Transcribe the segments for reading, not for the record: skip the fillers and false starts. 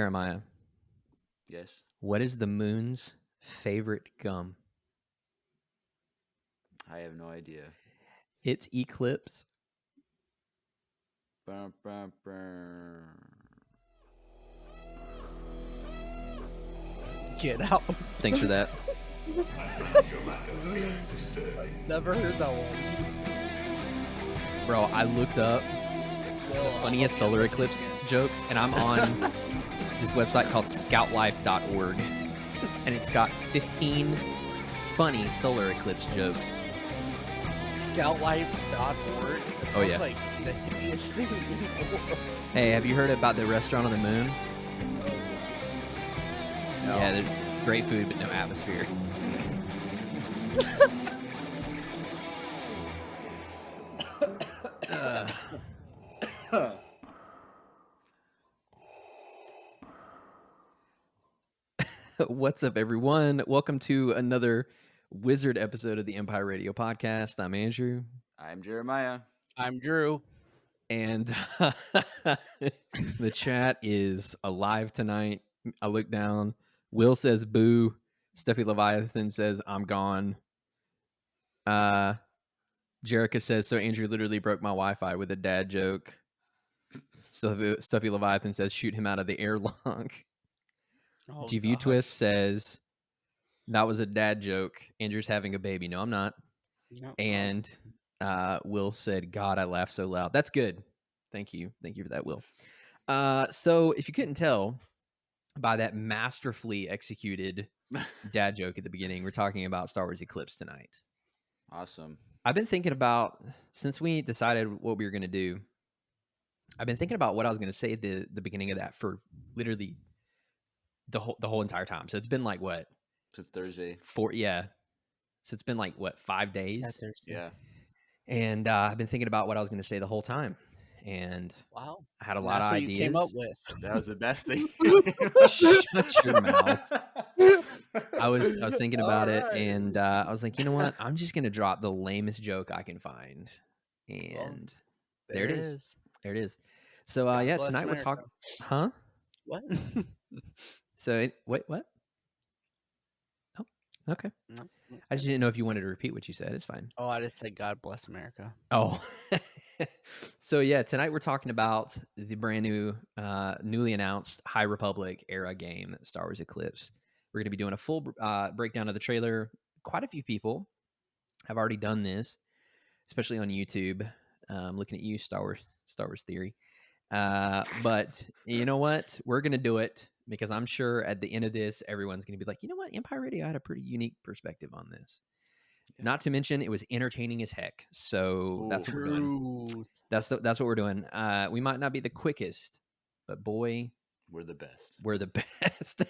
Jeremiah, Yes. what is the moon's favorite gum? I have no idea. It's Eclipse. Bum, bum, bum. Get out. Thanks for that. Never heard that one. Bro, I looked up funniest solar eclipse jokes, and I'm on this website called scoutlife.org, and it's got 15 funny solar eclipse jokes. Scoutlife.org. Oh, yeah. Like the hideous thing in the world. Hey, have you heard about the restaurant on the moon? No. Yeah, they're great food, but no atmosphere. What's up, everyone? Welcome to another Wizard episode of the Empire Radio Podcast. I'm Andrew. I'm Jeremiah. I'm Drew. And the chat is alive tonight. I look down. Will says boo. Steffi Leviathan says I'm gone. Jerica says, so Andrew literally broke my Wi-Fi with a dad joke. Stuffy Leviathan says, shoot him out of the airlock. Oh, GVU God. Twist says, that was a dad joke. Andrew's having a baby. No, I'm not. No. And Will said, God, I laughed so loud. That's good. Thank you. Thank you for that, Will. So if you couldn't tell by that masterfully executed dad joke at the beginning, we're talking about Star Wars Eclipse tonight. Awesome. I've been thinking about, since we decided what we were going to do, I've been thinking about what I was going to say at the beginning of that for literally the whole entire time. So it's been like, what? It's Thursday. Yeah. So it's been like, what, 5 days? Yeah. And I've been thinking about what I was going to say the whole time. And Wow. I had a And lot of that's what ideas. you came up with. That was the best thing. Shut your mouth. I was thinking about it, and I was like, you know what? I'm just gonna drop the lamest joke I can find, and there it is. There it is. So God yeah, bless tonight we're America. talking. Huh? What? So wait, what? Oh, okay. I just didn't know if you wanted to repeat what you said. It's fine. Oh, I just said God bless America. Oh, so yeah, tonight we're talking about the brand new, newly announced High Republic era game, Star Wars Eclipse. We're going to be doing a full breakdown of the trailer. Quite a few people have already done this, especially on YouTube. Looking at you, Star Wars Theory. But you know what? We're going to do it because I'm sure at the end of this, everyone's going to be like, you know what? Empire Radio had a pretty unique perspective on this. Yeah. Not to mention, it was entertaining as heck. So that's what we're doing. That's what we're doing. We might not be the quickest, but boy, We're the best. we're the best.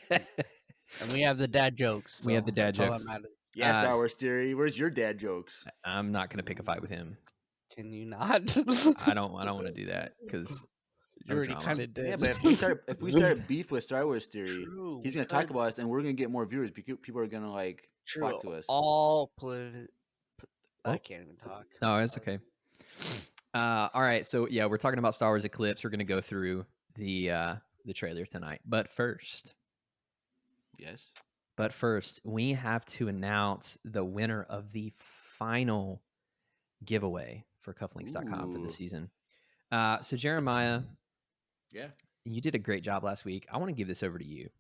And we have the dad jokes. We have the dad that's all jokes. that matters. Yeah, Star Wars Theory. Where's your dad jokes? I'm not going to pick a fight with him. Can you not? I don't want to do that because You already kind of did. Yeah, but if we start beef with Star Wars Theory, True, he's gonna talk about us, and we're gonna get more viewers. People are gonna like flock to us. All I Oh. can't even talk. Oh, it's okay. All right, so yeah, we're talking about Star Wars Eclipse. We're going to go through the trailer tonight, but first, Yes. we have to announce the winner of the final giveaway for cufflinks.com for Ooh. this season. So Jeremiah, Yeah. you did a great job last week. I want to give this over to you.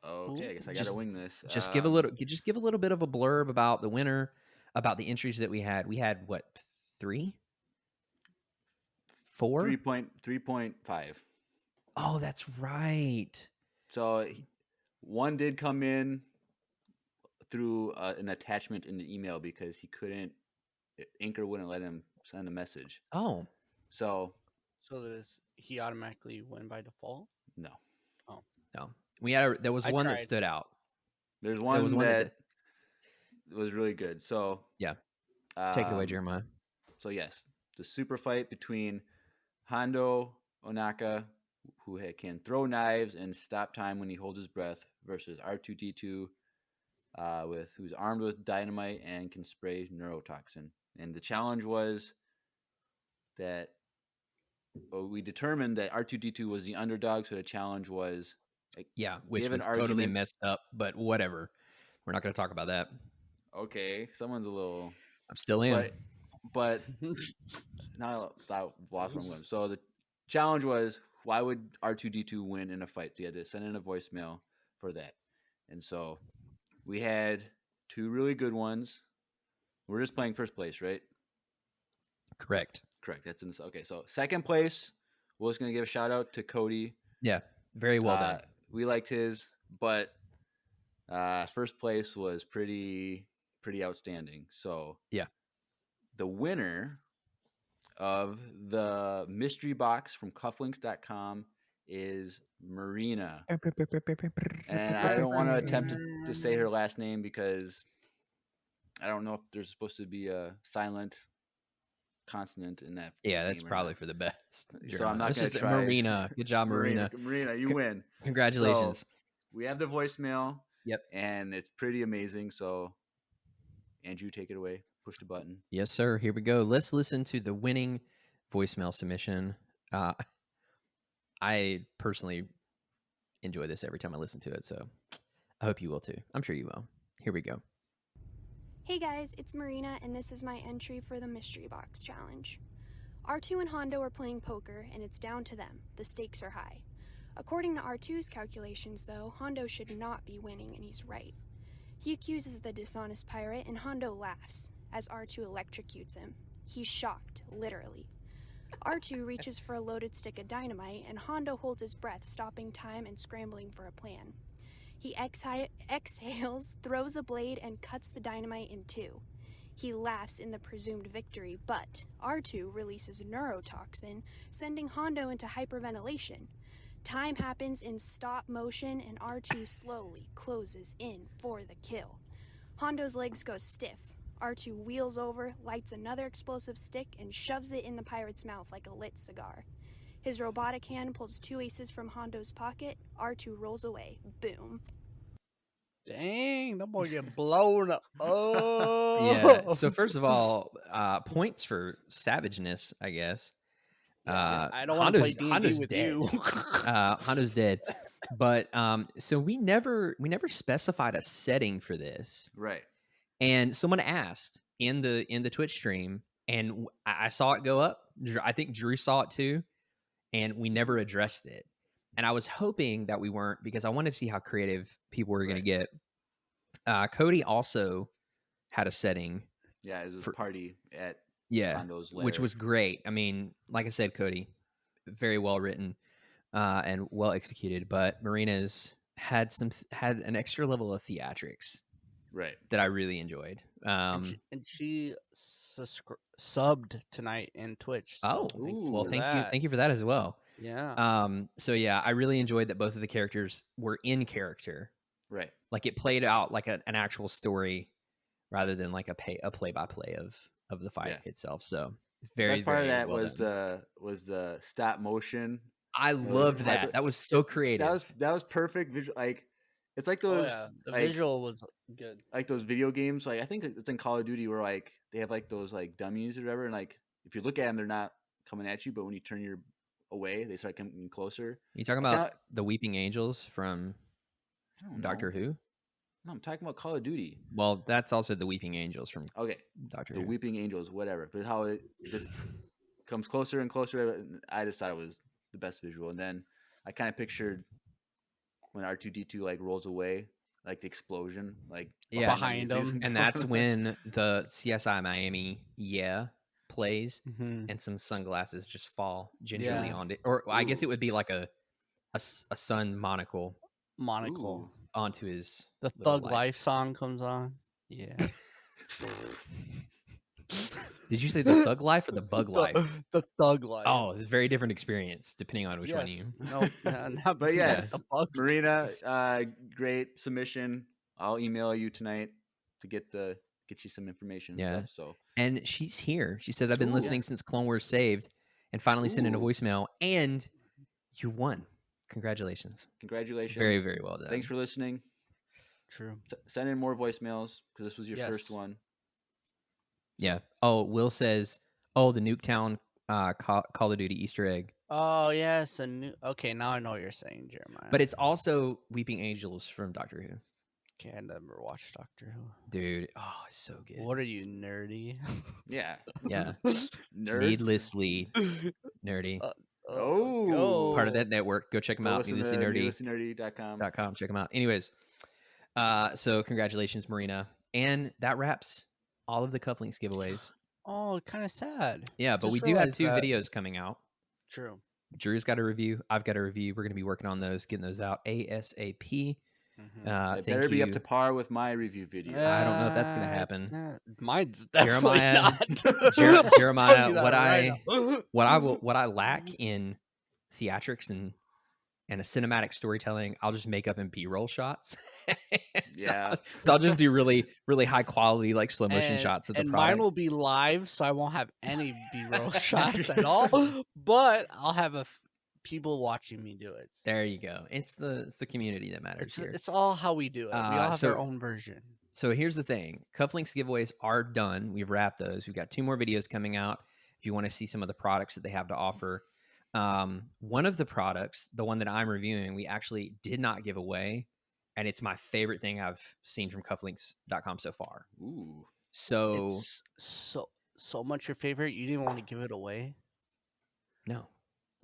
Okay, I guess I Just- gotta wing this. Just give a little bit of a blurb about the winner, about the entries that we had. We had what, 3? 4? 3.5. Oh, that's right. So one did come in through an attachment in the email because he couldn't. Anchor wouldn't let him send a message. Oh, So does he automatically win by default? no. no. There was I one that tried. stood out. There's There one, was one that was really good. So Yeah. Take it away, Jeremiah. So yes, the super fight between Hondo Onaka, who can throw knives and stop time when he holds his breath, versus R2D2, who's armed with dynamite and can spray neurotoxin. And the challenge was that we determined that R2D2 was the underdog, so the challenge was like, Yeah, which give an was totally argument. messed up, but whatever. We're not going to talk about that. Okay, someone's a little, I'm still in. but now I lost what I'm going. So the challenge was, why would R2D2 win in a fight? So you had to send in a voicemail for that, and so we had 2 really good ones. We're just playing first place, right? Correct. Correct. That's in okay. So second place, we're just gonna give a shout out to Cody. Yeah, very well done. We liked his, but first place was pretty outstanding. So Yeah. the winner of the mystery box from cufflinks.com is Marina. And I don't want to attempt to say her last name because I don't know if there's supposed to be a silent consonant in that. Yeah, that's name or probably not. for the best. So I'm not It's going to just try. Marina. Good job, Marina. Marina, you win. Congratulations. So we have the voicemail. Yep. And it's pretty amazing. So Andrew, take it away. Push the button. Yes, sir. Here we go. Let's listen to the winning voicemail submission. I personally enjoy this every time I listen to it, so I hope you will too. I'm sure you will. Here we go. Hey guys, it's Marina, and this is my entry for the Mystery Box Challenge. R2 and Hondo are playing poker, and it's down to them. The stakes are high. According to R2's calculations, though, Hondo should not be winning, and he's right. He accuses the dishonest pirate, and Hondo laughs as R2 electrocutes him. He's shocked, literally. R2 reaches for a loaded stick of dynamite, and Hondo holds his breath, stopping time and scrambling for a plan. He exhales, throws a blade, and cuts the dynamite in two. He laughs in the presumed victory, but R2 releases neurotoxin, sending Hondo into hyperventilation. Time happens in stop motion, and R2 slowly closes in for the kill. Hondo's legs go stiff. R2 wheels over, lights another explosive stick, and shoves it in the pirate's mouth like a lit cigar. His robotic hand pulls 2 aces from Hondo's pocket. R2 rolls away. Boom. Dang, that boy get blown up. Yeah. So first of all, points for savageness, I guess. I don't want to play D&D with dead. you. Hondo's dead. But so we never specified a setting for this. Right. And someone asked in the Twitch stream, and I saw it go up. I think Drew saw it too, and we never addressed it. And I was hoping that we weren't, because I wanted to see how creative people were going to get. Cody also had a setting. Yeah, it was a party at Hondo's lair, which was great. I mean, like I said, Cody, very well written and well executed. But Marina's had an extra level of theatrics, right, that I really enjoyed. And she subbed tonight in Twitch. So thank you for that as well. Yeah. So yeah, I really enjoyed that both of the characters were in character. Right. Like it played out like an actual story rather than like a play by play of the fight itself. So very, part very of that well was done. the stop motion. I loved that. That was so creative. That was perfect. Like it's like those. The visual was good. Like those video games. Like I think it's in Call of Duty where like they have like those like dummies or whatever, and like if you look at them, they're not coming at you, but when you turn your away, they start coming closer. You talking about the Weeping Angels from Doctor Who? No, I'm talking about Call of Duty. Well, that's also the Weeping Angels from Doctor Who. The Weeping Angels, whatever. But how it just comes closer and closer. I just thought it was the best visual. And then I kind of pictured when R2D2 like rolls away, like the explosion, like behind him. And that's when the CSI Miami plays, and some sunglasses just fall gingerly on it. Or I guess it would be like a sun monocle onto his. The Thug Life song comes on. Yeah. Did you say the Thug Life or the Bug Life? The Thug Life. Oh, it's a very different experience depending on which one you. No, but yes, Marina, great submission. I'll email you tonight to get you some information. Yeah. So and she's here. She said, "I've been listening since Clone Wars saved, and finally sent in a voicemail, and you won. Congratulations. Very, very well done. Thanks for listening. True. Send in more voicemails because this was your first one. Yeah. Oh, Will says, "Oh, the Nuketown Call of Duty Easter egg. Oh yes, a new. Okay, now I know what you're saying, Jeremiah. But it's also Weeping Angels from Doctor Who. Okay, I never watched Doctor Who. Dude, oh, it's so good. What are you, nerdy? Yeah. Yeah. Nerds. Needlessly nerdy. Oh. Part of that network. Go check them Go out. listen to needlesslynerdy.com. Check them out. Anyways, so congratulations, Marina. And that wraps all of the cufflinks giveaways. Oh, kind of sad. Yeah, but Just we do have realized 2 that. videos coming out. True. Drew's got a review. I've got a review. We're going to be working on those, getting those out ASAP. It better be up to par with my review video. I don't know if that's going to happen. Mine's definitely Jeremiah, not. Jeremiah, Right what I lack in theatrics and a cinematic storytelling, I'll just make up in B-roll shots. Yeah. So I'll just do really, really high quality, like slow motion shots of the and product. mine will be live, so I won't have any B-roll shots at all. But I'll have people watching me do it. There you go. It's the community that matters here. It's all how we do it. We all have our own version. So here's the thing. Cufflinks giveaways are done. We've wrapped those. We've got 2 more videos coming out if you want to see some of the products that they have to offer. One of the products, the one that I'm reviewing, we actually did not give away, and it's my favorite thing I've seen from cufflinks.com so far. Ooh. So It's so much your favorite, you didn't want to give it away? No.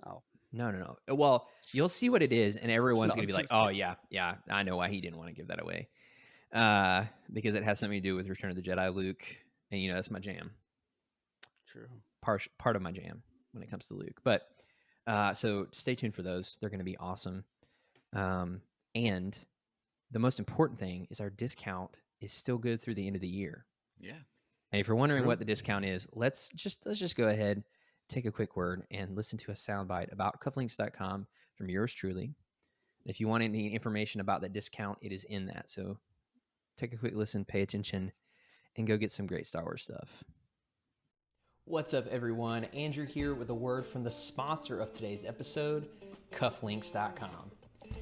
Oh. No. Well, you'll see what it is, and everyone's No, going to be like, just oh, yeah, I know why he didn't want to give that away. Because it has something to do with Return of the Jedi, Luke, and, that's my jam. True. Part of my jam when it comes to Luke. But so stay tuned for those. They're going to be awesome. And the most important thing is our discount is still good through the end of the year. Yeah. And if you're wondering what the discount is, let's just go ahead, take a quick word, and listen to a soundbite about cufflinks.com from yours truly. If you want any information about that discount, it is in that. So take a quick listen, pay attention, and go get some great Star Wars stuff. What's up, everyone? Andrew here with a word from the sponsor of today's episode, cufflinks.com.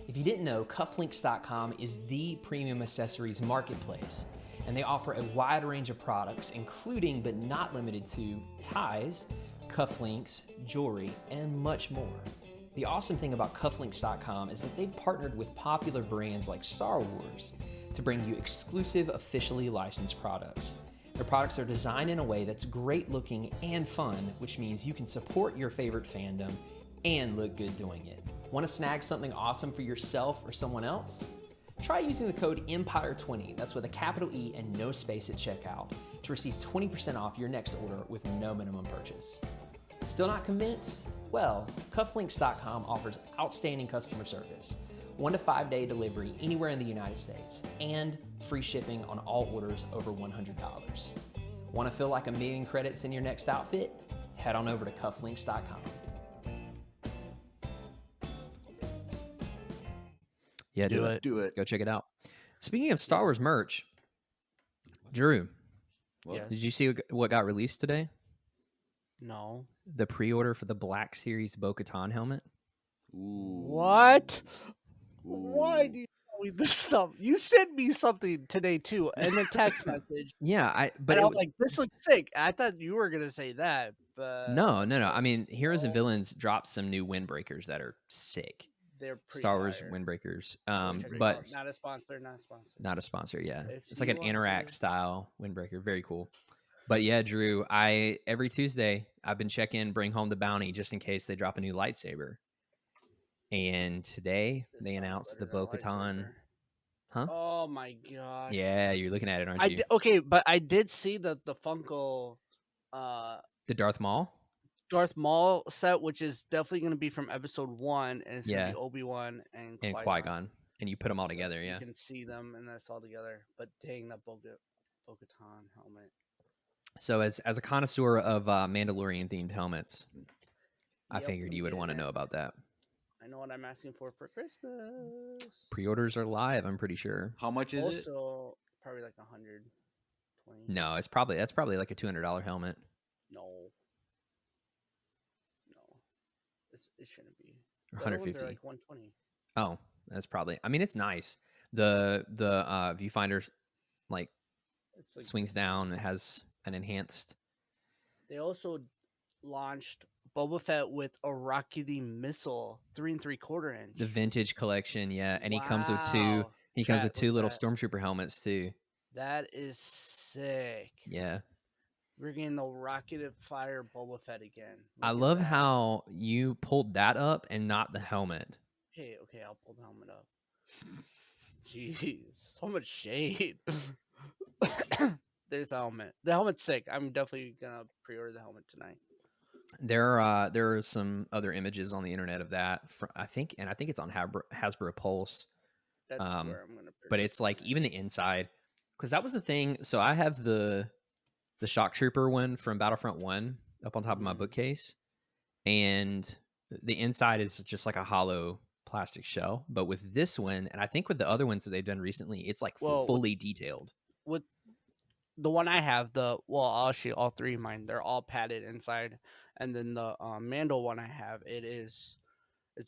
If you didn't know, cufflinks.com is the premium accessories marketplace, and they offer a wide range of products, including but not limited to ties, cufflinks, jewelry, and much more. The awesome thing about cufflinks.com is that they've partnered with popular brands like Star Wars to bring you exclusive, officially licensed products. Their products are designed in a way that's great looking and fun, which means you can support your favorite fandom and look good doing it. Want to snag something awesome for yourself or someone else? Try using the code EMPIRE20, that's with a capital E and no space at checkout, to receive 20% off your next order with no minimum purchase. Still not convinced? Well, cufflinks.com offers outstanding customer service, 1 to 5 day delivery anywhere in the United States, and free shipping on all orders over $100. Want to feel like $1 million credits in your next outfit? Head on over to cufflinks.com. Yeah, do it. Go check it out. Speaking of Star Wars merch, Drew, Yes. did you see what got released today? No. The pre-order for the Black Series Bo-Katan helmet. Ooh. What? Ooh. Why do you tell me this stuff? You sent me something today too in a text message. Yeah, but I was like, this looks sick. I thought you were gonna say that, but no. I mean, Heroes and Villains dropped some new windbreakers that are sick. They're pretty Star Wars fire. windbreakers. Check it But out. Not a sponsor. not a sponsor. Yeah, If it's like you an want Interact to. style windbreaker. Very cool. But yeah, Drew, every Tuesday I've been checking Bring Home the Bounty just in case they drop a new lightsaber. And today they announced the Bo-Katan. Huh? Oh my gosh. Yeah, you're looking at it, aren't you? Okay, but I did see the Funko The Darth Maul? Darth Maul set, which is definitely going to be from episode 1, and it's going to Yeah. be Obi-Wan and Qui-Gon. And you put them all together, yeah. You can see them, and that's all together. But dang, that Bo-Katan helmet. So as a connoisseur of Mandalorian-themed helmets, I Yep, figured you would want to know about that. I know what I'm asking for Christmas. Pre-orders are live, I'm pretty sure. How much is it? Also, probably like 120. No, that's probably like a $200 helmet. No. It shouldn't be. Or The other ones 150. are like 120. Oh, that's probably. I mean, it's nice. The viewfinder like It's like swings down. It has an enhanced. They also launched Boba Fett with a rockety missile, 3 3/4 inch. The vintage collection, yeah, and he comes with two. Wow. He comes with Chat, look two at little that. stormtrooper helmets too. That is sick. Yeah, We're getting the rocketed fire Boba Fett again. I Look at love that. how you pulled that up and not the helmet. Hey, okay, I'll pull the helmet up. Jeez, so much shade. There's the helmet. The helmet's sick. I'm definitely gonna pre-order the helmet tonight. There are some other images on the internet of that. I think it's on Hasbro Pulse. That's where I'm gonna. But it's like even the inside, because that was the thing. So I have the Shock Trooper one from Battlefront 1 up on top of my bookcase, and the inside is just like a hollow plastic shell. But with this one, and I think with the other ones that they've done recently, it's like fully detailed. With the one I have, actually all three of mine, they're all padded inside, and then the Mando one I have, it's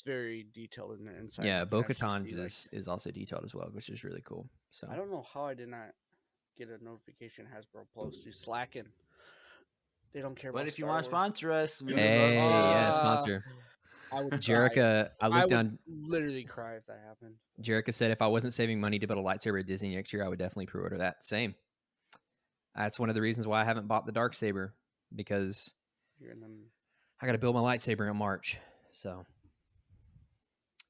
very detailed in the inside. Yeah, You can Bo-Katan's actually see, is also detailed as well, which is really cool. So I don't know how I did not get a notification Hasbro Post. You slacking. They don't care about But if you Star want to Wars. sponsor us, we would hey, love to. yeah, sponsor. I would cry. Jerica, I looked would down. literally cry if that happened. Jerica said if I wasn't saving money to build a lightsaber at Disney next year, I would definitely pre-order that. Same. That's one of the reasons why I haven't bought the Darksaber, because I got to build my lightsaber in March. So,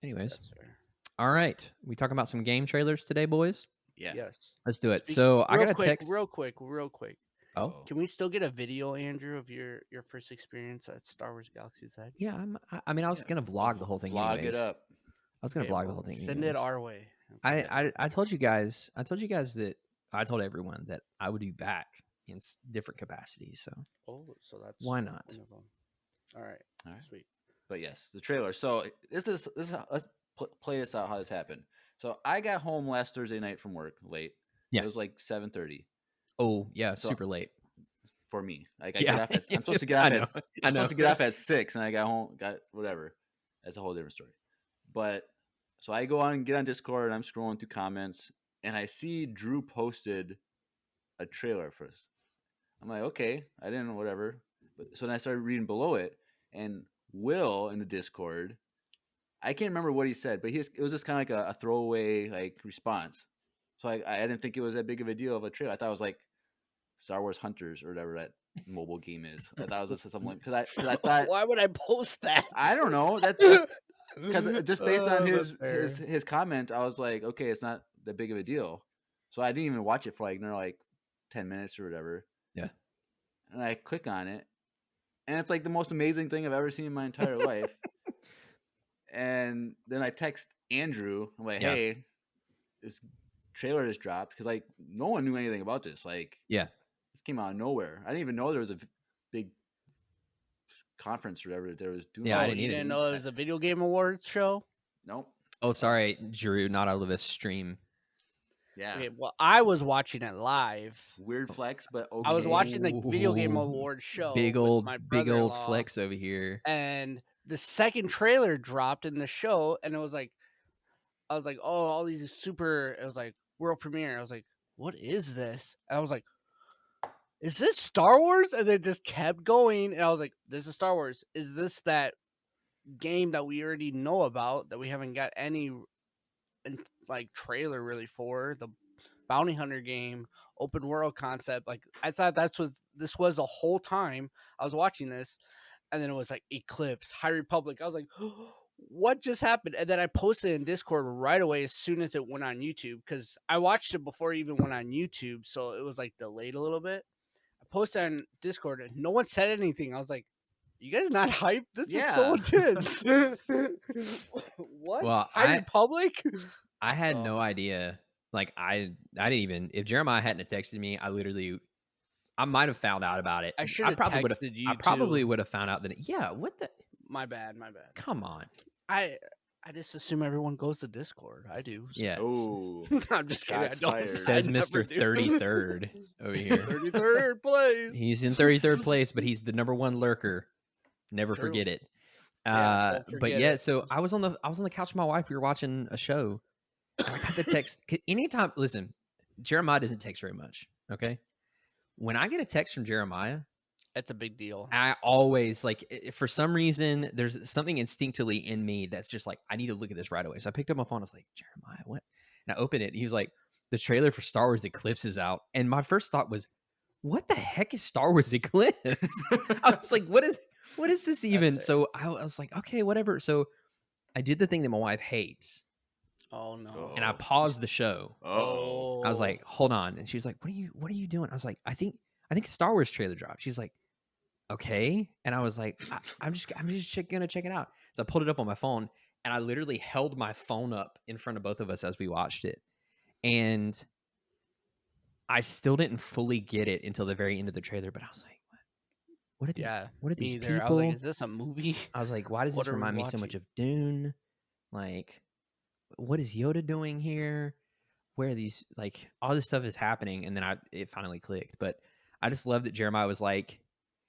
anyways, That's fair. all right. We talking about some game trailers today, boys? Yeah. Yes. Let's do it. So I got a text. Real quick. Oh, Can we still get a video, Andrew, of your first experience at Star Wars Galaxy's Edge? yeah. I mean, I was gonna vlog the whole thing. Vlog anyways. it up. I was gonna vlog the whole thing. Send anyways. it our way. I told you guys. I told everyone that I would be back in different capacities. So so that's why not? All right. Sweet. But yes, the trailer. So this is let's play this out how this happened. So I got home last Thursday night from work late. Yeah. It was like 7:30 Oh yeah, So- super late. for me. Like Yeah. get off at, I'm supposed to get off at I'm supposed to get off at 6, and I got home, got whatever. That's a whole different story. But so I go on and get on Discord, and I'm scrolling through comments, and I see Drew posted a trailer for us. I'm like, okay, I didn't know, whatever. But so then I started reading below it, and Will in the Discord, I can't remember what he said, but it was just kind of like a throwaway like response. So I didn't think it was that big of a deal of a trailer. I thought it was like Star Wars Hunters or whatever that mobile game is. I thought it was just something because I thought, why would I post that? I don't know, that's because just based on his comment, I was like, okay, it's not that big of a deal. So I didn't even watch it for like 10 minutes or whatever. Yeah. And I click on it, and it's like the most amazing thing I've ever seen in my entire life. And then I text Andrew. I'm like, hey, this trailer just dropped, because like no one knew anything about this. Like, Yeah. this came out of nowhere. I didn't even know there was a big conference or whatever that there was doing. Yeah, I didn't You either. didn't know it was a video game awards show? Nope. Oh, sorry, Drew. Not out of this stream. Yeah. Okay, well, I was watching it live. Weird flex, but okay. I was watching the video game Ooh, awards show. Big with old my flex brother-in-law, over here. and the second trailer dropped in the show, and it was like, I was like, oh, all these super. It was like world premiere. I was like, what is this? And I was like, is this Star Wars? And then just kept going, and I was like, this is Star Wars. Is this that game that we already know about that we haven't got any like trailer really for, the bounty hunter game, open world concept? Like, I thought that's what this was the whole time I was watching this. And then it was like Eclipse, High Republic. I was like, what just happened? And then I posted in Discord right away as soon as it went on YouTube, because I watched it before it even went on YouTube, so it was like delayed a little bit. I posted on Discord and no one said anything. I was like, you guys not hyped? This is so intense. What? Well, High Republic? I had no idea. Like I didn't even. If Jeremiah hadn't have texted me, I might have found out about it. I should have texted you. I probably would have found out that. Yeah. What the? My bad. Come on. I just assume everyone goes to Discord. I do. So. Yeah. Oh, I'm just kidding. I Shots don't. fired. Says I never Mr. do. 33rd over here. 33rd place. He's in 33rd place, but he's the number one lurker. Never True. forget it. Yeah, don't But forget yeah, it. so I was on the couch with my wife. We were watching a show. And I got the text. Anytime, listen, Jeremiah doesn't text very much. Okay, when I get a text from Jeremiah, It's a big deal. I always like for some reason there's something instinctively in me that's just like I need to look at this right away. So I picked up my phone. I was like, Jeremiah, what? And I opened it. And he was like, the trailer for Star Wars Eclipse is out. And my first thought was, what the heck is Star Wars Eclipse? I was like, what is this even? So I was like, okay, whatever. So I did the thing that my wife hates, Oh no. and I paused the show. Oh. I was like, hold on. And she was like, what are you doing? I was like, I think a Star Wars trailer dropped. She's like, okay. And I was like, I'm just gonna check it out. So I pulled it up on my phone, and I literally held my phone up in front of both of us as we watched it. And I still didn't fully get it until the very end of the trailer, but I was like, what are these either. people? I was like, is this a movie? I was like, why does What this are we remind me so much watching? of Dune? Like, what is Yoda doing here? Where are these, like, all this stuff is happening? And then it finally clicked. But I just love that Jeremiah was like,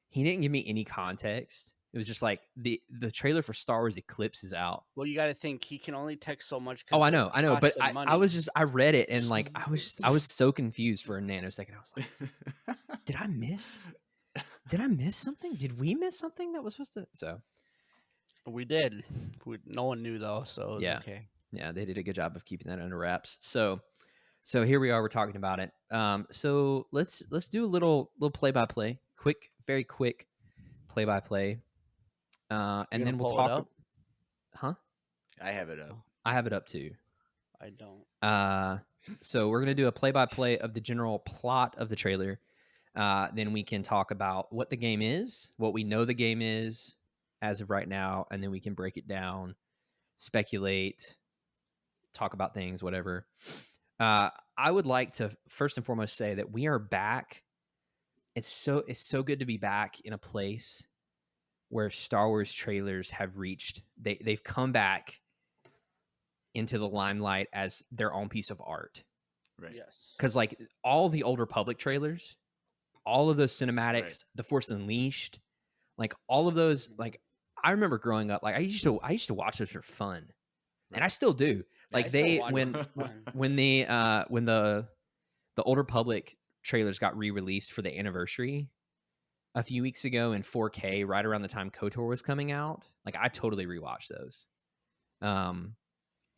he didn't give me any context. It was just like the trailer for Star Wars Eclipse is out. Well, you got to think he can only text so much. Oh, I know. But I I read it and like I was so confused for a nanosecond. I was like, did I miss something? Did we miss something that was supposed to? So we did. No one knew though, so it was okay. Yeah, they did a good job of keeping that under wraps. So here we are. We're talking about it. So let's do a little play by play, very quick play by play, and then we'll talk. Up? Huh? I have it up. I have it up too. I don't. So we're gonna do a play by play of the general plot of the trailer. Then we can talk about what the game is, what we know the game is as of right now, and then we can break it down, speculate, talk about things, whatever. I would like to first and foremost say that we are back. It's so good to be back in a place where Star Wars trailers have reached. They've come back into the limelight as their own piece of art. Right. Yes. Because like all the Old Republic trailers, all of those cinematics, The Force Unleashed, like all of those, like I remember growing up, like I used to watch those for fun. And I still do. Like when the Old Republic trailers got re-released for the anniversary a few weeks ago in 4K, right around the time KOTOR was coming out, like I totally rewatched those. And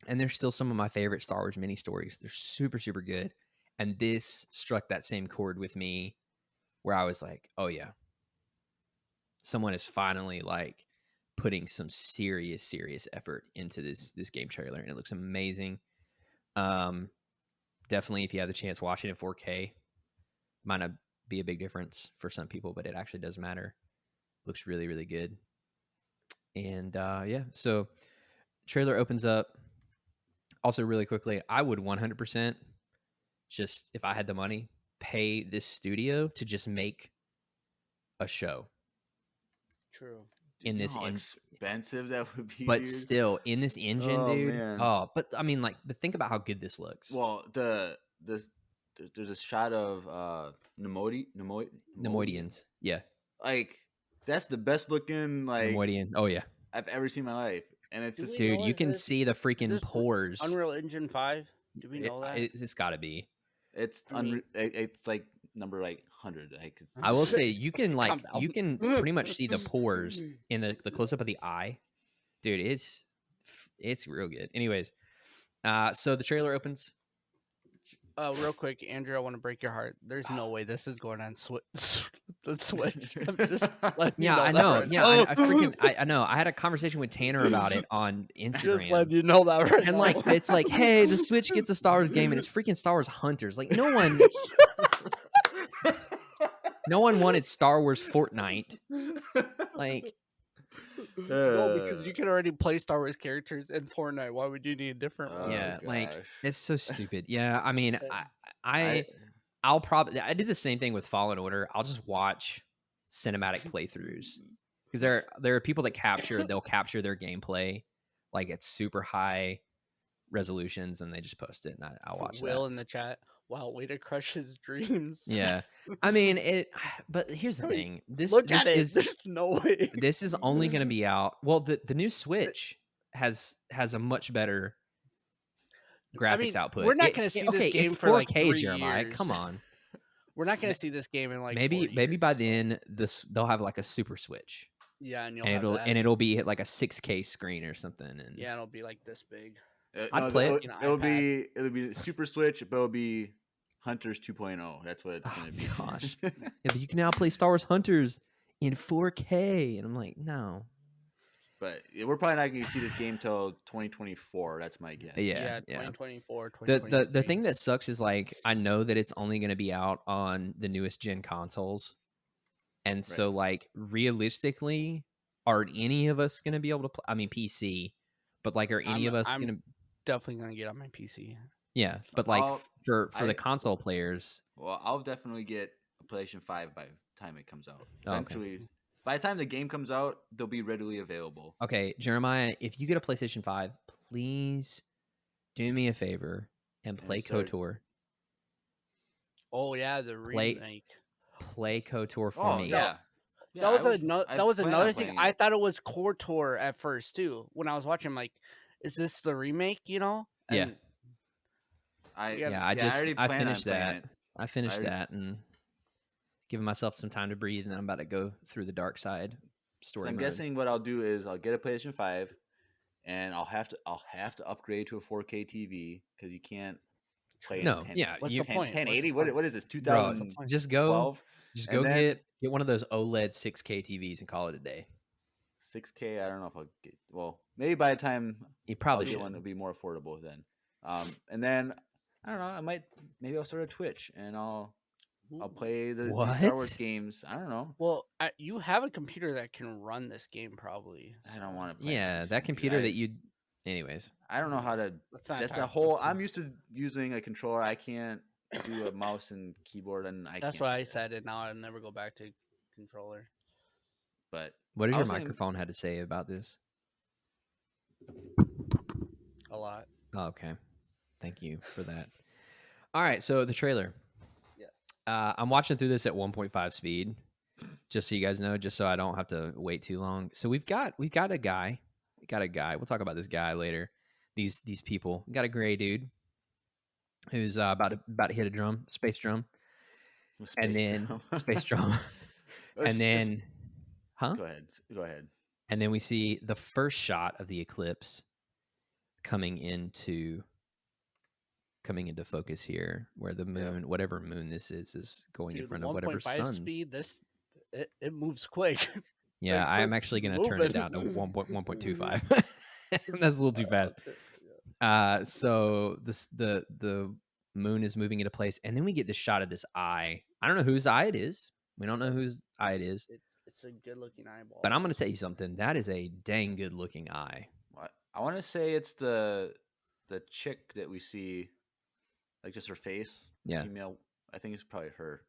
they're still some of my favorite Star Wars mini stories. They're super, super good. And this struck that same chord with me where I was like, oh yeah, someone is finally like putting some serious effort into this game trailer, and it looks amazing. Definitely, if you have the chance, watching it in 4K might not be a big difference for some people, but it actually does matter. Looks really, really good. And yeah, so trailer opens up. Also, really quickly, I would 100% just, if I had the money, pay this studio to just make a show. True. In this expensive that would be, but dude. Still in this engine, dude. Man. Oh, but I mean, like, but think about how good this looks. Well, there's a shot of Nemoidians. Yeah, like that's the best looking like Nemoidian. Oh yeah, I've ever seen in my life, and it's just, dude. You can see the freaking pores. Unreal Engine 5. Do we know that? It's got to be. It's it's like number like 100. I will say you can like you can pretty much see the pores in the close up of the eye, dude. It's real good. Anyways, so the trailer opens. Real quick, Andrew, I want to break your heart. There's no way this is going on the Switch. I'm just yeah, I know. Yeah, I know. I had a conversation with Tanner about it on Instagram. Just letting you know that right and now. Like it's like, hey, the Switch gets a Star Wars game, and it's freaking Star Wars Hunters. Like no one wanted Star Wars Fortnite. Like. No, because you can already play Star Wars characters in Fortnite. Why would you need a different one? Yeah, like it's so stupid. Yeah, I mean, I'll probably I did the same thing with Fallen Order. I'll just watch cinematic playthroughs because there are people that they'll capture their gameplay like at super high resolutions, and they just post it, and I'll watch Will in the chat. Wow, way to crush his dreams. Yeah, I mean it. But here's the thing: this There's no way. This is only going to be out. Well, the new Switch has a much better graphics output. We're not going to see this game for 4K, like 3 Jeremiah. years. Come on. We're not gonna see this game in like 4 maybe by years. then they'll have like a super switch, Yeah, and you'll and have it'll that. and it'll be like a 6K screen or something. And Yeah, it'll be like this big. I'd play it. It'll be Super Switch, but it'll be Hunters 2.0. That's what it's gonna be. Gosh, yeah, but you can now play Star Wars Hunters in 4K, and I'm like, no. But we're probably not going to see this game till 2024. That's my guess. Yeah. 2024, The 2023. thing that sucks is like I know that it's only going to be out on the newest gen consoles, and so like realistically, are any of us going to be able to play? I mean, PC, but like, are any of us going to? Definitely gonna get on my PC. Yeah, but like for the console players, well, I'll definitely get a PlayStation 5 by the time it comes out. Oh, okay. Eventually, by the time the game comes out, they'll be readily available. Okay, Jeremiah, if you get a PlayStation 5, please do me a favor and play KOTOR. Oh yeah, the remake. Play KOTOR for me. Yeah. That was another thing. I thought it was KOTOR at first too. When I was watching, I'm like, is this the remake? You know? And I finished that. I finished that and giving myself some time to breathe, and then I'm about to go through the dark side story. So I'm guessing what I'll do is I'll get a PlayStation 5, and I'll have to upgrade to a 4K TV because you can't play. What's the point? 1080. What is this? 2000? Just go get one of those OLED 6K TVs and call it a day. 6K. I don't know if I'll get. Well, maybe by the time you probably get one, it'll be more affordable then. And then I don't know. Maybe I'll start a Twitch and I'll play the Star Wars games. I don't know. Well, you have a computer that can run this game, probably. I don't want to play. Yeah, that computer that you. Anyways, I don't know how to. That's a whole. I'm used to using a controller. I can't do a mouse and keyboard, and That's what I said, and now I'll never go back to controller. But what does your microphone have to say about this? A lot. Oh, okay. Thank you for that. All right, so the trailer. Yes. I'm watching through this at 1.5 speed, just so you guys know, just so I don't have to wait too long. So we've got a guy. We'll talk about this guy later. These people. We got a gray dude who's about to hit a space drum, and then space drum, and then, huh? Go ahead. And then we see the first shot of the eclipse coming into focus here, where the moon, whatever moon this is going in front of whatever sun. Speed, it moves quick. Yeah, like, I'm actually going to turn it down to 1.25. That's a little too fast. So the moon is moving into place, and then we get this shot of this eye. I don't know whose eye it is. We don't know whose eye it is. It's a good-looking eyeball. But I'm going to tell you something. That is a dang good-looking eye. I want to say it's the chick that we see, like just her face. Yeah. Female. I think it's probably her.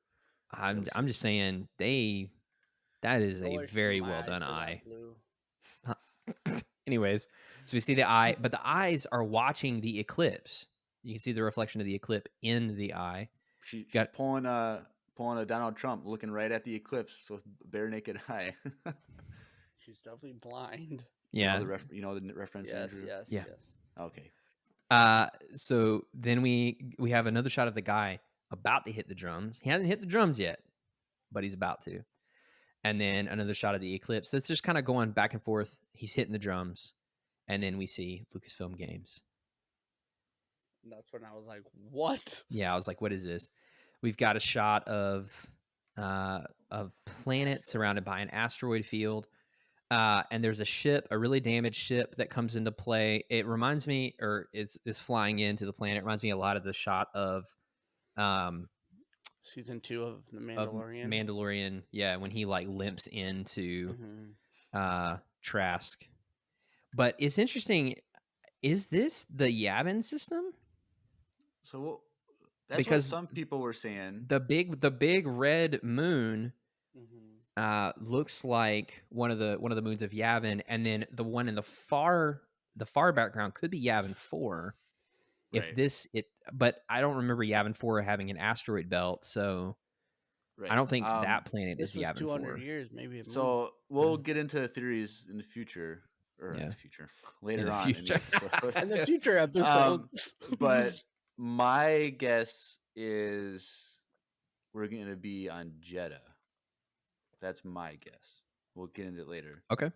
I'm just saying that is a very well done eye. Anyways, so we see the eye, but the eyes are watching the eclipse. You can see the reflection of the eclipse in the eye. She's pulling a Donald Trump, looking right at the eclipse with bare naked eye. She's definitely blind. Yeah. You know the reference, Andrew? Yes. Okay. So then we have another shot of the guy about to hit the drums. He hasn't hit the drums yet, but he's about to. And then another shot of the eclipse. So it's just kind of going back and forth. He's hitting the drums, and then we see Lucasfilm Games. And that's when I was like, "What?" Yeah, I was like, "What is this?" We've got a shot of a planet surrounded by an asteroid field. And there's a ship, a really damaged ship that comes into play. It reminds me, or is flying into the planet. It reminds me a lot of the shot of season 2 of The Mandalorian. Mandalorian, yeah, when he like limps into Trask. But it's interesting. Is this the Yavin system? So that's what some people were saying. The big red moon. Looks like one of the moons of Yavin, and then the one in the far background could be Yavin 4. But I don't remember Yavin 4 having an asteroid belt, so I don't think that planet is Yavin 4. 200 years, maybe. So we'll get into theories in the future, in the future later on. In the future episodes. But my guess is we're going to be on Jeddah. That's my guess. We'll get into it later. Okay.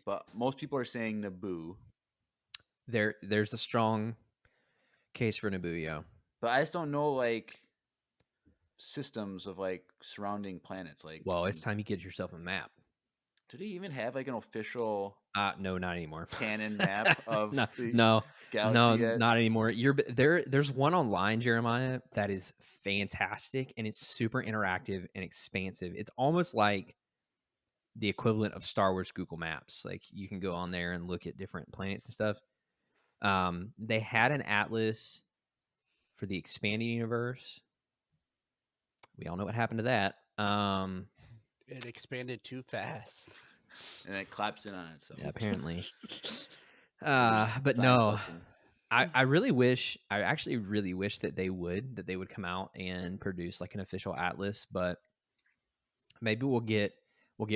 But most people are saying Naboo. There's a strong case for Naboo, yeah. But I just don't know like systems of like surrounding planets. Like, Well, it's time you get yourself a map. do they even have like an official No, not anymore. canon map of the no, galaxy yet? not anymore. There's one online, Jeremiah, that is fantastic and it's super interactive and expansive. It's almost like the equivalent of Star Wars Google Maps. Like you can go on there and look at different planets and stuff. They had an atlas for the expanding universe. We all know what happened to that. It expanded too fast. And it collapsed in on itself. Yeah, apparently. Science But no, lesson. I actually really wish that they would come out and produce like an official atlas, but maybe we'll get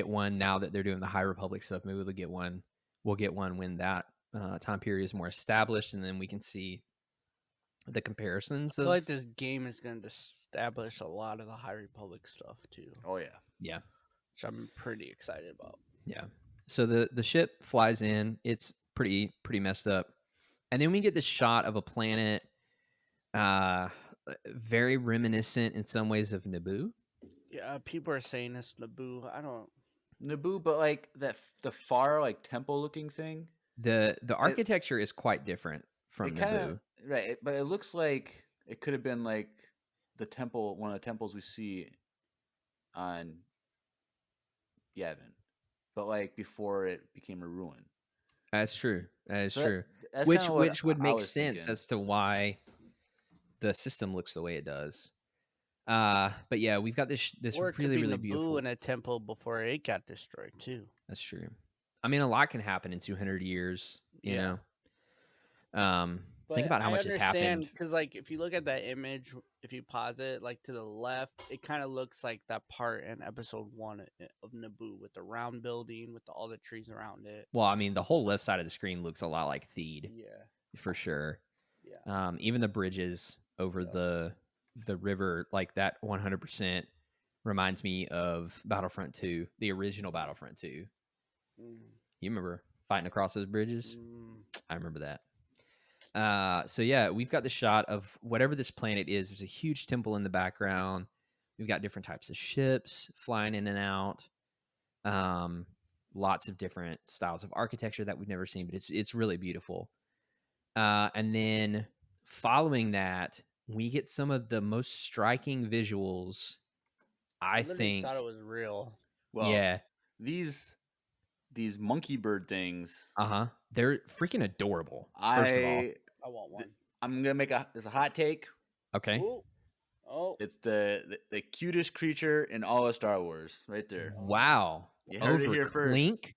one now that they're doing the High Republic stuff. Maybe we'll get one when that time period is more established, and then we can see the comparisons I of feel like this game is going to establish a lot of the High Republic stuff too, Oh yeah. yeah. which I'm pretty excited about. Yeah. So the ship flies in. It's pretty messed up. And then we get this shot of a planet very reminiscent in some ways of Naboo. Yeah, people are saying it's Naboo. I don't. Naboo, but like the far like temple looking thing. The architecture is quite different from It kind Naboo. of right, but it looks like it could have been like the temple, one of the temples we see on Yavin, but like before it became a ruin. That's true. That is So true. that's Which kinda what would I make was sense thinking. as to why the system looks the way it does. But yeah, we've got this Or it could really be really Naboo beautiful. in a temple before it got destroyed too. That's true. I mean, a lot can happen in 200 years. You Yeah. know. But Think about how I much has understand happened. because, like, if you look at that image, if you pause it, like to the left, it kind of looks like that part in episode 1 of Naboo with the round building with all the trees around it. Well, I mean, the whole left side of the screen looks a lot like Theed, Yeah, for sure. yeah. Even the bridges over the river, like that, 100% reminds me of Battlefront 2, the original Battlefront 2. Mm. You remember fighting across those bridges? Mm. I remember that. So yeah, we've got the shot of whatever this planet is. There's a huge temple in the background. We've got different types of ships flying in and out. Lots of different styles of architecture that we've never seen, but it's really beautiful. And then following that, we get some of the most striking visuals, I literally think. thought it was real. Well, Yeah. these monkey bird things. They're freaking adorable. First of all, I want one. I'm gonna make there's a hot take. okay. Ooh. Oh, It's the cutest creature in all of Star Wars, right there. Wow. You heard it Over here first. Clink.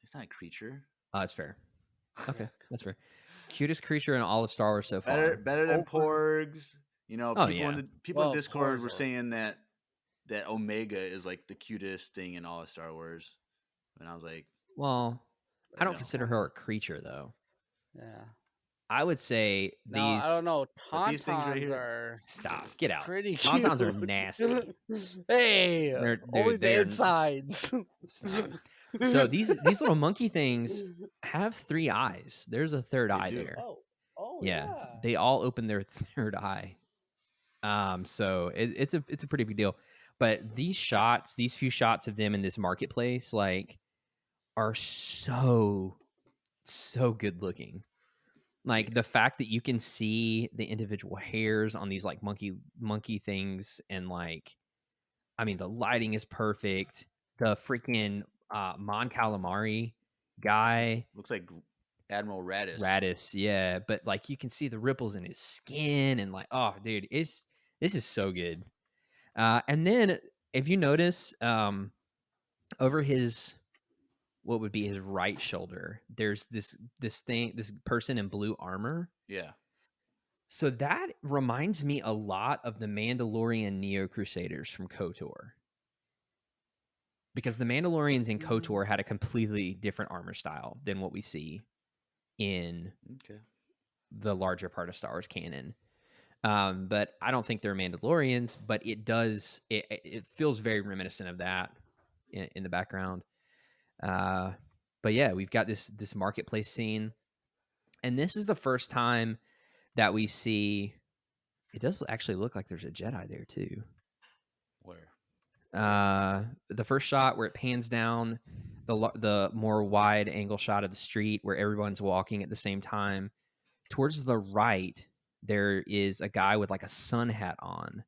It's not a creature. That's fair. Okay, that's fair. Cutest creature in all of Star Wars so far. Better than Over- porgs. You know, Oh, people yeah. in the people Well, in Discord porgs were are- saying that Omega is like the cutest thing in all of Star Wars, and I was like, Well, I don't No. consider her a creature though. yeah. I would say No, these. I don't know. But these things right Tauntauns here- are Stop. Get out. pretty cute. Tauntauns are nasty. Hey, They're- only dude, they are- the insides. Stop. So these little monkey things have 3 eyes. There's a third eye do. there. Oh, Yeah, yeah. they all open their third eye. So it's a pretty big deal. But these few shots of them in this marketplace, like, are so good looking. Like the fact that you can see the individual hairs on these like monkey things, and like, I mean, the lighting is perfect. The freaking Mon Calamari guy, looks like Admiral Radis, yeah, but like you can see the ripples in his skin, and like, oh, dude, this is so good. And then if you notice, over his, what would be his right shoulder, there's this person in blue armor. Yeah. So that reminds me a lot of the Mandalorian Neo Crusaders from KOTOR. Because the Mandalorians in KOTOR had a completely different armor style than what we see in Okay. the larger part of Star Wars canon. But I don't think they're Mandalorians. But it does. It feels very reminiscent of that in the background. But yeah, we've got this marketplace scene, and this is the first time that we see. It does actually look like there's a Jedi there too. Where? The first shot where it pans down, the more wide angle shot of the street where everyone's walking at the same time. Towards the right, there is a guy with like a sun hat on.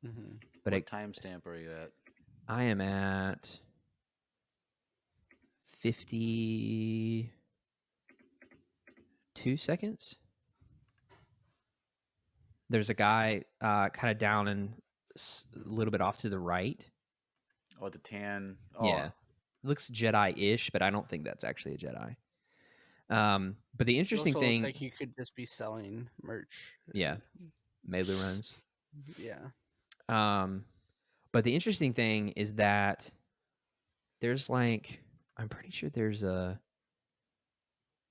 Mm-hmm. But What timestamp are you at? I am at 52 seconds. There's a guy kind of down and a little bit off to the right. Oh, the tan. Oh, Yeah. It looks Jedi-ish, but I don't think that's actually a Jedi. But the It interesting also looks thing, like you could just be selling merch. yeah, Melu runs. Yeah. But the interesting thing is that there's like, I'm pretty sure there's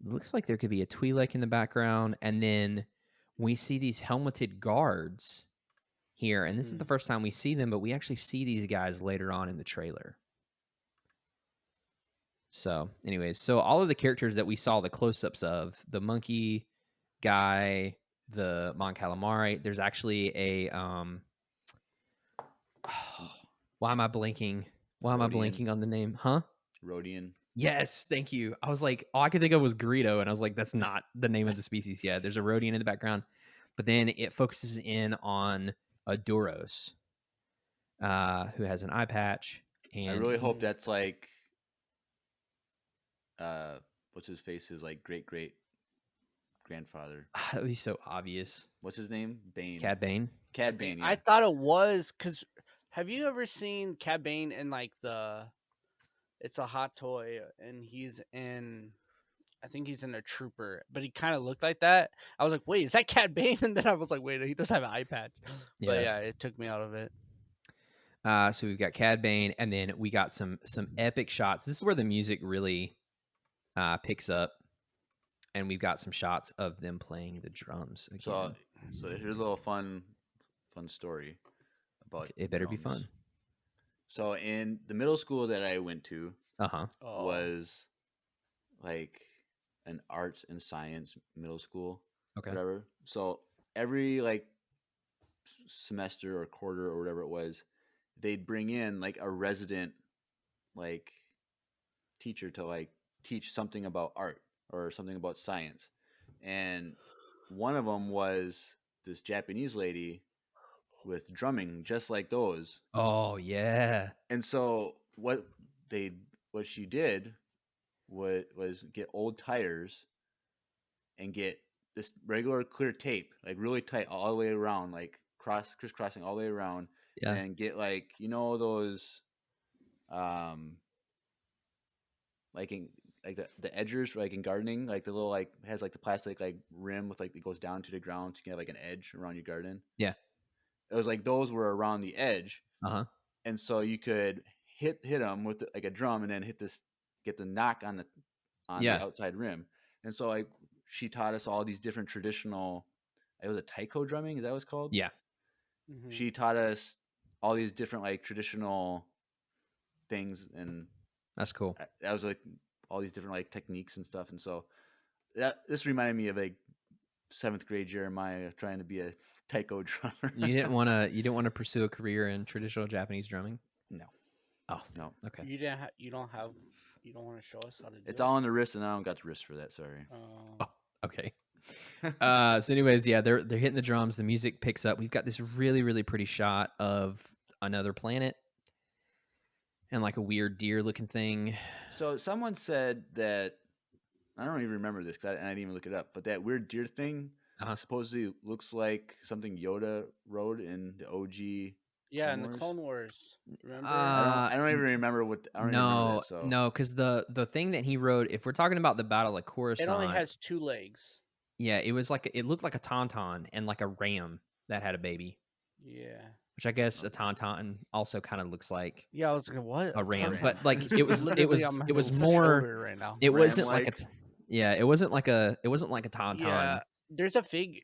looks like there could be a Twi'lek in the background, and then we see these helmeted guards here, and this is the first time we see them, but we actually see these guys later on in the trailer. So, anyways, so all of the characters that we saw the close-ups of, the monkey guy, the Mon Calamari, there's actually a why am I blanking? Why am I Rodian. blanking on the name? Huh? Rodian. Yes, thank you. I was like, all I could think of was Greedo, and I was like, that's not the name of the species yet. There's a Rodian in the background, but then it focuses in on a Duros, who has an eye patch. And I really hope that's like, what's his face? His like great grandfather. that would be so obvious. What's his name? Bane. Cad Bane. Cad Bane. Yeah. I thought it was because have you ever seen Cad Bane in like it's a hot toy and he's in, I think he's in a trooper, but he kind of looked like that. I was like, wait, is that Cad Bane? And then I was like, wait, he does have an eye patch. But yeah, it took me out of it. So we've got Cad Bane, and then we got some epic shots. This is where the music really picks up, and we've got some shots of them playing the drums again. So here's a little fun story about. It better be fun. So in the middle school that I went to, was like an arts and science middle school. Okay. Whatever. So every like semester or quarter or whatever it was, they'd bring in like a resident like teacher to like teach something about art or something about science. And one of them was this Japanese lady with drumming just like those. Oh yeah. And so what she did was get old tires and get this regular clear tape, like really tight all the way around, like crisscrossing all the way around. Yeah. And get like, you know, those like in like the edgers, like in gardening, like the little like has like the plastic like rim with like it goes down to the ground to get like an edge around your garden. Yeah. It was like those were around the edge. And so you could hit them with like a drum and then get the knock on the outside rim. And so like she taught us all these different traditional, it was a taiko drumming, is that what it's called? Yeah. Mm-hmm. She taught us all these different like traditional things, and that's cool. That was like all these different like techniques and stuff. And so this reminded me of like 7th grade Jeremiah trying to be a taiko drummer. You didn't want to pursue a career in traditional Japanese drumming? No. Oh, no. Okay. You don't want to show us how to do it? It's all on the wrist, and I don't got the wrist for that. Sorry. Oh, okay. So anyways, yeah, they're hitting the drums. The music picks up. We've got this really, really pretty shot of another planet and like a weird deer looking thing. So someone said that, I don't even remember this because I didn't even look it up, but that weird deer thing supposedly looks like something Yoda rode in the OG. Yeah, in the Clone Wars. Remember? I don't even remember what. No, because the thing that he rode, if we're talking about the Battle of Coruscant, it only has 2 legs. Yeah, it looked like a tauntaun and like a ram that had a baby. Yeah. Which I guess a tauntaun also kind of looks like. Yeah, I was like, what? A ram, but like it was more. Right now. It wasn't like a. Yeah, it wasn't like a tauntaun. Yeah, there's a figure.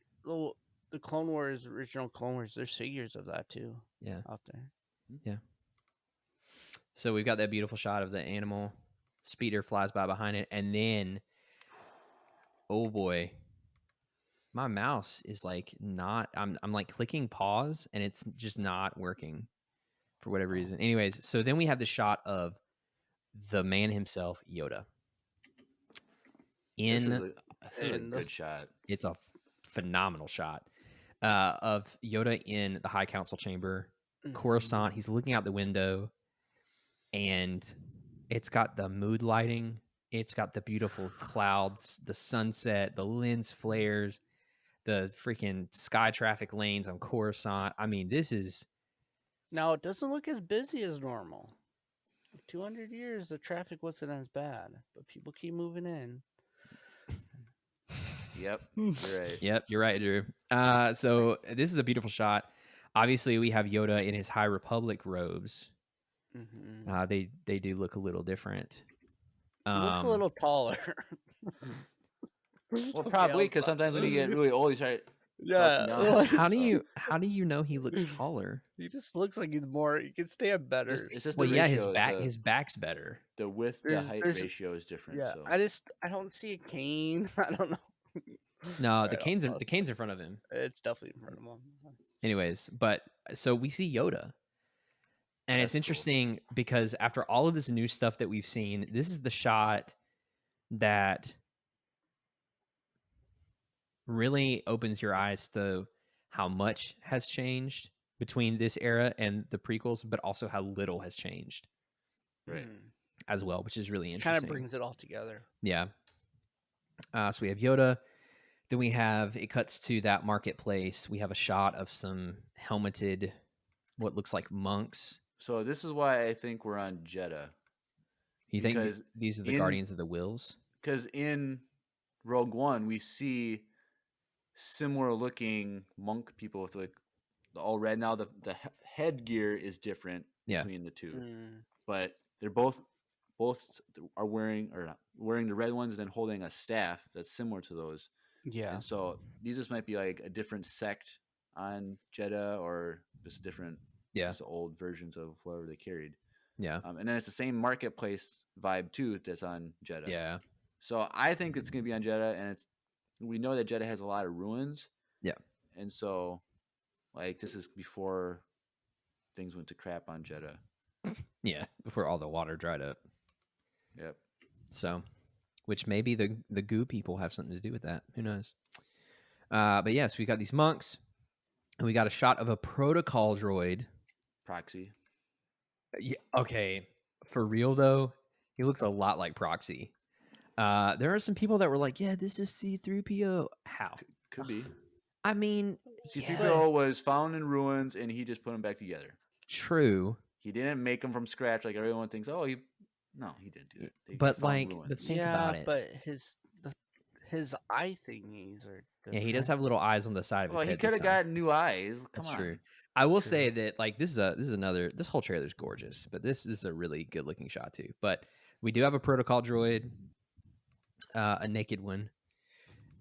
the Clone Wars, original Clone Wars, there's figures of that too Yeah. out there. So we've got that beautiful shot of the animal. Speeder flies by behind it, and then, oh boy, my mouse is like not. I'm like clicking pause, and it's just not working for whatever reason. Anyways, so then we have the shot of the man himself, Yoda. This is In a good shot. it's a phenomenal shot of Yoda in the High Council chamber, Coruscant. He's looking out the window, and it's got the mood lighting. It's got the beautiful clouds, the sunset, the lens flares, the freaking sky traffic lanes on Coruscant. I mean, this is Now it doesn't look as busy as normal. 200 years, the traffic wasn't as bad, but people keep moving in. Yep, you're right. Yep, you're right, Drew. So this is a beautiful shot. Obviously, we have Yoda in his High Republic robes. They do look a little different. He looks a little taller. Well, probably because sometimes when you get really old, you start Yeah. crouching down. How do you know he looks taller? He just looks like he's more. He can stand better. It's just Well, the yeah, ratio, his back's better. the width to height ratio is different. Yeah, So I don't see a cane. I don't know. No, the Right, cane's I'll the cane's in front of him. It's definitely in front of him. Anyways, but so we see Yoda. And it's That's cool. interesting because after all of this new stuff that we've seen, this is the shot that really opens your eyes to how much has changed between this era and the prequels, but also how little has changed right. as well, which is really Kind interesting. of brings it all together. Yeah. So we have Yoda. Then we have, it cuts to that marketplace. We have a shot of some helmeted, what looks like monks. So this is why I think we're on Jeddah. You think Because these are the Guardians of the Wills? Because in Rogue One, we see similar looking monk people with like all red. Now the headgear is different between the two, but they're both are wearing or not, wearing the red ones and then holding a staff that's similar to those. Yeah. And so these just might be like a different sect on Jeddah or just different, just old versions of whatever they carried. Yeah. And then it's the same marketplace vibe too that's on Jeddah. Yeah. So I think it's going to be on Jeddah, and we know that Jeddah has a lot of ruins. Yeah. And so, like, this is before things went to crap on Jeddah. Yeah, before all the water dried up. Yep. So, which maybe the goo people have something to do with that. Who knows? But yes, we got these monks, and we got a shot of a protocol droid. Proxy. Yeah. Okay. For real though, he looks a lot like Proxy. There are some people that were like, "Yeah, this is C-3PO." How? Could be. I mean, C-3PO was found in ruins, and he just put them back together. True. He didn't make them from scratch like everyone thinks. Oh, no, he didn't do that. But think about it. But his eye thingies are different. Yeah, he does have little eyes on the side of his head. Well, he could have gotten new eyes. That's true. I will say that like this is another. This whole trailer is gorgeous, but this is a really good looking shot too. But we do have a protocol droid, a naked one,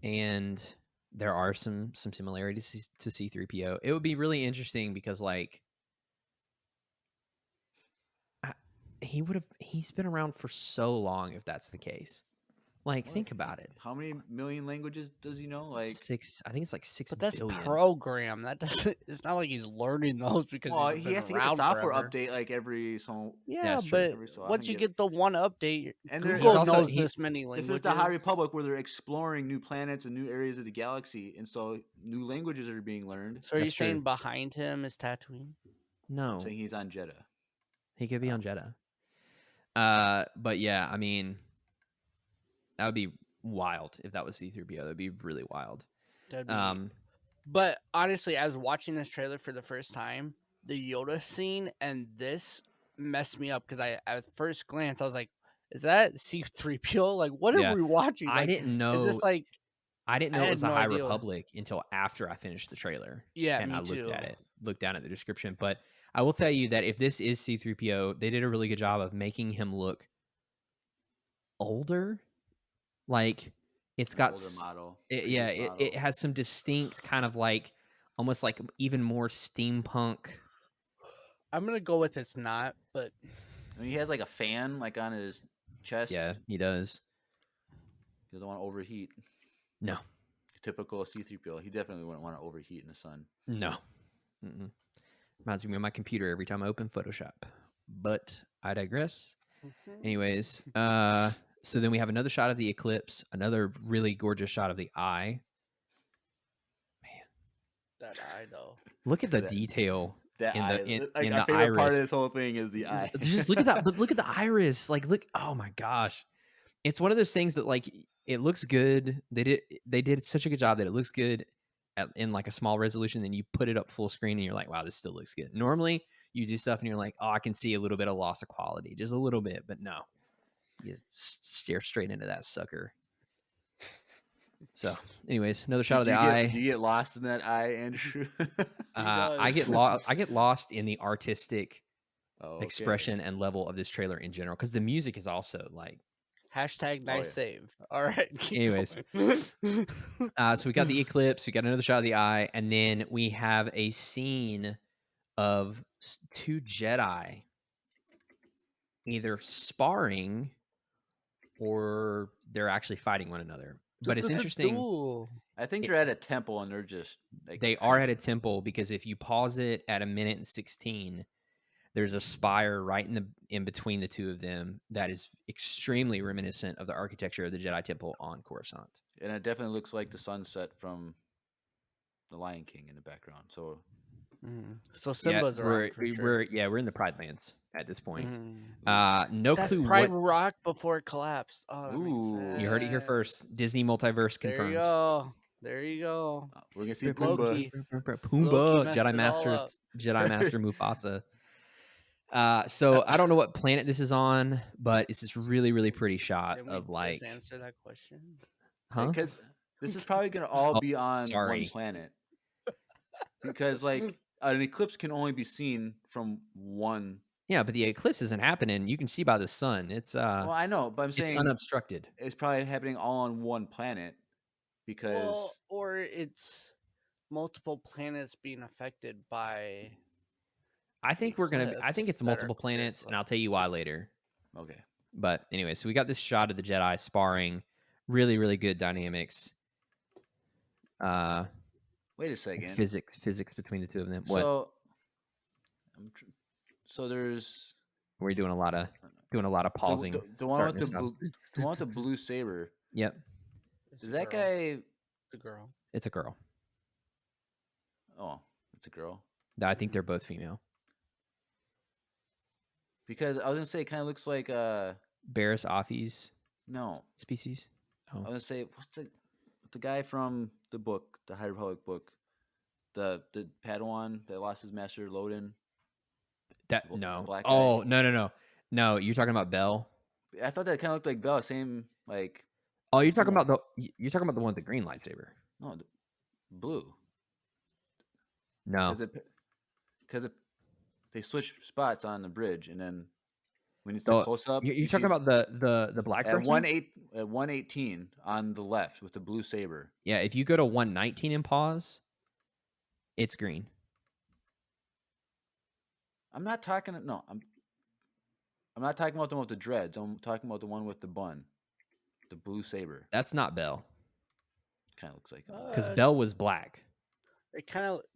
and there are some similarities to C-3PO. It would be really interesting because like he's been around for so long if that's the case. Like, think about it. How many million languages does he know? Like 6. I think it's like 6 But that's billion. program. That doesn't. It's not like he's learning those because. Well, he's he has to get a around software forever. update like every so. Yeah, but once you get the one update, and Google knows this many languages. This is the High Republic where they're exploring new planets and new areas of the galaxy, and so new languages are being learned. So are you saying behind him is Tatooine? No, I'm saying he's on Jeddah. He could be on Jeddah. But yeah, I mean, that would be wild if that was C-3PO. That'd be really wild. But honestly, I was watching this trailer for the first time, the Yoda scene, and this messed me up because at first glance I was like, "Is that C-3PO? Like, what are we watching?" Like, I didn't know. Is this like? I didn't know it was the High Republic until after I finished the trailer. Yeah, and me I looked too. at it, looked down at the description. But I will tell you that if this is C-3PO, they did a really good job of making him look older. Like It's An got older model, yeah, previous it model. has some distinct kind of like almost like even more steampunk. I'm gonna go with it's not, but I mean, he has like a fan like on his chest. Yeah, he does. He doesn't want to overheat. No, Typical C-3PO. He definitely wouldn't want to overheat in the sun. no. Mm-mm. Reminds me of my computer every time I open Photoshop. But I digress. Anyways, so then we have another shot of the eclipse, another really gorgeous shot of the eye. that eye though. Look at the That- detail That in eye, the like in our the favorite part of iris. this whole thing is the eye. Just look at that. But look at the iris. Like, look. Oh my gosh, it's one of those things that like it looks good. They did such a good job that it looks good in like a small resolution. Then you put it up full screen and you're like, wow, this still looks good. Normally you do stuff and you're like, oh, I can see a little bit of loss of quality, just a little bit. But no, you just stare straight into that sucker. So, anyways, another shot of the eye. Do you get lost in that eye, Andrew? I get lost. I get lost in the artistic Oh, okay. expression and level of this trailer in general because the music is also like. Hashtag nice yeah. save. All right. keep Anyways. going. So we got the eclipse. We got another shot of the eye, and then we have a scene of two Jedi either sparring or they're actually fighting one another. But it's interesting. Duel. I think they're at a temple and they're just like They are at a temple because if you pause it at 1:16, there's a spire right in between the two of them that is extremely reminiscent of the architecture of the Jedi Temple on Coruscant. And it definitely looks like the sunset from the Lion King in the background. So So Simba's around for sure. We're in the Pride Lands at this point. Mhm. No That's clue Pride what. Rock before it collapsed. Oh, that makes Ooh. sense. You heard it here first. Disney multiverse There confirmed. you go. There you go. we're gonna see Loki. Pumbaa. Pumbaa, Loki messed Jedi it Master, all up. Jedi Master Mufasa. So I don't know what planet this is on, but it's this really, really pretty shot Can we of like, just answer that question? huh? Because this is probably gonna all Oh, be on one sorry. planet. Because like an eclipse can only be seen from one. Yeah, but the eclipse isn't happening. You can see by the sun. It's Well, I know, but I'm it's saying unobstructed. it's probably happening all on one planet because Well, or it's multiple planets being affected by. I think it's eclipse that multiple are planets, and I'll tell you why later. okay. But anyway, so we got this shot of the Jedi sparring. Really, really good dynamics. Wait a second. Physics between the two of them. What? So, so there's We're doing a lot of pausing. the one with the one with the blue saber. Yep, It's Is a that girl. guy? The girl. it's a girl. Oh, it's a girl. I think they're both female. Because I was gonna say it kind of looks like Barris Offie's no. species. I Oh, was gonna say what's the guy from the book, the High Republic book, the Padawan that lost his master Loden. that the no. black Oh guy. no. You're talking about Belle. I thought that kind of looked like Bell. Same like Oh, you're talking similar- about the one with the green lightsaber. no the blue. No, Because they switch spots on the bridge, and then when it's The- a close up, you're talking about the black at person. at 118 on the left with the blue saber. Yeah, if you go to 119 and pause, it's green. I'm not talking. No, I'm not talking about the one with the dreads. I'm talking about the one with the bun, the blue saber. That's not Belle Kind of looks like. because Uh, Belle was black.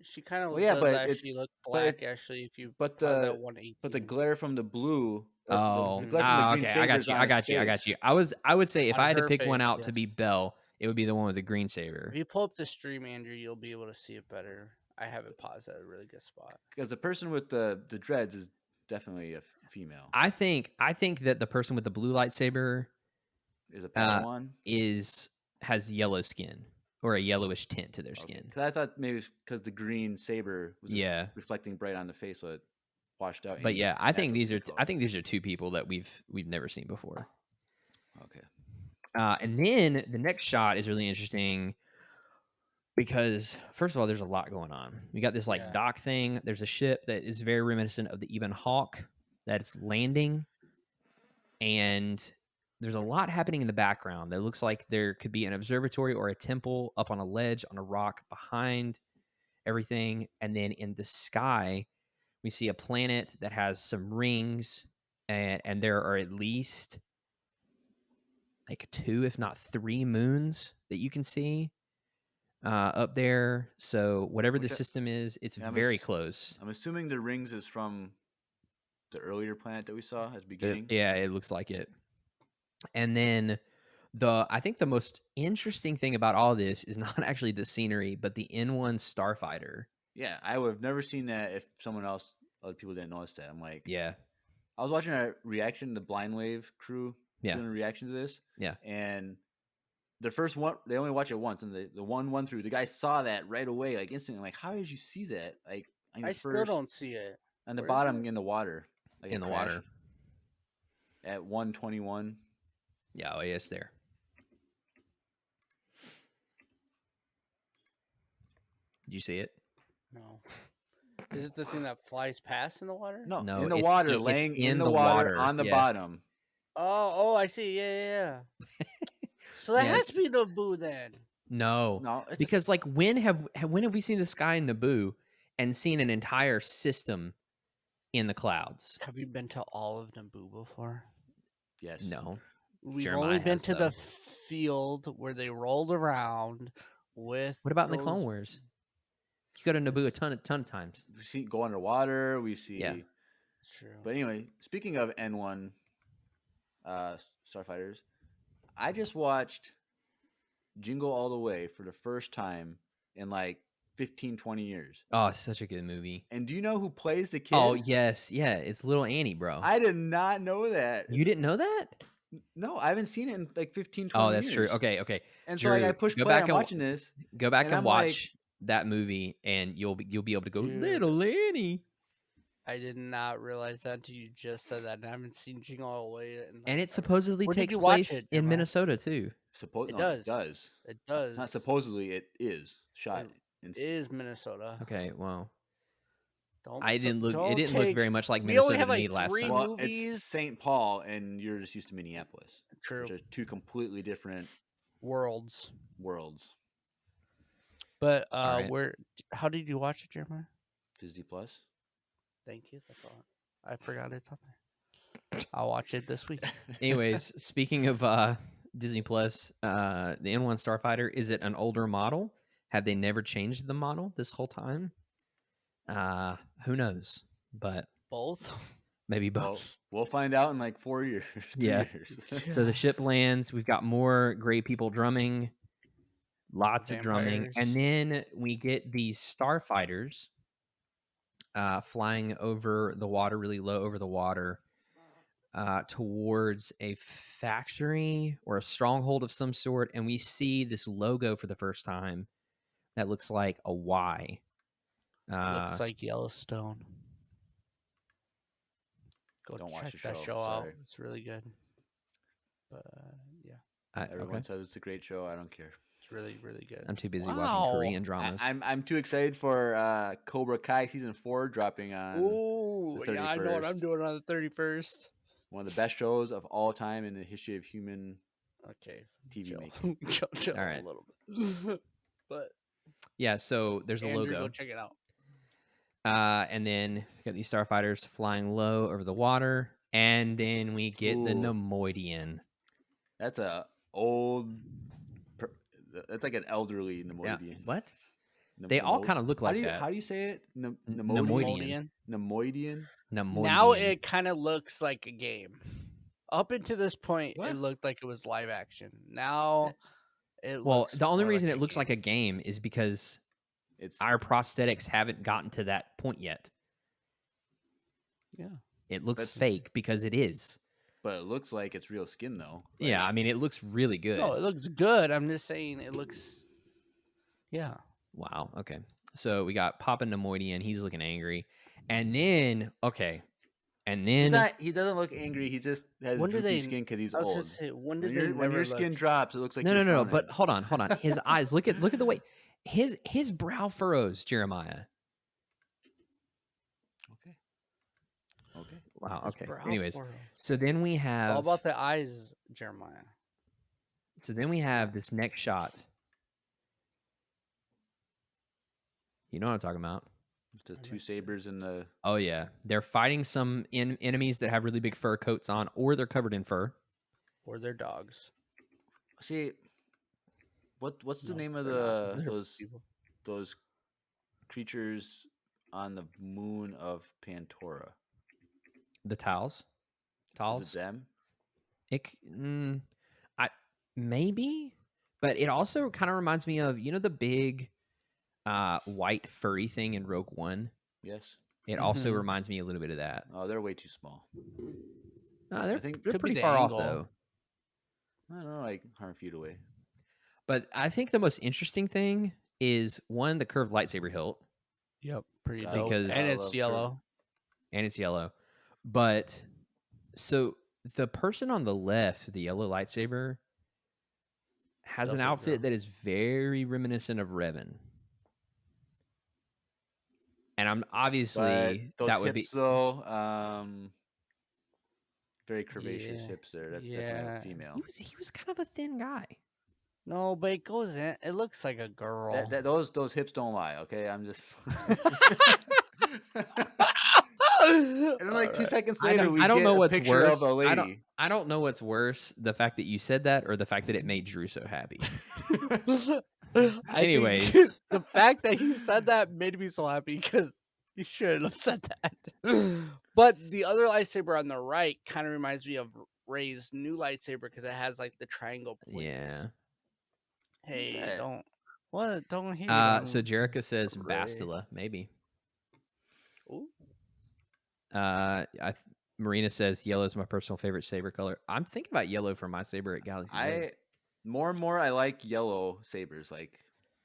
She kind of Well, yeah, does but actually look but black. Actually, if you but pause the- at 118. But the glare from the blue. Oh, the glare from the green okay. saber's on I got his you. I got face. you. I would say if On I had to her pick one face, out to yes. be Belle, it would be the one with the green saber. If you pull up the stream, Andrew, you'll be able to see it better. I have it paused at a really good spot. Because the person with the dreads is definitely a female. I think that the person with the blue lightsaber Is a Padawan. has yellow skin or a yellowish tint to their skin. Because I thought maybe because the green saber was just Yeah. reflecting bright on the face, so it washed out. But any yeah, I think natural these are skin I color. think these are two people that we've never seen before. Okay. And then the next shot is really interesting because first of all, there's a lot going on. We got this like Yeah. dock thing. There's a ship that is very reminiscent of the Ebon Hawk that's landing, and there's a lot happening in the background that looks like there could be an observatory or a temple up on a ledge on a rock behind everything. And then in the sky, we see a planet that has some rings, and there are at least like 2, if not 3 moons that you can see up there. So whatever the Which system is, it's I'm very ass- close. I'm assuming the rings is from the earlier planet that we saw at the beginning. Yeah, it looks like it. And then I think the most interesting thing about all this is not actually the scenery, but the N1 starfighter. Yeah, I would have never seen that if other people didn't notice that. I'm like, Yeah, I was watching a reaction, the Blind Wave crew Yeah. doing a reaction to this. Yeah. And the first one, they only watch it once, and the one through, the guy saw that right away, like instantly. Like, how did you see that? Like, on your I still don't see it. on the Where is bottom it? in the water, like in it the crashed water. at 121. Yeah, oh, yes, there. Did you see it? No. Is it the thing that flies past in the water? No, No, in the it's water, it's laying in in the the water water, on the yeah. bottom. Oh, I see. Yeah. So that has Yes. to be Naboo then. No, No, it's because like when have we seen the sky in Naboo and seen an entire system in the clouds? Have you been to all of Naboo before? yes. No. We've Jeremiah only been has, to though. the field where they rolled around with. What about in the Clone those- Wars? You go to Naboo a ton of times. We see go underwater. We see. Yeah. It's true. But anyway, speaking of N1 starfighters, I just watched Jingle All the Way for the first time in like 15, 20 years. Oh, it's such a good movie. And do you know who plays the kid? Oh, yes. Yeah, it's little Annie, bro. I did not know that. You didn't know that? No, I haven't seen it in like 15, 20 Oh, that's years. true. Okay. And so like I Drew, push go play, back I'm and- watching this. Go back And and I'm like- watch that movie, and you'll be able to go, Dude. little Annie. I did not realize that until you just said that. And I haven't seen Jingle All the Way. And it supposedly Where did takes you watch place it, in Jeremiah? Minnesota, too. It No, does. It does. It does. It's not supposedly. It is shot. It is Minnesota. Okay, well, Don't it didn't look don't very take- much like we only Minnesota have, to me like, last 3 time. Well, movies. it's St. Paul, and you're just used to Minneapolis, True. which are two completely different Worlds. worlds. But All right. how did you watch it, Jeremiah? Disney Plus. Thank you. That's all. I forgot it's on there. I'll watch it this week. Anyways, speaking of Disney Plus, the N1 Starfighter, is it an older model? Have they never changed the model this whole time? Who knows? But Both. maybe Well, both. we'll find out in like 4 years. 3 Yeah. years. So the ship lands. We've got more gray people drumming, lots of drumming, Vampires. and then we get these starfighters flying over the water, really low over the water, towards a factory or a stronghold of some sort, and we see this logo for the first time that looks like a Y. Looks like Yellowstone. Go Don't watch check the that show, show out. sorry. It's really good. But yeah, Everyone okay. says it's a great show. I don't care. it's really, really good. I'm too busy Wow. watching Korean dramas. I'm too excited for Cobra Kai season 4 dropping on Ooh, the yeah, I know what I'm 31st. doing on the 31st. one of the best shows of all time in the history of human Okay, TV chill. making. chill All right. a little bit. But Yeah, so there's a Andrew, logo. go check it out. And then we got these starfighters flying low over the water. And then we get the Ooh. Nemoidian. That's a old. That's like an elderly Yeah. Nemoidian. What? They all kind of look like How that. do you say it? Nemoidian. Nemoidian. Nemoidian. Nemoidian. Now it kind of looks like a game. Up until this point, What? it looked like it was live action. Now it Well, looks the only more reason like it looks like a game is because It's our prosthetics haven't gotten to that point yet. Yeah. It looks That's- fake because it is. but it looks like it's real skin though. Yeah, I mean, it looks really good. No, it looks good. I'm just saying it looks. Yeah. Wow. Okay. So we got Papa Nemoidian. He's looking angry. And then, okay. And then, He doesn't look angry. He just has When do droopy they- skin because he's I was old. gonna say, when When, did they when never your look- skin drops, it looks like no. you're But frowning. hold on. His eyes. Look at the way his brow furrows, Jeremiah. Okay. Okay. Wow. His Okay. brow Anyways, furrows. so then we It's all have about the eyes, Jeremiah. this next shot. You know what I'm talking about? The I two missed it. sabers in the. Oh yeah, they're fighting some enemies that have really big fur coats on, or they're covered in fur. Or their dogs. See, what's the No, name of they're not. They're those people. those creatures on the moon of Pantora? The towels. Is it them? I maybe, but it also kind of reminds me of the big white furry thing in Rogue One. Yes. It also Mhm. reminds me a little bit of that. Oh, they're way too small. They're I think they're Could be pretty the far off angle. though. I don't know, like 100 feet away. But I think the most interesting thing is one, the curved lightsaber hilt, Yep, pretty God, dope. Because- And I it's love yellow. and it's yellow. But so the person on the left with the yellow lightsaber has an Delta outfit Girl. that is very reminiscent of Revan. And I'm But obviously those that would hips, be though, very curvaceous Yeah, hips there. That's definitely yeah. a female. he was kind of a thin guy. No, but it goes in. It looks like a girl. Those hips don't lie. Okay, I'm just. And then like 2 seconds later, we I don't get know a what's picture worse. of a lady. I don't know what's worse, the fact that you said that or the fact that it made Drew so happy. I Anyways. think the fact that he said that made me so happy because he shouldn't have said that. But the other lightsaber on the right kind of reminds me of Rey's new lightsaber because it has like the triangle points. Yeah. Hey, that? don't hate on So Jericho says Rey. Bastila, maybe. Ooh. Marina says yellow is my personal favorite saber color. I'm thinking about yellow for my saber at Galaxy's Edge. More and more, I like yellow sabers. Like,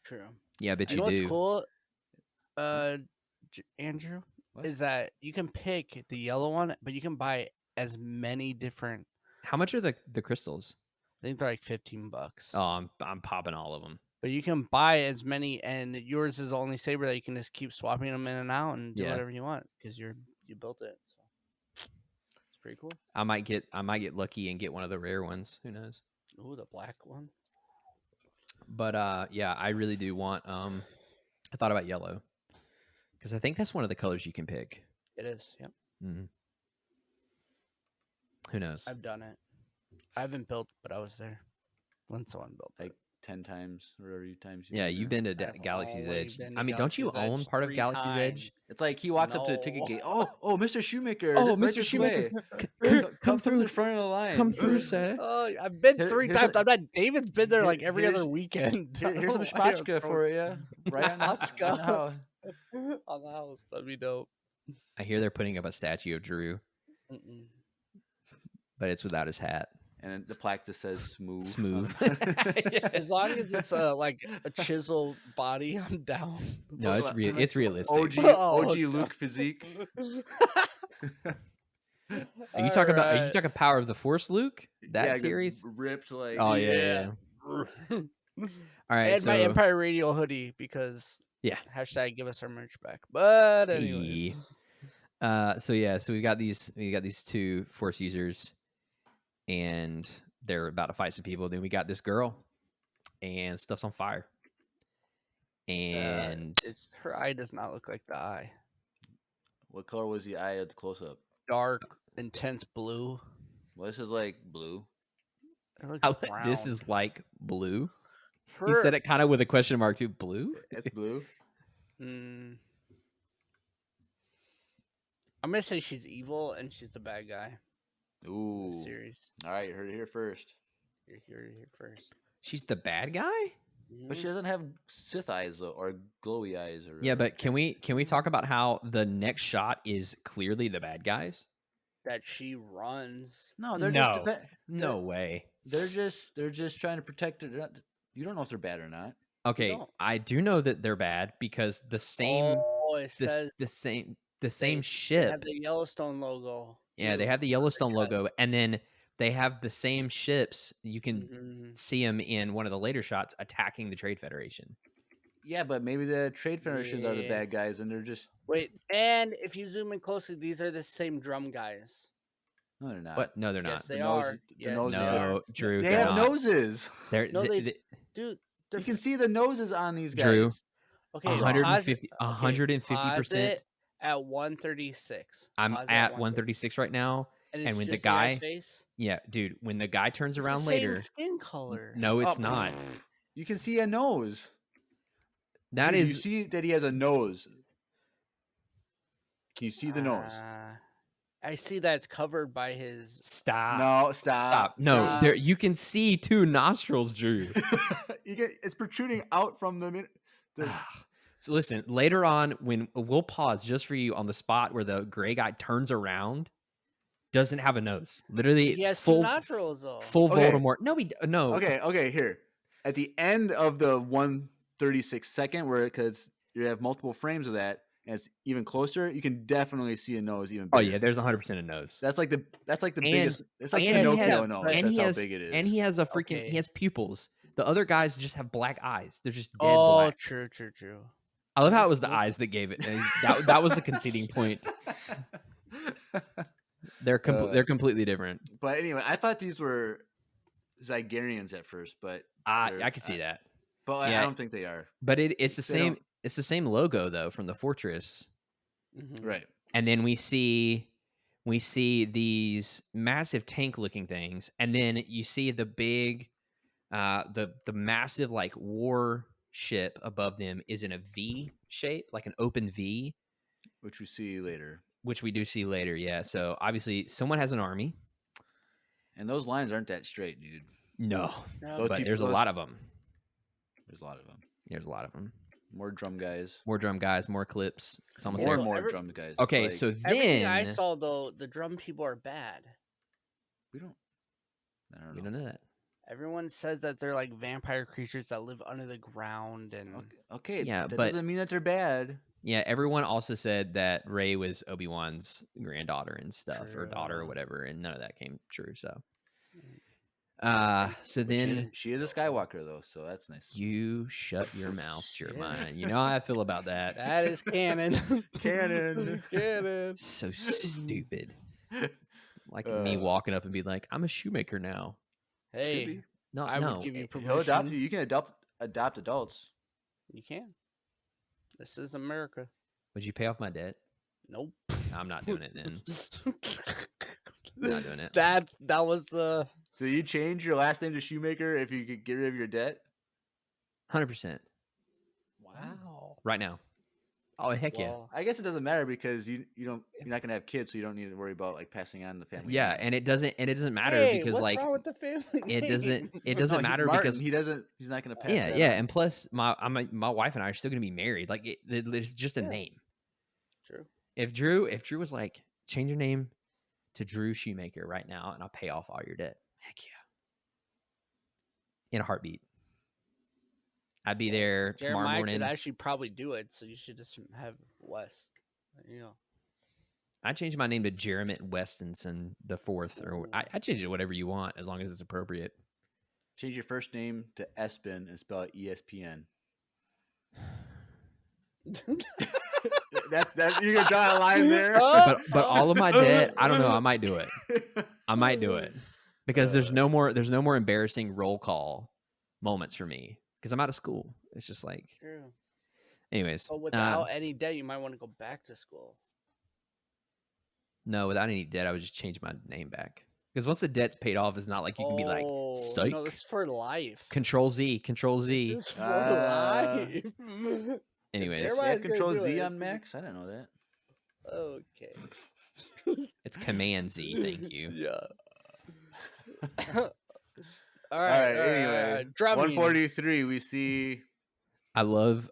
True. Yeah, but You you know what's do. cool, Andrew, What? is that you can pick the yellow one, but you can buy as many different. How much are the crystals? I think they're like $15. Oh, I'm popping all of them. But you can buy as many, and yours is the only saber that you can just keep swapping them in and out and do Yeah. whatever you want because you built it. So it's pretty cool. I might get lucky and get one of the rare ones. Who knows? Ooh, the black one. But yeah, I really do want. I thought about yellow because I think that's one of the colors you can pick. It is. Yep. Mhm. Who knows? I've done it. I haven't built, but I was there when someone built like it. 10 times or whatever times. Yeah, you've been to I've Galaxy's only Edge. been to I mean, don't you Galaxy's own Edge part of 3 Galaxy's Edge? times. It's like he walks up to the ticket No. gate. Oh, Mr. Shoemaker. Oh, right Mr. this Shoemaker, way. come Come through. to the front of the line. Come through, sir. Oh, I've been Here- 3 here's times. a- I'm not. David's been there like every here's- other weekend. Here's some schmachka for you. Right on the Schmachka. house. On the house. That'd be dope. I hear they're putting up a statue of Drew, Mm-mm. but it's without his hat. And then the plaque just says smooth. Smooth. As long as it's like a chisel body, I'm down. No, it's realistic. OG Oh, Luke physique. Are you talking Power of the Force, Luke? That Yeah, series? ripped like. Oh yeah. All right, And so my Empire Radio hoodie because Yeah. hashtag give us our merch back. But anyway, so we got these two Force users, and they're about to fight some people. Then we got this girl, and stuff's on fire. And her eye does not look like the eye. What color was the eye at the close up? Dark, intense blue. Well, this is like blue. It looks brown. this is like blue. Her, He said it kind of with a question mark too. Blue? It's blue. I'm gonna say she's evil and she's the bad guy. In Ooh. the series. All right, heard it here first. You're here first. She's the bad guy? But she doesn't have Sith eyes though, or glowy eyes, or Yeah, but can we talk about how the next shot is clearly the bad guys? That she runs. no, they're No. just No way. they're just trying to protect her. You don't know if they're bad or not. Okay, don't. I do know that they're bad because the same It says the same they ship. have the Yellowstone logo. Yeah, too. they have the Yellowstone cut. logo, and then they have the same ships. You can Mhm. see them in one of the later shots attacking the Trade Federation. Yeah, but maybe the Trade Federations are the Yeah. bad guys, and they're just Wait, and if you zoom in closely, these are the same drum guys. no, they're not. What? No, they're Yes, not. they The are. nose, the Yes, nose they is are. No, Drew, They they're have not. noses. They're No, they, dude. You can see the noses on these Drew, guys. Okay, 150, pause 150%. it at 136. I'm Pause it at 136. 136 right now, And it's and when the just the guy's guy, face. yeah, dude, when the guy turns It's around the same later, skin color. no, it's Oh, not. You can see a nose. That Dude, you is see that he has a nose. Can you see the nose? I see that it's covered by his. stop. No, stop. No, Stop. there you can see two nostrils, Drew. It's protruding out from the So listen, later on when we'll pause just for you on the spot where the gray guy turns around, doesn't have a nose. Literally He has two full nostrils though. full Okay. Voldemort. No. Okay, here. At the end of the 136 second, where because you have multiple frames of that, and it's even closer, you can definitely see a nose even Oh bigger. yeah, there's 100% a nose. That's like the And- biggest. It's like and he Pinocchio has- nose. and That's he how has big it is. and he has a freaking Okay. he has pupils. The other guys just have black eyes. They're just dead Oh, black. true. I love That how it is was the cool. eyes that gave it. And that was a conceding point. They're completely different. But anyway, I thought these were Zygarians at first, but I could see that. But Yeah. I don't think they are. But it's the They same. don't- It's the same logo though from the fortress. Mhm. Right. And then we see these massive tank looking things, and then you see the big the massive like war ship above them is in a V shape, like an open V, Which we see later. which we do see later. Yeah, so obviously someone has an army. And those lines aren't that straight, dude. No, No, but there's a lot of them. There's a lot of them. There's a lot of them. More drum guys. More drum guys, more Eclipse. It's almost More there. and more every- drum guys. It's Okay, like, so Everything I then saw though, the drum people are bad. we don't. I don't you know. don't know that. Everyone says that they're like vampire creatures that live under the ground and Okay, Yeah, that but- doesn't mean that they're bad. Yeah, everyone also said that Rey was Obi-Wan's granddaughter and stuff, or daughter or True. whatever, and none of that came true. So, so But then she is a Skywalker though, so that's nice. you shut your mouth, Shit. Jeremiah. You know how I feel about that. that is canon. Canon. Canon. So stupid. Like me Uh, walking up and be like, "I'm a shoemaker now." Could Hey, be. No, I no. would give you He'll adopt permission. you. You can adopt adults. You can. This is America. Would you pay off my debt? Nope. I'm not doing it then. Not doing it. That was the. So you change your last name to Shoemaker if you could get rid of your debt? 100% Wow. right now. Oh heck yeah. Well, I guess it doesn't matter because you're not gonna have kids, so you don't need to worry about like passing on the family. Yeah, name. and it doesn't matter hey, because what's like wrong with the family? it doesn't name? it doesn't No, matter Martin, because he's not gonna pass. yeah, that yeah, on. and plus my wife and I are still gonna be married. Like it's just a Yeah. name. True. If Drew was like, change your name to Drew Shoemaker right now, and I'll pay off all your debt. Heck yeah, in a heartbeat. I'd be there tomorrow Jeremiah morning. could actually probably do it, so you should just have West. You know. I change my name to Jeremy Westinson the fourth, or I change it to whatever you want as long as it's appropriate. Change your first name to Espen and spell it ESPN. That you're gonna draw a line there. But all of my debt, I don't know. I might do it. I might do it because there's no more embarrassing roll call moments for me because I'm out of school. It's just like, True. anyways. But without any debt, you might want to go back to school. No, without any debt, I would just change my name back because once the debt's paid off, it's not like you can be like, Oh, psych. no, this is for life. Control Z. This is for life. Anyways, Everybody- Yeah, Everybody's Control gonna do Z it. on Max. I didn't know that. Okay. it's Command Z. Thank you. Yeah. All right. Anyway, drumming. 143. We see. I love.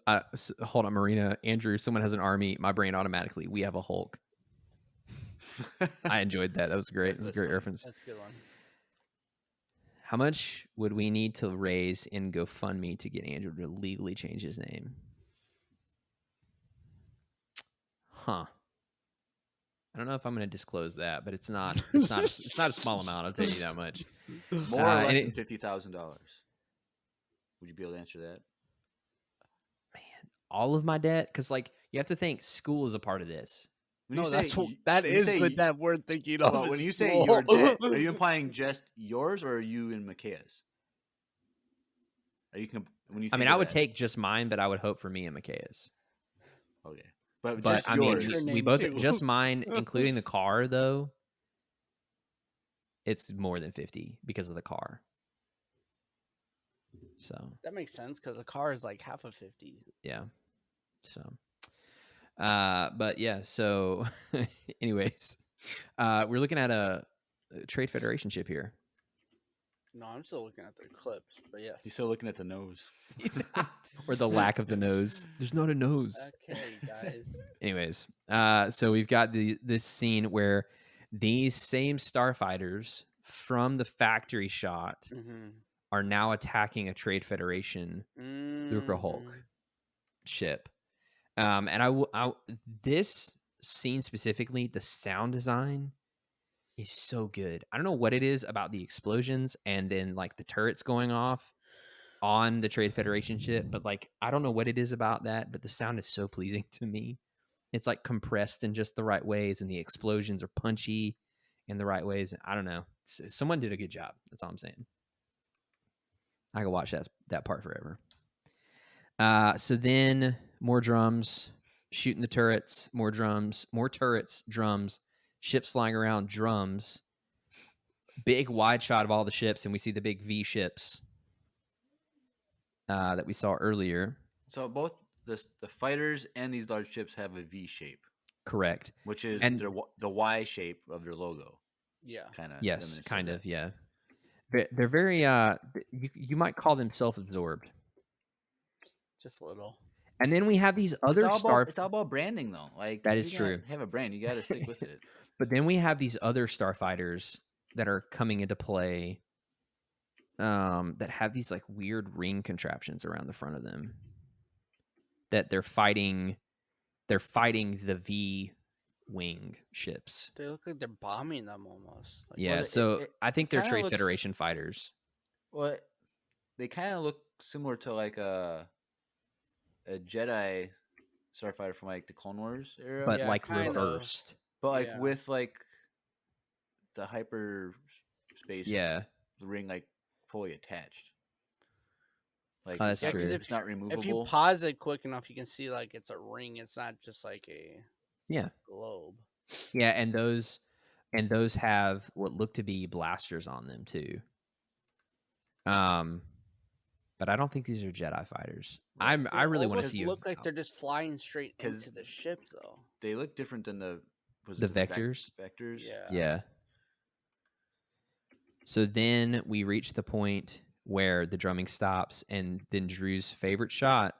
Hold on, Marina, Andrew. Someone has an army. My brain automatically. We have a Hulk. I enjoyed that. That was great. That was a great reference. That's a good one. How much would we need to raise in GoFundMe to get Andrew to legally change his name? Huh. I don't know if I'm going to disclose that, but it's not a small amount. I'll tell you that much. More or less and than $50,000. Would you be able to answer that? Man, all of my debt, because like you have to think school is a part of this. When No, you that's say what y- that when you is say the y- debt we're thinking of. well, is when you say school. your debt, are you implying just yours or are you and Micaiah's? Are you when you I mean, think I of would that? take just mine, but I would hope for me and Micaiah's. Okay, but But just I mean, yours. Your we name both too. just mine, including the car though. It's more than 50 because of the car. So That makes sense because a car is like half of 50. yeah. So but yeah, so anyways, we're looking at a trade federation ship here. No, I'm still looking at the Eclipse, but yes. You're still looking at the nose. Or the lack of the nose. There's not a nose. Okay, guys. Anyways, so we've got this scene where these same starfighters from the factory shot Mm-hmm. are now attacking a Trade Federation Lucre Hulk ship. And this scene specifically, the sound design is so good. I don't know what it is about the explosions and then like the turrets going off on the Trade Federation ship, but like I don't know what it is about that, but the sound is so pleasing to me. It's like compressed in just the right ways, and the explosions are punchy in the right ways. I don't know. Someone did a good job. That's all I'm saying. I could watch that part forever. So then more drums, shooting the turrets, more drums, more turrets, drums, ships flying around, drums. Big wide shot of all the ships, and we see the big V ships that we saw earlier. So both the fighters and these large ships have a V shape, Correct. which is And the Y shape of their logo. Yeah. Kind of. yes, kind of, yeah. They're very you might call them self-absorbed. Just a little. And then we have these other It's all about branding, though. Like That if is you're gonna true. have a brand, you got to stick with it. But then we have these other starfighters that are coming into play that have these like weird ring contraptions around the front of them that they're fighting the V wing ships. They look like they're bombing them almost. Like, Yeah, Well, so I think they're kinda Trade looks- Federation fighters. Well, they kind of look similar to like a Jedi starfighter from like the Clone Wars era, But Yeah, like kind of. reversed. but like Yeah. with like the hyper space Yeah. ring like fully attached. Like That's it's not, true. it's not removable. If you pause it quick enough, you can see like it's a ring. It's not just like a Yeah. globe. Yeah, and those have what look to be blasters on them too. But I don't think these are Jedi fighters. Right. I really want to Almost see look like they're just flying straight 'Cause into the ship, though. They look different than the the vectors. Vectors. Yeah. Yeah. So then we reach the point where the drumming stops, and then Drew's favorite shot.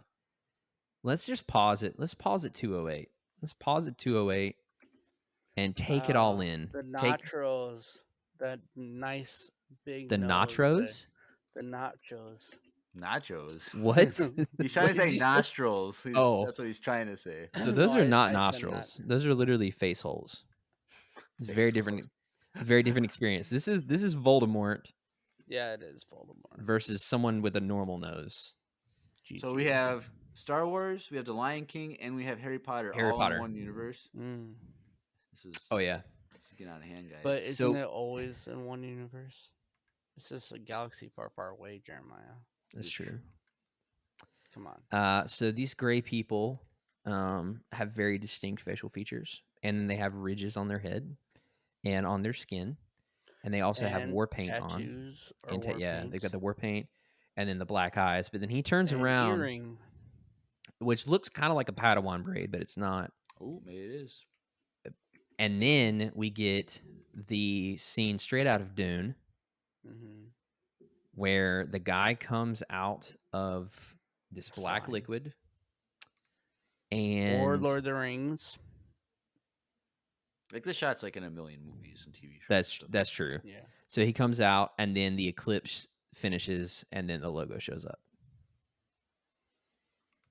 Let's just pause it. Let's pause at 208. Let's pause at 208 and take it all in. The Take nachos, that nice big the nose nachos. there. The nachos. Nachos. What? He's trying to What say did you- nostrils. Oh. That's what he's trying to say. So those No, are not I said nostrils. Those are literally face holes. It's very Face different. holes. Very different experience. This is Voldemort Yeah, it is Voldemort. versus someone with a normal nose. So we have Star Wars, we have The Lion King, and we have Harry Potter Harry all Potter. in one universe. Mm. This is Oh yeah. This is getting out of hand, guys. But isn't So- it always in one universe? It's just a galaxy far, far away, Jeremiah. That's true. Come on. So these gray people have very distinct facial features, and they have ridges on their head and on their skin, and they also have And war paint on. tattoos or And war yeah, paint. they've got the war paint, and then the black eyes. But then he turns And an around, earring. which looks kind of like a Padawan braid, but it's not. Oh, maybe it is. And then we get the scene straight out of Dune, Mm-hmm. where the guy comes out of this black Fine. liquid, and Or Lord of the Rings. Like this shot's like in a million movies and TV shows. that's true. Yeah. So he comes out, and then the eclipse finishes, and then the logo shows up.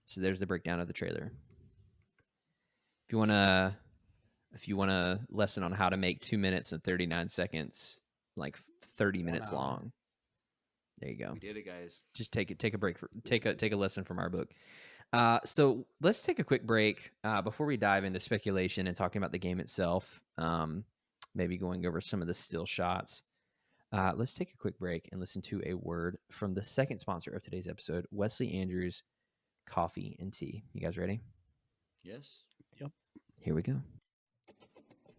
So there's the breakdown of the trailer. If you want a lesson on how to make 2 minutes and 39 seconds, like 30 minutes hour. long, there you go. We did it, guys. Just take a break take a lesson from our book. So let's take a quick break before we dive into speculation and talking about the game itself. Maybe going over some of the still shots. Let's take a quick break and listen to a word from the second sponsor of today's episode, Wesley Andrews Coffee and Tea. You guys ready? Yes. Yep. Here we go.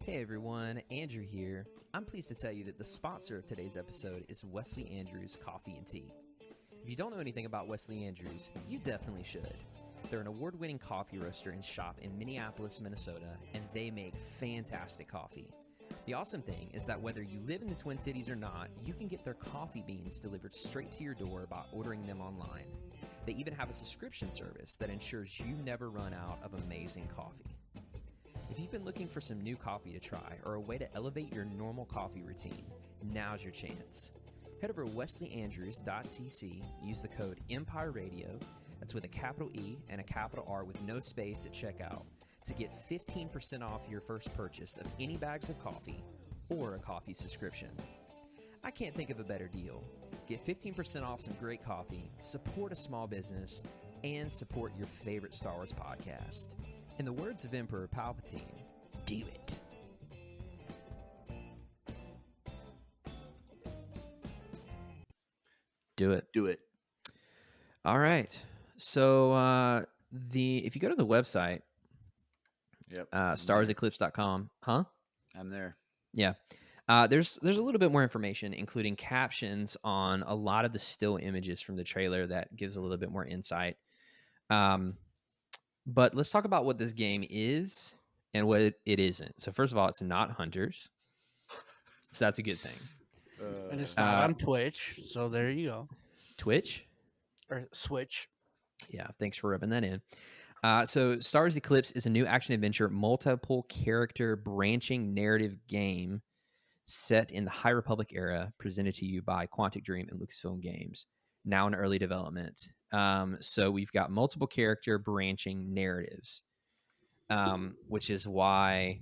Hey everyone, Andrew here. I'm pleased to tell you that the sponsor of today's episode is Wesley Andrews Coffee and Tea. If you don't know anything about Wesley Andrews, you definitely should. They're an award-winning coffee roaster and shop in Minneapolis, Minnesota, and they make fantastic coffee. The awesome thing is that whether you live in the Twin Cities or not, you can get their coffee beans delivered straight to your door by ordering them online. They even have a subscription service that ensures you never run out of amazing coffee. If you've been looking for some new coffee to try or a way to elevate your normal coffee routine, now's your chance. Head over to wesleyandrews.cc, use the code Empire Radio, that's with a capital E and a capital R with no space at checkout, to get 15% off your first purchase of any bags of coffee or a coffee subscription. I can't think of a better deal. Get 15% off some great coffee, support a small business, and support your favorite Star Wars podcast. In the words of Emperor Palpatine, do it. Do it. Do it. All right. So if you go to the website, Yep. starseclipse.com, huh? I'm there. Yeah. There's a little bit more information, including captions on a lot of the still images from the trailer that gives a little bit more insight. But let's talk about what this game is and what it isn't. So first of all, it's not Hunters. So that's a good thing. And it's not on Twitch, so there you go. Twitch? Or Switch. Yeah, thanks for rubbing that in. So Stars Eclipse is a new action-adventure, multiple character branching narrative game set in the High Republic era, presented to you by Quantic Dream and Lucasfilm Games, now in early development. So we've got multiple character branching narratives, which is why...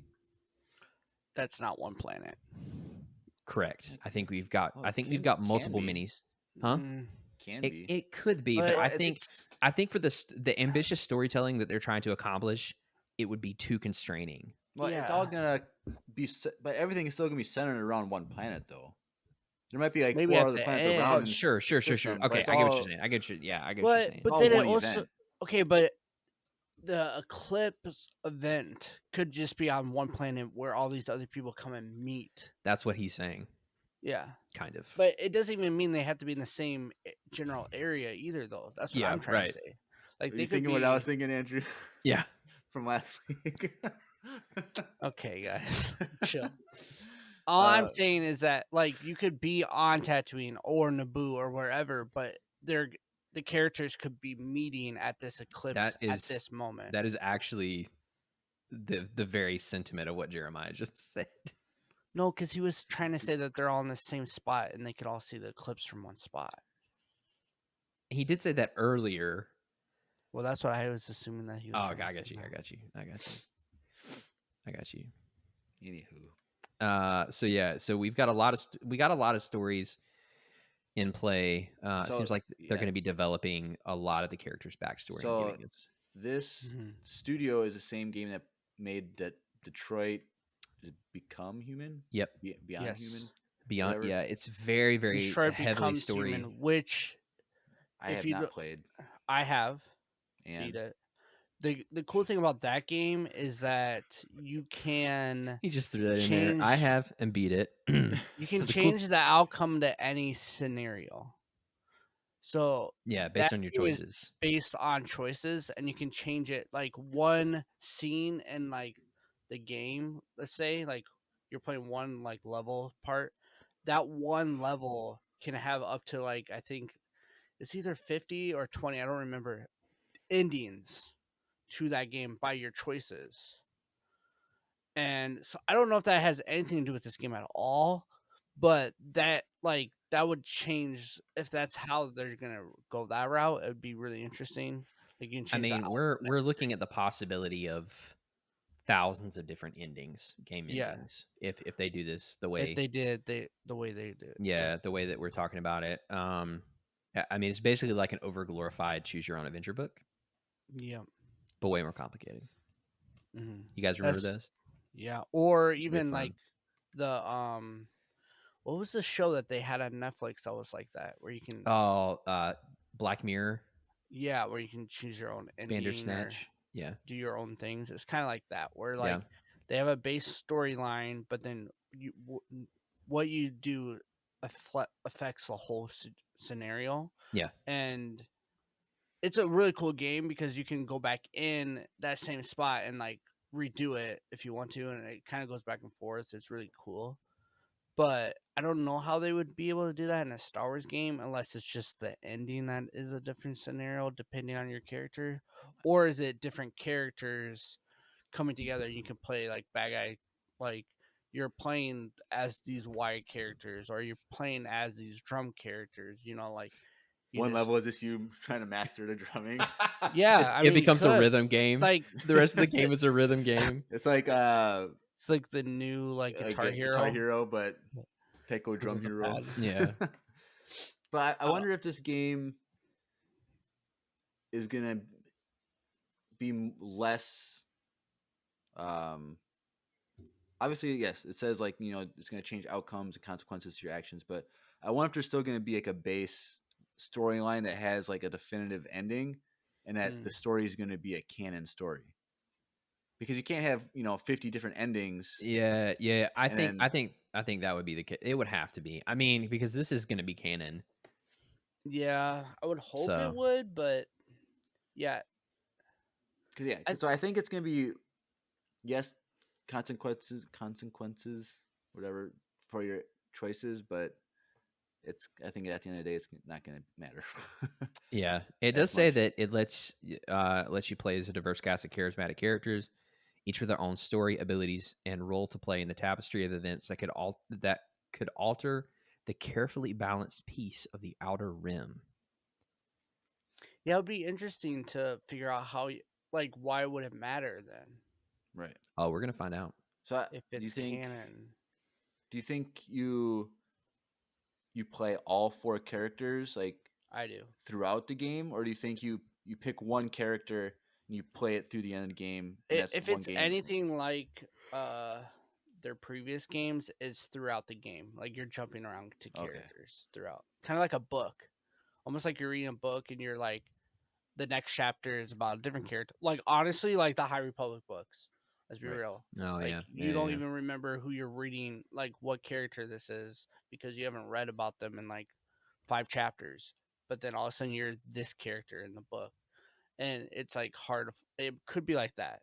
That's not one planet. Correct. I think we've got can multiple be. minis. Huh? Can be. It could be, but But I think for the ambitious storytelling that they're trying to accomplish, it would be too constraining. Well, it's Yeah. all gonna be, but everything is still gonna be centered around one planet, though. There might be like Maybe 4 at other the planets end. around. Oh, sure. system, but Okay, it's I get what all- you're saying. I get what you're saying. But all then it one also event. okay, but the Eclipse event could just be on one planet where all these other people come and meet. That's what he's saying, Yeah, kind of. but it doesn't even mean they have to be in the same general area either, though. That's what Yeah, I'm trying right. to say. Like Are they you could thinking be. what I was thinking, Andrew, Yeah. from last week? Okay, guys, chill. All I'm saying is that like you could be on Tatooine or Naboo or wherever, but the characters could be meeting at this eclipse at this moment. That is actually the very sentiment of what Jeremiah just said. No, because he was trying to say that they're all in the same spot and they could all see the eclipse from one spot. He did say that earlier. Well, that's what I was assuming that he was. Oh, trying to I say got you. now. I got you. Anywho, So we've got a lot of stories in play. It So, seems like they're yeah. going to be developing a lot of the characters' backstory So- and giving us. this Mhm. studio is the same game that made that Detroit Become Human. Yep. Beyond Yes. Human. Beyond, whatever. yeah, it's very, very Detroit heavily becomes story. human, which I If have you not do- played. I have And beat it. The cool thing about that game is that you can He just threw that in there. I change- have and beat it. you can So the cool change the outcome to any scenario. So Yeah, based that on your game is choices. based on choices, and you can change it like one scene in like the game. Let's say like you're playing one like level part. That one level can have up to like I think it's either 50 or 20. I don't remember endings to that game by your choices. And so I don't know if that has anything to do with this game at all, but that would change if that's how they're gonna go that route. It would be really interesting. Like you can I change. the mean, we're looking at the possibility of thousands of different endings, game Yeah. endings, if they do this the outcome way if they did the way they did. yeah, the way that we're talking about it. I mean, it's basically like an overglorified choose your own adventure book. Yeah. but way more complicated. Mm-hmm. You guys remember this? Yeah. Or Way even fun. like the what was the show that they had on Netflix that was like that, where you can Oh, Black Mirror, where you can choose your own ending or Bandersnatch. Yeah, do your own things. It's kind of like that, where yeah, like they have a base storyline, but then what you do affects the whole scenario. yeah. And it's a really cool game because you can go back in that same spot and like redo it if you want to, and it kind of goes back and forth. It's really cool. But I don't know how they would be able to do that in a Star Wars game unless it's just the ending that is a different scenario depending on your character. Or is it different characters coming together? You can play like bad guy, like you're playing as these wide characters, or you're playing as these drum characters, like you One just level is just you trying to master the drumming. yeah, I It mean you becomes a could. rhythm game. Like The rest of the game is a rhythm game. It's like it's like the new like Guitar Guitar Hero Hero, but Techo because Drum of the Hero. pad. Yeah. But I wonder if this game is gonna be less. Um, Obviously, yes, it says like it's gonna change outcomes and consequences to your actions. But I wonder if there's still gonna be like a base storyline that has like a definitive ending, and that the story is gonna be a canon story. Because you can't have 50 different endings, Yeah, yeah. I and think then I think I think that would be the case. It would have to be. I mean, because this is going to be canon. Yeah, I would hope it So would, but yeah, I, so I think it's gonna be yes, consequences, whatever for your choices, but I think at the end of the day, it's not going to matter. yeah, it does As say much. that it lets you play as a diverse cast of charismatic characters, each with their own story, abilities, and role to play in the tapestry of events that could alter the carefully balanced piece of the Outer Rim. yeah, it would be interesting to figure out like why would it matter then Right. Oh, we're gonna find out. So if do you it's think canon. you play all four characters like I do. throughout the game, or do you think you pick one character and you play it through the end of the game, and that's If one it's game? anything like their previous games, is throughout the game. Like you're jumping around to Okay. characters throughout, kind of like a book, almost like you're reading a book and you're like the next chapter is about a different character. Like honestly, like the High Republic books. Let's be Right. real. Oh Like yeah, you yeah, don't yeah. even remember who you're reading, like what character this is, because you haven't read about them in like 5 chapters. But then all of a sudden you're this character in the book, and it's like hard. It could be like that.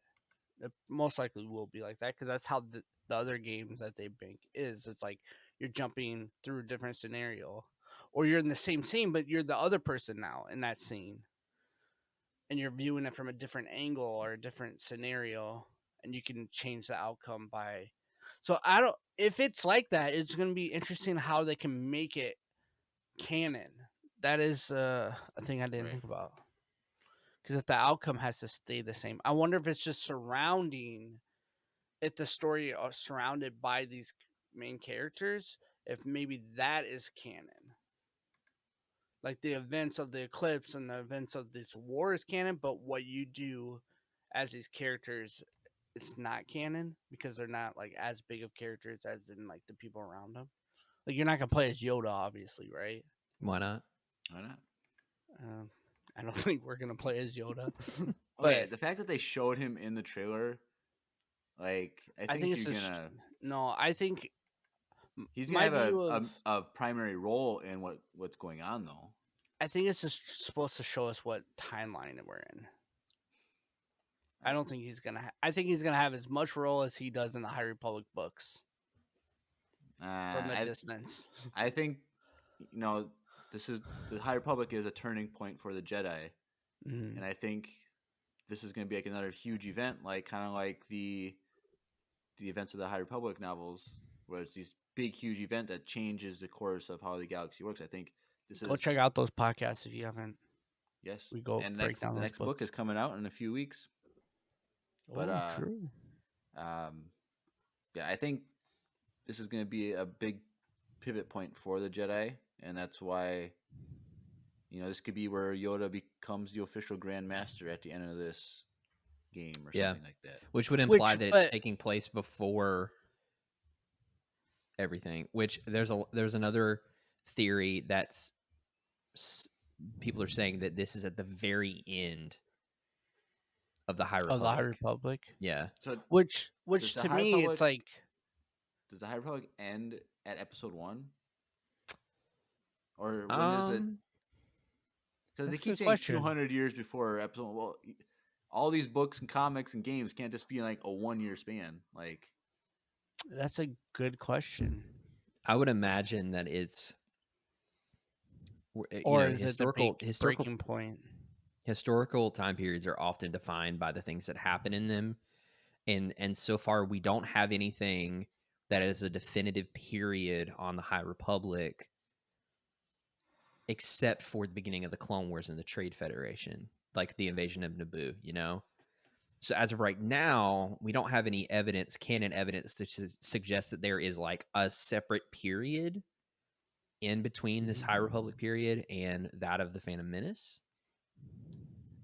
It most likely will be like that because that's how the other games that they make is. It's like you're jumping through a different scenario, or you're in the same scene, but you're the other person now in that scene, and you're viewing it from a different angle or a different scenario, and you can change the outcome by. So I don't. If it's like that, it's going to be interesting how they can make it canon. That is a thing I didn't Right. think about. Because if the outcome has to stay the same, I wonder if it's just surrounding, if the story are surrounded by these main characters, if maybe that is canon. Like the events of the eclipse and the events of this war is canon, but what you do as these characters, it's not canon because they're not like as big of characters as in like the people around them. Like you're not gonna play as Yoda, obviously, right? Why not? Why not? I don't think we're gonna play as Yoda, Okay, but the fact that they showed him in the trailer, like I I think think it's you're just gonna no. I think he's gonna my have view of a primary role in what's going on though. I think it's just supposed to show us what timeline we're in. I don't think he's gonna. I think he's gonna have as much role as he does in the High Republic books from a I distance. I think this is the High Republic is a turning point for the Jedi, and I think this is going to be like another huge event, like kind of like the events of the High Republic novels, where it's these big, huge event that changes the course of how the galaxy works. I think this Go is check out those podcasts if you haven't. yes, We go and break down the those next book books. is coming out in a few weeks. But Oh, true. yeah, I think this is going to be a big pivot point for the Jedi, and that's why this could be where Yoda becomes the official Grandmaster at the end of this game or Yeah. something like that. Which would imply that it's but taking place before everything. Which there's another theory that's people are saying that this is at the very end of the High of the High Republic. Republic, Yeah. So which does the to High me Republic it's like does the High Republic end at episode 1? Or when does it? Because they That's a keep good saying question. 200 years before episode 1. Well, all these books and comics and games can't just be in like a 1-year span. Like, That's a good question. I would imagine that it's Or is it the historical breaking point? historical time periods are often defined by the things that happen in them, and so far we don't have anything that is a definitive period on the High Republic except for the beginning of the Clone Wars and the Trade Federation, like the invasion of Naboo, you know? So as of right now, we don't have any evidence, canon evidence, to suggest that there is like a separate period in between this High Republic period and that of the Phantom Menace.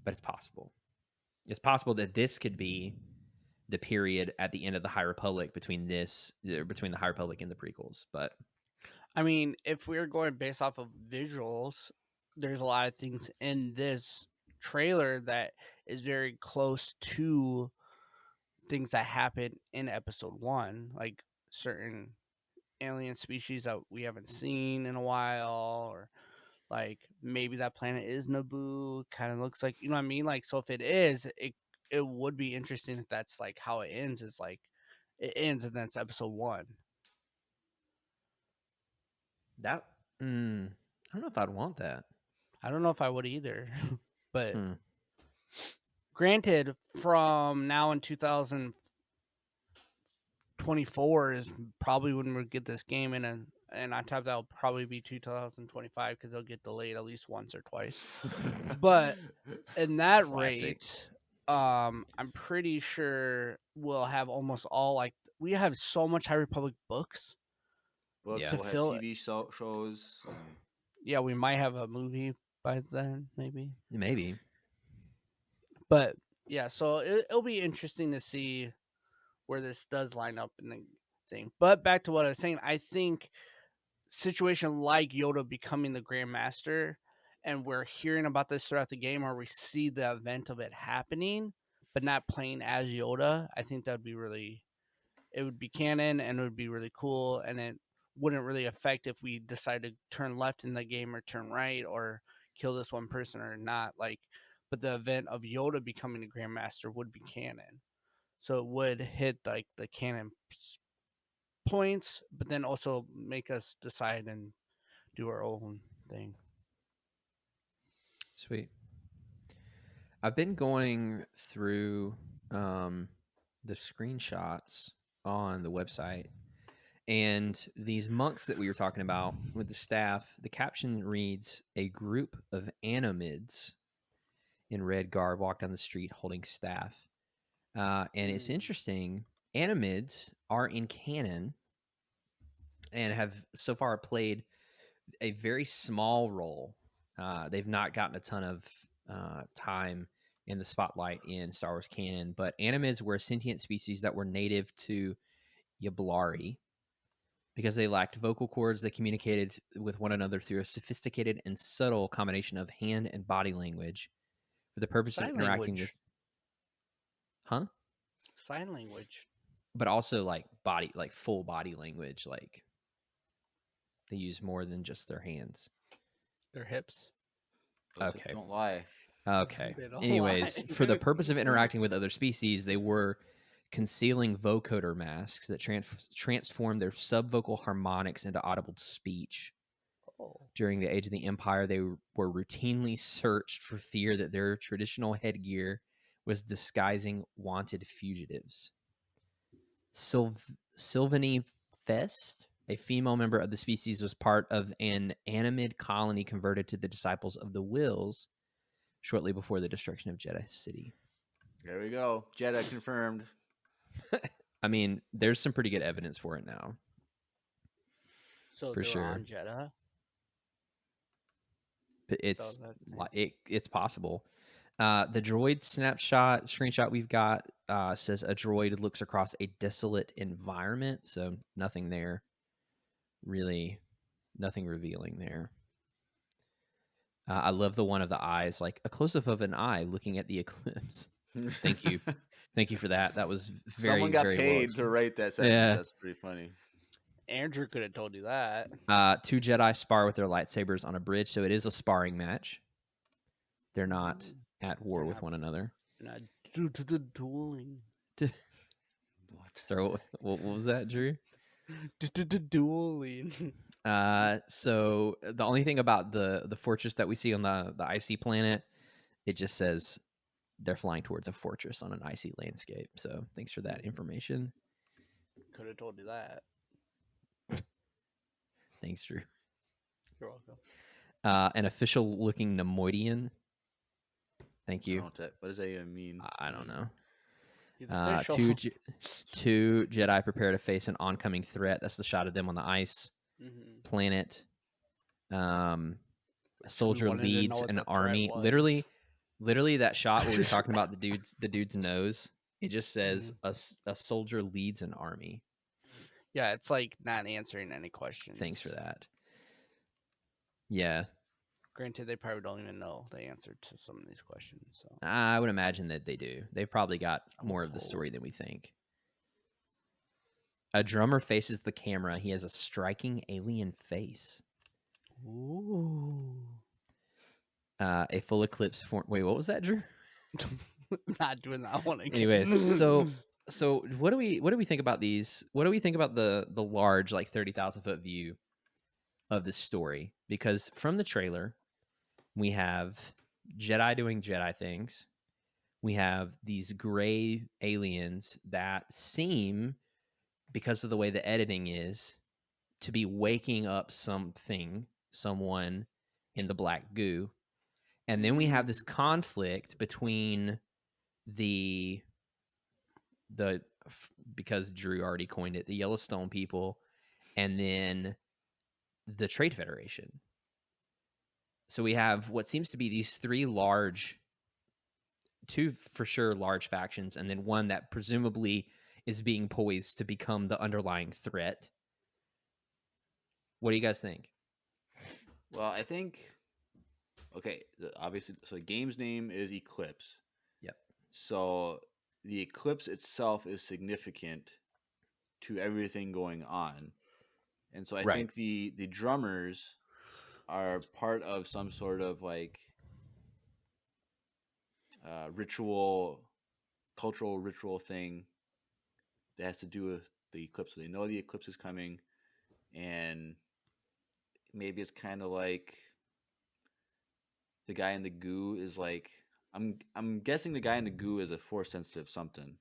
But it's possible. It's possible that this could be the period at the end of the High Republic between the High Republic and the prequels. But I mean, if we're going based off of visuals, there's a lot of things in this trailer that is very close to things that happen in episode 1, like certain alien species that we haven't seen in a while, or like maybe that planet is Naboo. Kind of looks like, you know what I mean? Like, so if it is, it would be interesting if that's like how it ends. Is like it ends and then it's episode 1. that, I don't know if I'd want that. I don't know if I would either, but Hmm. granted, from now in 2024 is probably when we get this game in, and on top that'll probably be 2025 because they'll get delayed at least once or twice. But in that Classic. rate, I'm pretty sure we'll have almost all, like, we have so much High Republic books. books, Yeah. To we'll have fill TV shows. Yeah, we might have a movie by then, maybe. Maybe. But yeah, so it'll be interesting to see where this does line up in the thing. But back to what I was saying, I think situation like Yoda becoming the Grandmaster, and we're hearing about this throughout the game, or we see the event of it happening, but not playing as Yoda, I think that'd be really, it would be canon and it would be really cool, and it wouldn't really affect if we decide to turn left in the game or turn right or kill this one person or not. Like, but the event of Yoda becoming a Grandmaster would be canon. So it would hit like the canon points, but then also make us decide and do our own thing. Sweet. I've been going through the screenshots on the website, and these monks that we were talking about with the staff, the caption reads, "A group of Anomids in red garb walk down the street holding staff." And it's interesting. Anomids are in canon and have so far played a very small role. They've not gotten a ton of time in the spotlight in Star Wars canon, but Anomids were a sentient species that were native to Yablari. Because they lacked vocal cords, they communicated with one another through a sophisticated and subtle combination of hand and body language for the purpose of Sign interacting language. with, huh? Sign language. But also like body, like full body language. Like they use more than just their hands. Their hips. Those Okay. don't lie. Okay. They don't Anyways, lie. for the purpose of interacting with other species, they were concealing vocoder masks that transformed their subvocal harmonics into audible speech. Oh. During the Age of the Empire, they were routinely searched for fear that their traditional headgear was disguising wanted fugitives. Sylvanie Fest, a female member of the species, was part of an Animid colony converted to the Disciples of the Wills shortly before the destruction of Jedha City. There we go. Jedi confirmed. I mean, there's some pretty good evidence for it now. So For they were sure. on Jedha. It's that's it's possible. The droid screenshot we've got says a droid looks across a desolate environment, so nothing there, really, nothing revealing there. I love the one of the eyes, like a close up of an eye looking at the eclipse. Thank you, thank you for that. That was very Someone got very well paid to explained. write that sentence. Yeah. That's pretty funny. Andrew could have told you that. Two Jedi spar with their lightsabers on a bridge, so it is a sparring match. They're not at war with one another. Not due to the dueling. What? Sorry, what was that, Drew? Dueling. So the only thing about the fortress that we see on the icy planet, it just says they're flying towards a fortress on an icy landscape. So thanks for that information. Could have told you that. Thanks, Drew. You're welcome. An official looking Nemoidian. Thank I don't you. know what does that even mean? I don't know. He's official. Two Jedi prepare to face an oncoming threat. That's the shot of them on the ice planet. A soldier wanted to know leads what an the threat army. was. Literally that shot where we were talking about the dude's nose. It just says a soldier leads an army. Yeah, it's like not answering any questions. Thanks for that. Yeah, Granted, they probably don't even know the answer to some of these questions. So I would imagine that they do. They probably got more of the hope. story than we think. A drummer faces the camera. He has a striking alien face. ooh. A full eclipse form. Wait, what was that, Drew? Not doing that one again. Anyways, so what do we think about these? What do we think about the large, like 30,000 foot view of the story? Because from the trailer, we have Jedi doing Jedi things. We have these gray aliens that seem, because of the way the editing is, to be waking up someone in the black goo. And then we have this conflict between the because Drew already coined it, the Yellowstone people, and then the Trade Federation. So we have what seems to be these two for sure large factions, and then one that presumably is being poised to become the underlying threat. What do you guys think? Well, I think obviously, so the game's name is Eclipse. Yep. So the eclipse itself is significant to everything going on, and so I think the drummers are part of some sort of like cultural ritual thing that has to do with the eclipse. So they know the eclipse is coming, and maybe it's kind of like the guy in the goo is like, I'm guessing the guy in the goo is a force sensitive something,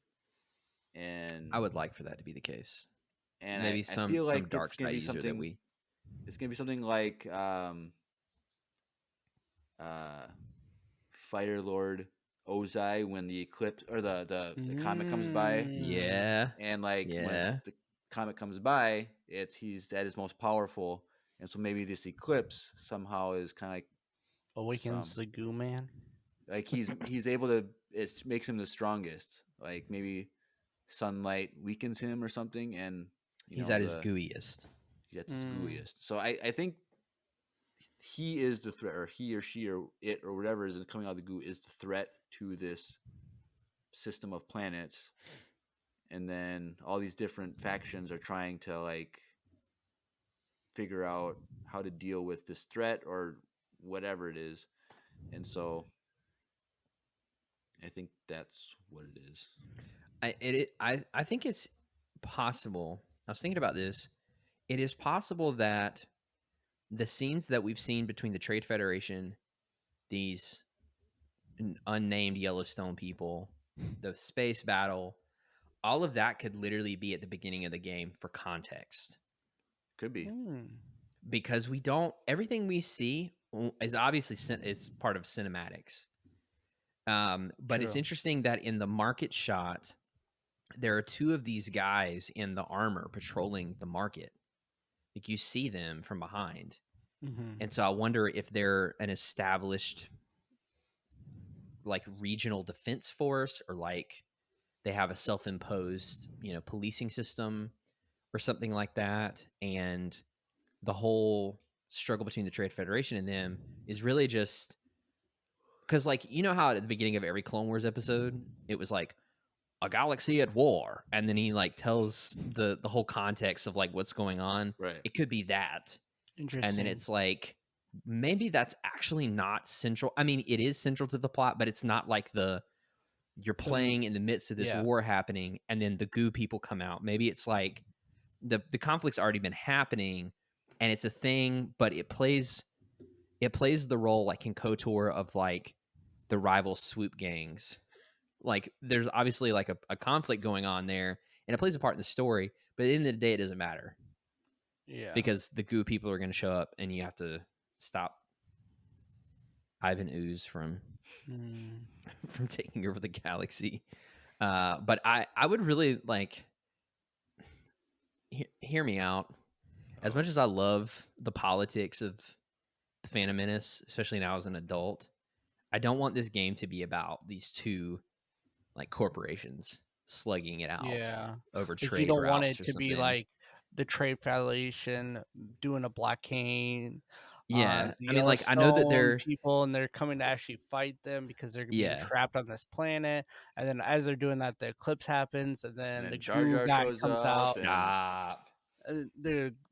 and I would like for that to be the case. and Maybe I some feel like dark it's gonna side be user that something. we. It's gonna be something like Fire Lord Ozai when the eclipse or the comet comes by, Yeah. and like Yeah. when the comet comes by, he's at his most powerful, and so maybe this eclipse somehow is kind of like Awakens the goo man. like he's able to, it makes him the strongest. Like maybe sunlight weakens him or something, and He's at his gooeyest. He's at his gooeyest. So I think he is the threat, or he or she or it or whatever is coming out of the goo is the threat to this system of planets. And then all these different factions are trying to like figure out how to deal with this threat or whatever it is. And so I think that's what it is. I think it's possible. I was thinking about this. It is possible that the scenes that we've seen between the Trade Federation, these unnamed Yellowstone people, the space battle, all of that could literally be at the beginning of the game for context. Could be. Because everything we see is obviously it's part of cinematics. But it's interesting that in the market shot, there are two of these guys in the armor patrolling the market. Like you see them from behind. Mhm. And so I wonder if they're an established like regional defense force, or like they have a self-imposed, policing system or something like that. And the whole struggle between the Trade Federation and them is really just because, like, how at the beginning of every Clone Wars episode, it was like a galaxy at war, and then he like tells the whole context of like what's going on. Right. It could be that, and then Interesting. it's like maybe that's actually not central. I mean, it is central to the plot, but it's not like you're playing in the midst of this yeah. war happening, and then the goo people come out. Maybe it's like the conflict's already been happening, and it's a thing, but it plays the role like in KOTOR of like the rival swoop gangs. Like there's obviously like a conflict going on there, and it plays a part in the story, but at the end of the day it doesn't matter Yeah. because the goo people are going to show up and you have to stop Ivan Ooze from Mm. from taking over the galaxy. But I would really like hear me out. As much as I love the politics of the Phantom Menace, especially now as an adult, I don't want this game to be about these two like corporations slugging it out Yeah. over Like you trade don't want routes it or to be something. like the Trade Federation doing a blockade Yeah, on the I mean, like I know that Yellowstone they're people, and they're coming to actually fight them because they're being yeah. trapped on this planet. And then as they're doing that, the eclipse happens, and And then then the Jar goo Jar guy shows comes up, out. and Stop.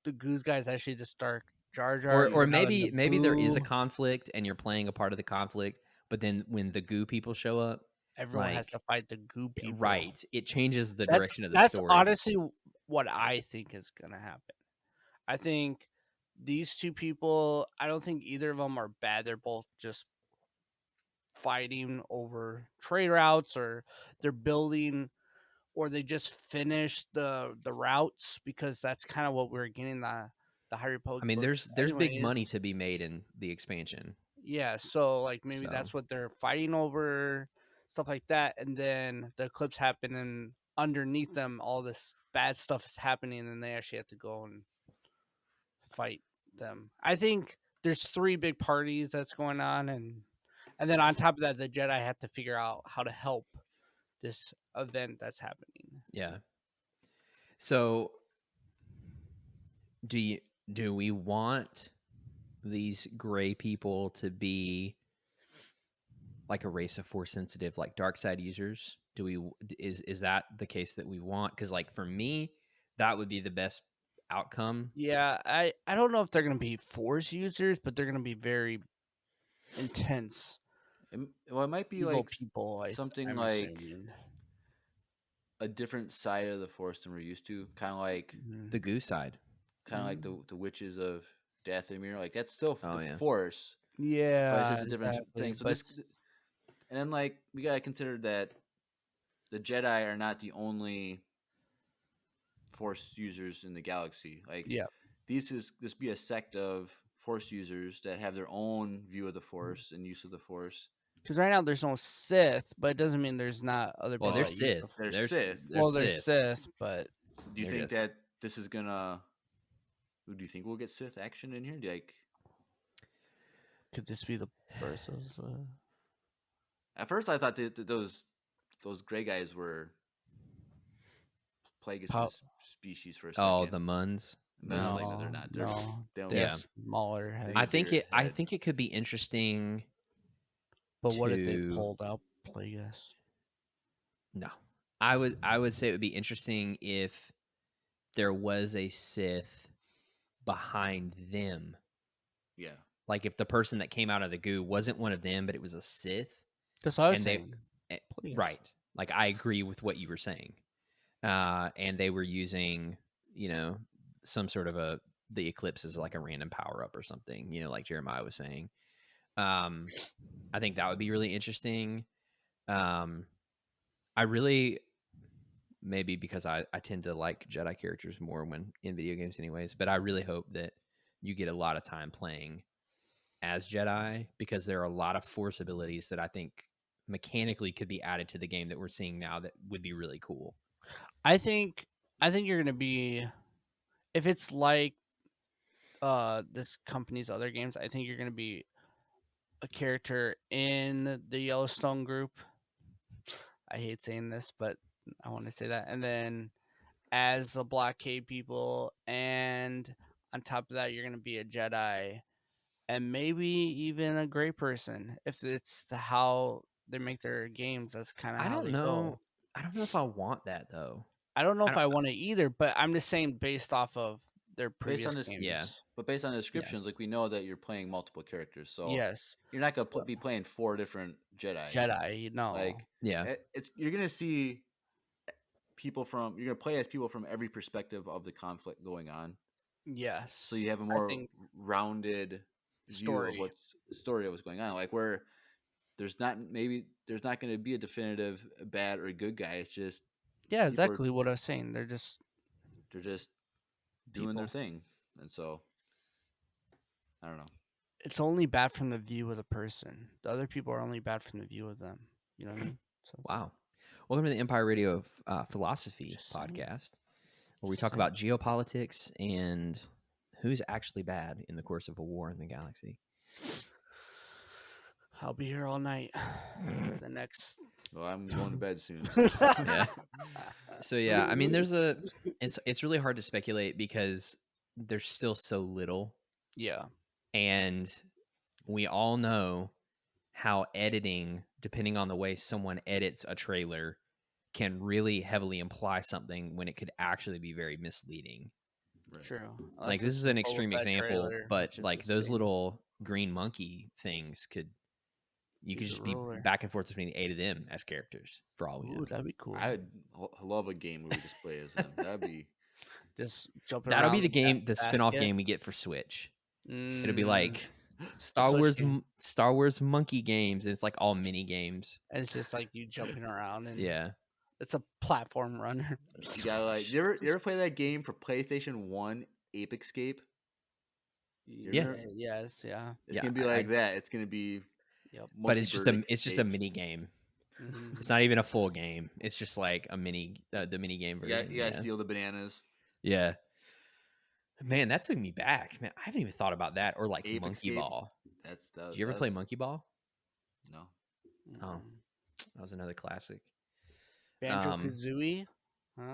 The goose guys actually just start Jar Jar, Or even though in the maybe there is a boo, conflict and you're playing a part of the conflict, but then when the goo people show up, everyone has to like fight the goo people. right, it changes the That's direction of the that's story. honestly what I think is gonna happen. I think these two people, I don't think either of them are bad. They're both just fighting over trade routes, or they're building, or they just finished the routes, because that's kind of what we're getting the High I Republic mean, books there's big anyways. money to be made in the expansion. Yeah, so like maybe So, that's what they're fighting over, stuff like that, and then the eclipse happen, and underneath them all this bad stuff is happening, and they actually have to go and fight them. I think there's three big parties that's going on, and then on top of that, the Jedi have to figure out how to help this event that's happening. yeah. So, do you do we want these gray people to be like a race of force sensitive like dark side users? Do we is that the case that we want? Cuz like for me, that would be the best outcome. Yeah, I don't know if they're gonna be Force users, but they're gonna be very intense, it might be evil like people. something I'm like assuming. a different side of the Force than we're used to, kind of like Mhm. The goo side. the witches of Dathomir. Like that's still Oh the yeah. Force, but it's Yeah, just a different exactly. thing. So But and then like we gotta consider that the Jedi are not the only Force users in the galaxy. Like yeah, this be a sect of Force users that have their own view of the Force and use of the Force. because right now there's no Sith, but it doesn't mean there's not other Well, people they're that use the. Sith. They're There's Sith. they're Well, there's Sith. Sith, but Do you They're think just that this is gonna? Do you think we'll get Sith action in here? Like could this be the birth of? at first, I thought that those gray guys were Plagueis' species for a oh, second. the Muns. And then I was like, no, No, they're not. no, They don't they're Yeah. smaller They heads. got bigger I head. think it could be interesting But what if they to pulled out Plagueis? no. I would say it would be interesting if there was a Sith behind them. Yeah. Like if the person that came out of the goo wasn't one of them, but it was a Sith, That's what I was and saying. Plagueis. right. Like I agree with what you were saying. And they were using, some sort of the Eclipse as like a random power up or something, like Jeremiah was saying. I think that would be really interesting. I really, maybe because I tend to like Jedi characters more when in video games anyways, but I really hope that you get a lot of time playing as Jedi, because there are a lot of force abilities that I think mechanically could be added to the game that we're seeing now that would be really cool. I think you're gonna be, if it's like this company's other games. I think you're gonna be a character in the Yellowstone group. I hate saying this, but I want to say that. And then as the blockade people, and on top of that, you're gonna be a Jedi, and maybe even a gray person. If it's how they make their games, that's kind of I how don't they know. go. I don't know if I want that though. I don't know I if don't. I want it either, but I'm just saying based off of their Based previous on this, Yeah. games. but based on the Yeah. descriptions, like we know that you're playing multiple characters, so Yes, you're not gonna so, be playing 4 different Jedi. Jedi. No, Like Yeah. it's you're gonna see people from you're gonna play as people from every perspective of the conflict going on, yes, so you have a I more think rounded view of story. what's story of what's going on. Like where there's not going to be a definitive bad or good guy. It's just Yeah, people are exactly what I was saying. They're just they're just doing their people. thing, and so I don't know. It's only bad from the view of the person. The other people are only bad from the view of them. You know what I mean? So it's Wow. Welcome to the Empire Radio Philosophy just saying. podcast, where we Just talk saying. about geopolitics and who's actually bad in the course of a war in the galaxy. I'll be here all night for the next. Well, I'm going to bed soon. So. Yeah. So yeah, I mean, it's really hard to speculate because there's still so little, Yeah, and we all know how editing, depending on the way someone edits a trailer, can really heavily imply something when it could actually be very misleading. Right. true. Like Unless this it's is the an Boba extreme Fett example, trailer, but which is like those insane. little green monkey things you could He's a just be ruler. back and forth between 8 of them as characters for all we know. Ooh, that'd be cool. I'd love a game where we just play as them. That'd be Just jumping That'll be around the game, the spin-off basket. game we get for Switch. It'll be Mm, like the Switch game. Star Wars Monkey Games, and it's like all mini games. And it's just like you jumping around, and Yeah. it's a platform runner. you gotta like. You ever play that game for PlayStation 1, Ape Escape? Yeah. Yes. Yeah. It's Yeah, gonna be I- like that. It's gonna be Yep. But Monkey it's just Bird it's just a Escape. mini game. Mhm. It's not even a full game. It's just like a mini the mini game version. You gotta steal the bananas. Yeah. Man, that took me back. Man, I haven't even thought about that or like Ape Monkey Escape. Ball. Did Did you ever play Monkey Ball? No. Oh. Mm. That was another classic. Banjo Kazooie.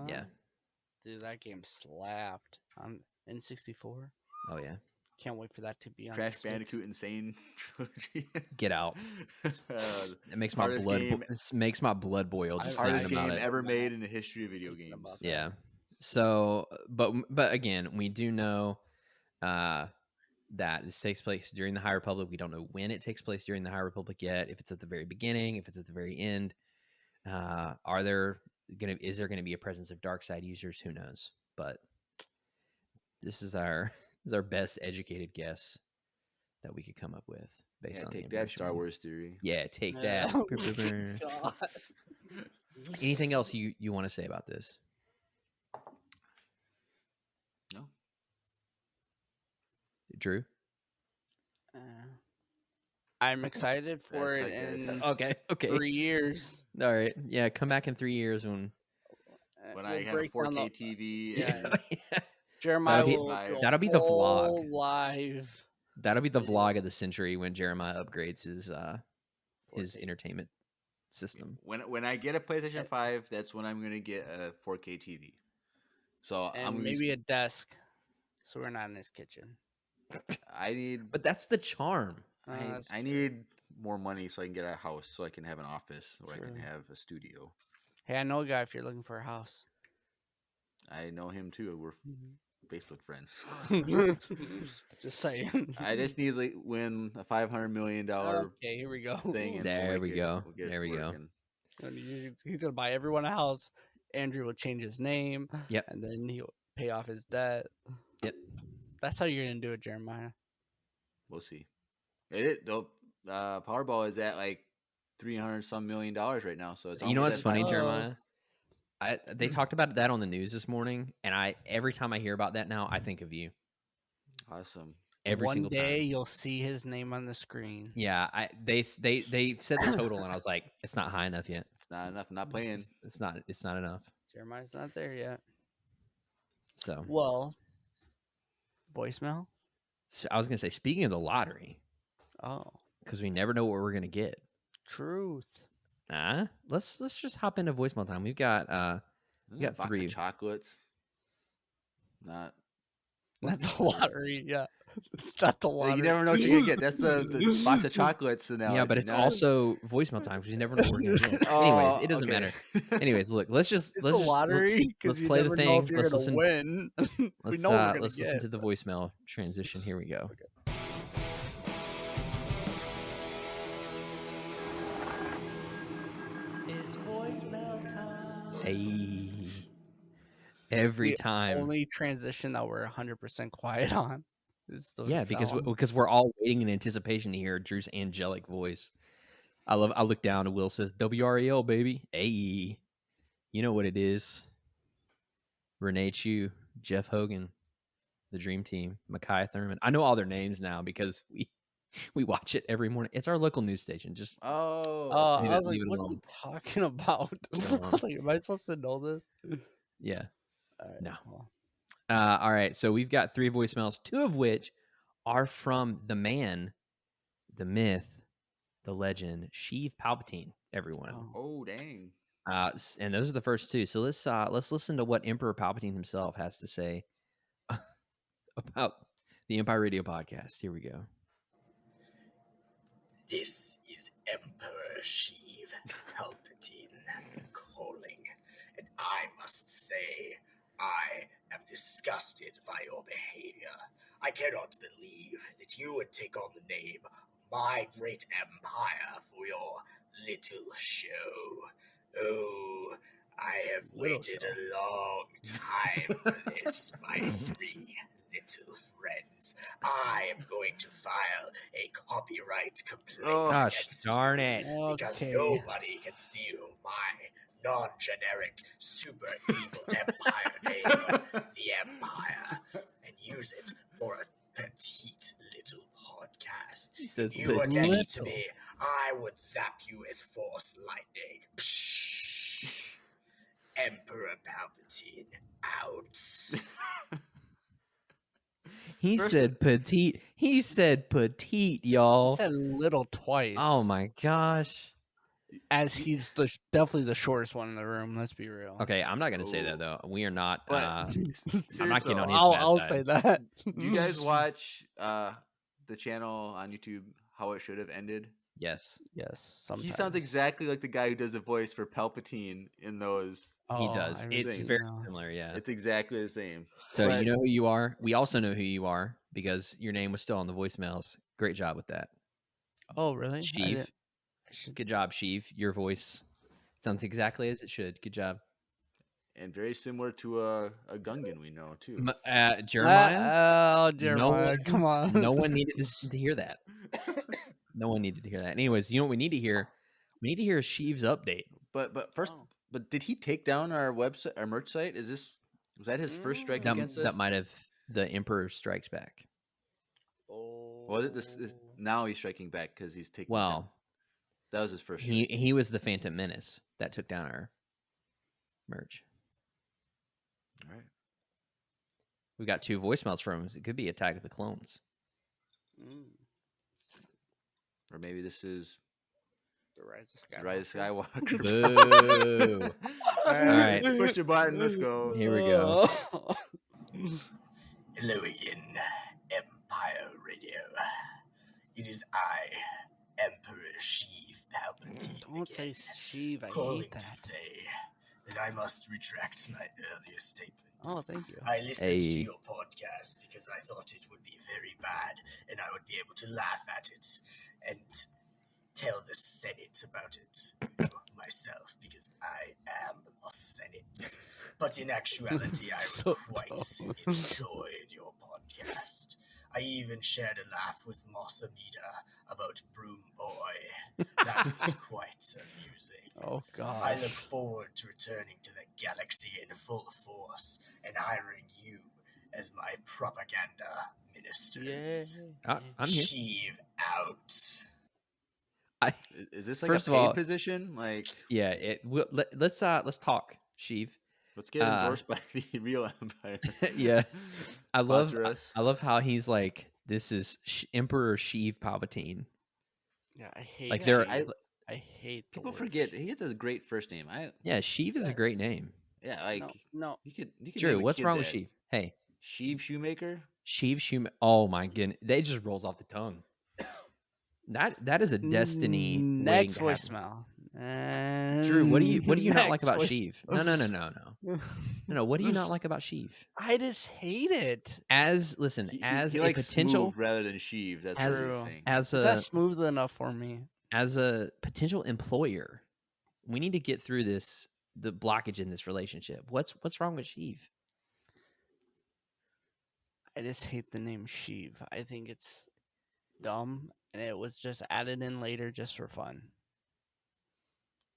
Yeah. Dude, that game slapped on N64. Oh yeah. Can't wait for that to be on Crash the Switch. Bandicoot Insane Trilogy. Get out. It makes my Hardest blood game- this makes my blood boil just Hardest thinking about game it. ever made in the history of video Thinking games. about that. Yeah. So, but again, we do know that this takes place during the High Republic. We don't know when it takes place during the High Republic yet. If it's at the very beginning, if it's at the very end, is there gonna be a presence of dark side users? Who knows? But this is our best educated guess that we could come up with based Yeah, on the take that information Star we- Wars theory. Yeah, take Yeah. that. Oh Brr, brr, brr. God. Anything else you want to say about this? No. Drew? I'm excited for That's it like in Okay. 3 years. All right. Yeah, come back in 3 years when When We'll I have a break down 4K the- TV. Yeah. and Jeremiah That'll be- will do a that'll be the vlog. whole live. That'll be the Video. vlog of the century when Jeremiah upgrades his 4K. entertainment system. when I get a PlayStation 5, that's when I'm gonna get a 4K TV. So I'm And gonna maybe a desk, so we're not in his kitchen. I need But that's the charm. That's I need more money so I can get a house so I can have an office or I can True. have a studio. Hey, I know a guy if you're looking for a house. I know him too. We're Facebook friends. Just saying. I just need to win a $500 million Okay, here we go. thing. And There we'll we make it- go. we'll get it There we go. working. And he's gonna buy everyone a house. Andrew will change his name. Yep. And then he'll pay off his debt. Yep. That's how you're gonna do it, Jeremiah. We'll see. The Powerball is at like $300 some million right now. So it's You know almost what's at funny, Close. Jeremiah? They talked about that on the news this morning, and every time I hear about that now, I think of you. Awesome. Every One single day time. you'll see his name on the screen. Yeah, they said the total, and I was like, it's not high enough yet. It's not enough. I'm not playing. It's not enough. Jeremiah's not there yet. So Well, voicemail. So I was gonna say, speaking of the lottery, Oh, because we never know what we're gonna get. truth. Let's just hop into voicemail time. We've got Isn't it a box 3. of chocolates. Not. Not the I don't know. lottery. Yeah, it's not the Like, lottery. you never know what you're gonna get. That's the box of chocolates analogy. Yeah, but it's not- also voicemail time because you never know what we're gonna get. Oh, Anyways, it doesn't okay. matter. Anyways, look, let's It's the just lottery let's because you play the never know thing. if you're Let's gonna listen. win. We Let's know what we're gonna let's get. listen to the voicemail transition. Here we go. It's voicemail time. Hey, every The time. only transition that we're 100% quiet on is the Yeah, because sound. we're all waiting in anticipation to hear Drew's angelic voice. I look down and Will says WREL baby. Hey, you know what it is. Renee Chu, Jeff Hogan, the Dream Team, Micaiah Thurman. I know all their names now because we watch it every morning. It's our local news station. Just Oh, I okay. was like, leave it what are alone. you talking about? Leave it I was like, am I supposed to know this? Yeah. All right, No. well, All right. So we've got 3 voicemails, 2 of which are from the man, the myth, the legend, Sheev Palpatine. Everyone. oh. Oh, dang. And those are the first 2. So let's listen to what Emperor Palpatine himself has to say about the Empire Radio podcast. Here we go. This is Emperor Sheev Palpatine calling, and I must say, I am disgusted by your behavior. I cannot believe that you would take on the name of my great empire for your little show. Oh, I have Little waited show. a long time for this, my 3 little friends. I am going to file a copyright complaint Oh, gosh against darn you it. because Okay. nobody can steal my non-generic super evil empire name, the Empire, and use it for a petite little podcast. He said If you were next to little. me, I would zap you with force lightning. Psh. Emperor Palpatine out. He First- said petite. He said petite, y'all. He said little twice. Oh my gosh. As he's definitely the shortest one in the room. Let's be real. Okay, I'm not gonna say that Oh. though. We are not. But I'm seriously, not getting on his I'll, bad I'll side. say that. Do you guys watch the channel on YouTube, How It Should Have Ended? Yes, Yes, sometimes. He sounds exactly like the guy who does the voice for Palpatine in those. he Oh, does. I It's see very now. similar. Yeah. It's exactly the same. So but- you know who you are. We also know who you are because your name was still on the voicemails. Great job with that, Oh, really? I Sheev. didn't- I should- Good job, Sheev. Your voice sounds exactly as it should. Good job, And very similar to a Gungan we know too. Jeremiah. Oh, Jeremiah, one- come on. No one needed to hear that. No one needed to hear that. Anyways, you know what we need to hear? We need to hear Sheev's update. But first, Oh. but did he take down our website, our merch site? Was that his first strike That, against us? that might have the Emperor Strikes Back. Was it this now he's striking back because he's taking. Well, down. That was his first. Strike. he was the Phantom Menace that took down our merch. All right. We got 2 voicemails from him. It could be Attack of the Clones. Mm, Or maybe this is the Rise of Skywalker. Rise of Skywalker. Boo. All right. Push the button. Let's go. Here we go. Hello again, Empire Radio. It is I, Emperor Sheev Palpatine. Don't say again, Sheev. I calling hate to that. say that I must retract my earlier statements. Oh, thank you. I listened Hey. to your podcast because I thought it would be very bad and I would be able to laugh at it and tell the Senate about it myself because I am the Senate. But in actuality, I So quite dumb. enjoyed your podcast. I even shared a laugh with Moss Amida about Broom Boy. That was quite amusing. Oh, God. I look forward to returning to the galaxy in full force and hiring you as my propaganda ministers. I'm here. Sheev out. Is this like First a of paid all- position? Like, Yeah, let's talk, Sheev. let's get endorsed by the real Empire. Yeah. I love Sponsor us. how he's like This is Emperor Sheev Palpatine. Yeah, I hate. Like Like there, I hate. The People word forget sheep. he has a great first name. yeah, Sheev is a great name. Yeah, like No. you could Drew, name a what's kid wrong with that. Sheev? Hey, Sheev Shoemaker. Sheev Oh my goodness, that just rolls off the tongue. That is a destiny waiting Next to happen. voicemail. Drew, what do you not like Next about voice- Sheev? No. What do you not like about Sheev? I just hate it. As He a likes potential smooth rather than Sheev. That's as what he's True. saying. as Is that a smooth enough for me? as a potential employer, we need to get through the blockage in this relationship. What's wrong with Sheev? I just hate the name Sheev. I think it's dumb, and it was just added in later just for fun.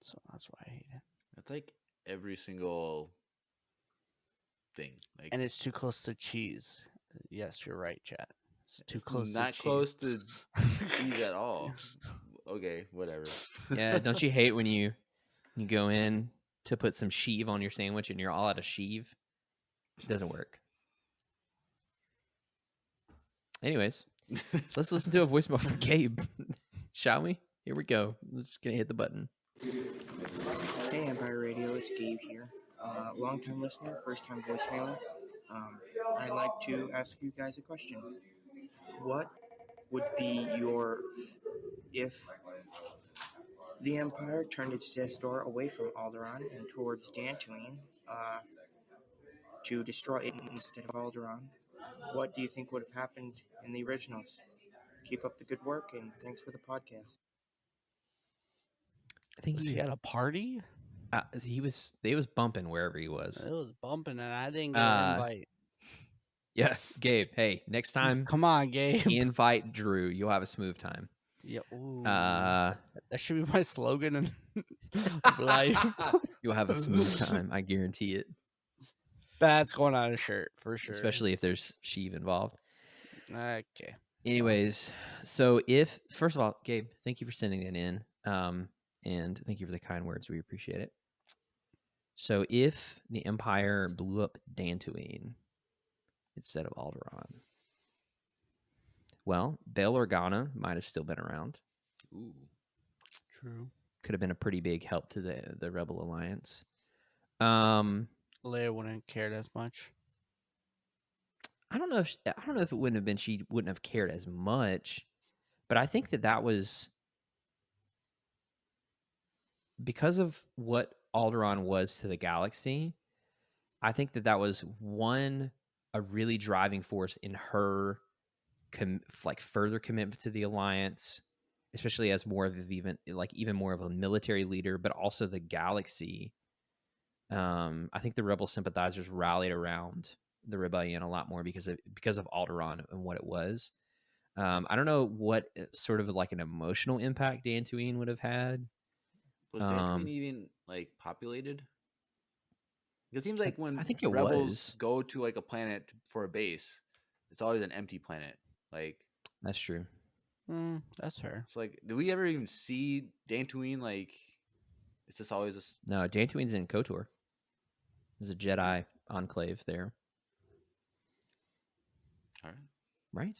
So that's why I hate it. That's like every single thing. Like, And it's too close to cheese. Yes, you're right, chat. It's too it's close not to close cheese. to cheese at all. Okay, whatever. Yeah, don't you hate when you go in to put some Sheev on your sandwich and you're all out of Sheev? It doesn't work. Anyways, let's listen to a voicemail from Gabe, shall we? Here we go. Let's just gonna hit the button. Hey Empire Radio, it's Gabe here. Long-time listener, first-time voicemailer. I'd like to ask you guys a question. What would be if the Empire turned its Death Star away from Alderaan and towards Dantooine to destroy it instead of Alderaan? What do you think would have happened in the originals? Keep up the good work, and thanks for the podcast. I think Was he at a party? he was bumping wherever he was. It was bumping, and I didn't get an invite. Yeah, Gabe. Hey, next time, Come on, Gabe. invite Drew. You'll have a smooth time. Yeah. Ooh. Uh, That should be my slogan in life. you'll have a smooth time. I guarantee it. That's going on a shirt for sure. Especially if there's Sheev involved. Okay. Anyways, so first of all, Gabe, thank you for sending that in. And thank you for the kind words. We appreciate it. So if the Empire blew up Dantooine instead of Alderaan, well, Bail Organa might have still been around. Ooh. True. Could have been a pretty big help to the Rebel Alliance. Leia wouldn't have cared as much. I don't know if it wouldn't have been she wouldn't have cared as much, but I think that was because of what Alderaan was to the galaxy. I think that was a really driving force in her further commitment to the Alliance, especially as more of even more of a military leader, but also the galaxy. I think the Rebel sympathizers rallied around the rebellion a lot more because of Alderaan and what it was. I don't know what sort of like an emotional impact Dantooine would have had. Was Dantooine even like populated? It seems like when I think it rebels was. go to like a planet for a base, it's always an empty planet. Like That's true. That's fair. it's like, do we ever even see Dantooine? Like, it's just always this. No, Dantooine's in KOTOR. There's a Jedi enclave there. All right. Right?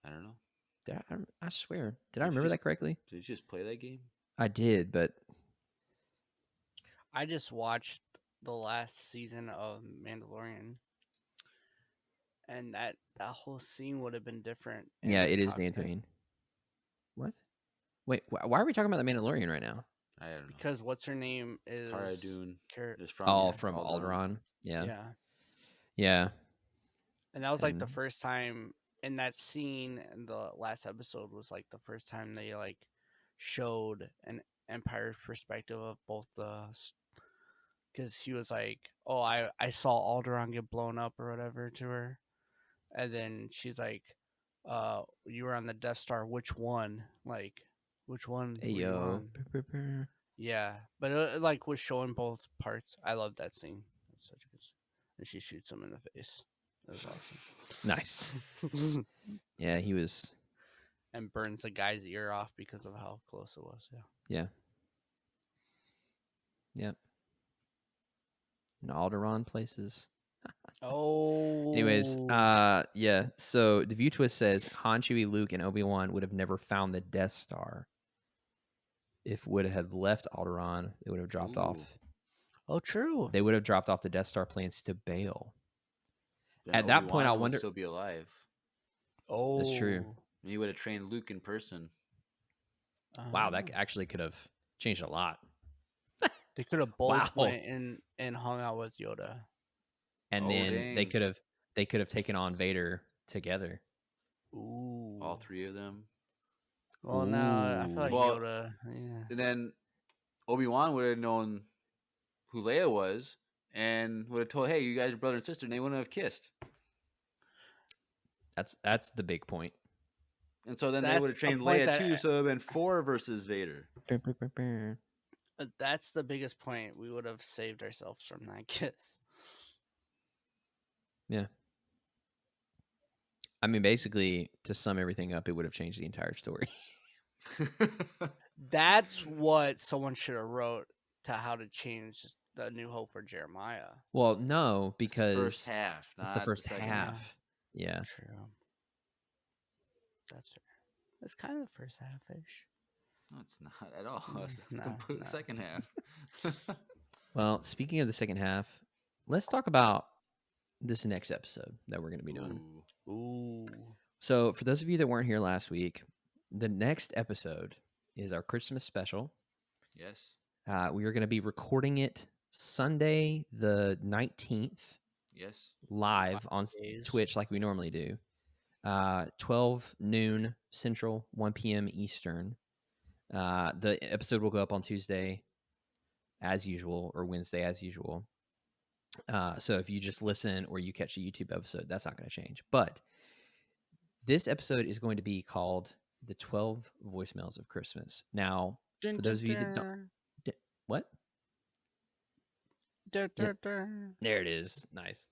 I don't know. I swear. Did I remember that correctly? Did you just play that game? I did, but I just watched the last season of Mandalorian, and that whole scene would have been different. yeah, it is Dantooine. What? Wait, why are we talking about the Mandalorian right now? I don't know. Because what's her name is Cara Dune is from from Alderaan. Yeah. And that was like the And- first time in that scene in the last episode was like the first time they like showed an Empire perspective of both because he was like, oh, I saw Alderaan get blown up or whatever to her, and then she's like, you were on the Death Star, which one? Like, which one? Hey were you yo. on? Yeah, but it like was showing both parts. I love that scene. It's such a good. And she shoots him in the face. That was awesome. Nice. Yeah, he was. And burns the guy's ear off because of how close it was. Yeah. Yep. In Alderaan places. Anyways, Oh. yeah. So the View Twist says Han, Chewie, Luke, and Obi-Wan would have never found the Death Star. If would have left Alderaan, they would have dropped Ooh. off. Oh, true. They would have dropped off the Death Star plans to bail. Then At that point, I Obi-Wan would wonder. still be alive. That's true. Oh. And he would have trained Luke in person. Wow, that actually could have changed a lot. They could have both Wow. went and hung out with Yoda. And Oh, then they dang. could have taken on Vader together. Ooh. All three of them. Well, now I feel like Well, Yoda. Yeah. And then Obi-Wan would have known who Leia was and would have told, hey, you guys are brother and sister, and they wouldn't have kissed. That's the big point. And so then they That's would have the trained point Leia that- too, so it would have been 4 versus Vader. That's the biggest point. We would have saved ourselves from that kiss. Yeah. I mean, basically, to sum everything up, it would have changed the entire story. That's what someone should have wrote to how to change the New Hope for Jeremiah. Well, no, because First half. it's the not first second half. Yeah. True. That's fair. It's kind of the first half-ish. No, it's not at all. It's the No, complete no. second half. Well, speaking of the second half, let's talk about this next episode that we're going to be doing. Ooh. Ooh. So, for those of you that weren't here last week, the next episode is our Christmas special. Yes. We are going to be recording it Sunday, the 19th, Yes. live on days. Twitch like we normally do. 12 noon Central, 1 p.m. Eastern. The episode will go up on Tuesday as usual, or Wednesday as usual. So if you just listen or you catch a YouTube episode, that's not going to change. But this episode is going to be called The 12 Voicemails of Christmas. Now, for those of you that don't... What? Yeah. There it is. Nice.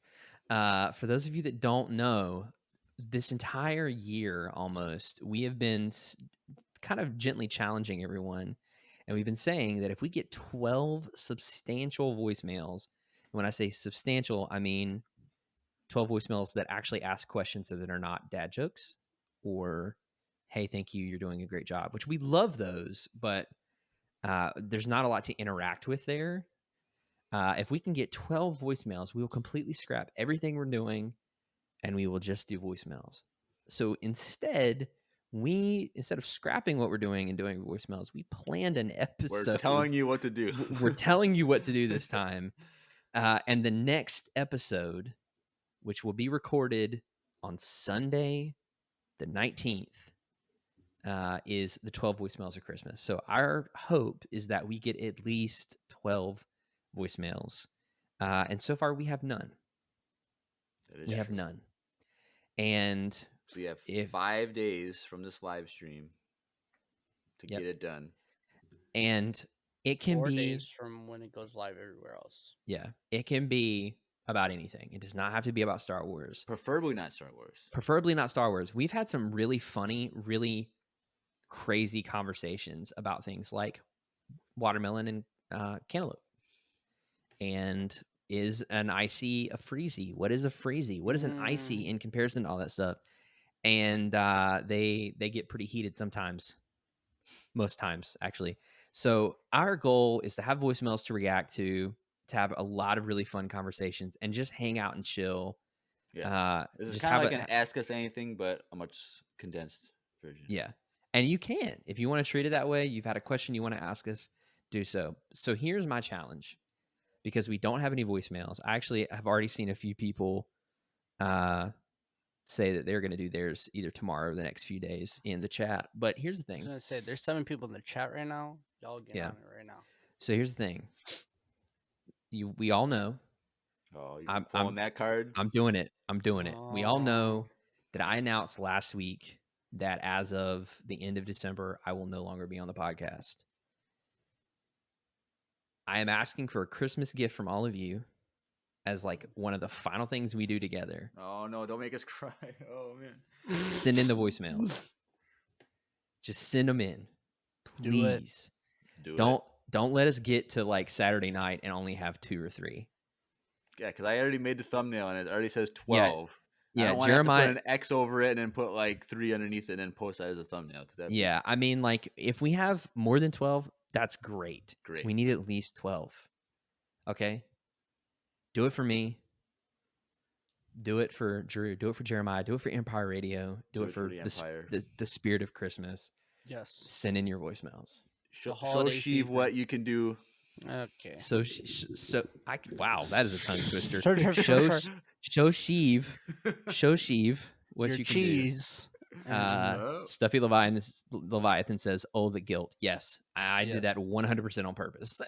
For those of you that don't know, this entire year almost, we have been kind of gently challenging everyone. And we've been saying that if we get 12 substantial voicemails, when I say substantial, I mean 12 voicemails that actually ask questions that are not dad jokes or, hey, thank you, you're doing a great job, which we love those, but there's not a lot to interact with there. If we can get 12 voicemails, we will completely scrap everything we're doing and we will just do voicemails. So instead of scrapping what we're doing and doing voicemails, we planned an episode. We're telling you what to do. We're telling you what to do this time. And the next episode, which will be recorded on Sunday, the 19th, is the 12 voicemails of Christmas. So our hope is that we get at least 12 voicemails. And so far, we have none. We have none. And So we have 5 days from this live stream to get it done. And it can 4 be days from when it goes live everywhere else. Yeah, it can be about anything. It does not have to be about Star Wars. Preferably not Star Wars. Preferably not Star Wars. We've had some really funny, really crazy conversations about things like watermelon and cantaloupe. And is an icy a freezy? What is a freezy? What is an icy in comparison to all that stuff? And they get pretty heated sometimes. Most times, actually. So our goal is to have voicemails to react to have a lot of really fun conversations, and just hang out and chill. Yeah. This is just kind of have like an Ask Us Anything, but a much condensed version. Yeah. And you can. If you want to treat it that way, you've had a question you want to ask us, do so. So here's my challenge. Because we don't have any voicemails, I actually have already seen a few people say that they're going to do theirs either tomorrow or the next few days in the chat. But here's the I was thing. going to say, there's 7 people in the chat right now. Y'all get on it right now. So here's the thing. We all know. Oh, you're pulling that card? I'm doing it. We all know that I announced last week that as of the end of December, I will no longer be on the podcast. I am asking for a Christmas gift from all of you as like one of the final things we do together. Oh, no, don't make us cry. Oh, man. Send in the voicemails. Just send them in. Please. Don't let us get to like Saturday night and only have 2 or 3. Yeah, because I already made the thumbnail and it already says Yeah, 12. I yeah, don't want to have to Jeremiah. put an X over it and then put like 3 underneath it and then post that as a thumbnail. Because that'd Yeah, I mean, like if we have more than 12, that's great. be great. We need at least 12. Okay, do it for me. Do it for Drew. Do it for Jeremiah. Do it for Empire Radio. Do it for the Empire. the spirit of Christmas. Yes. Send in your voicemails. Show holiday Sheev season. what you can do. Okay. So wow, that is a tongue twister. Sure. Show Sheev what Your you can cheese. do. Stuffy Leviathan says, "Oh, the guilt." Yes, I did that 100% on purpose.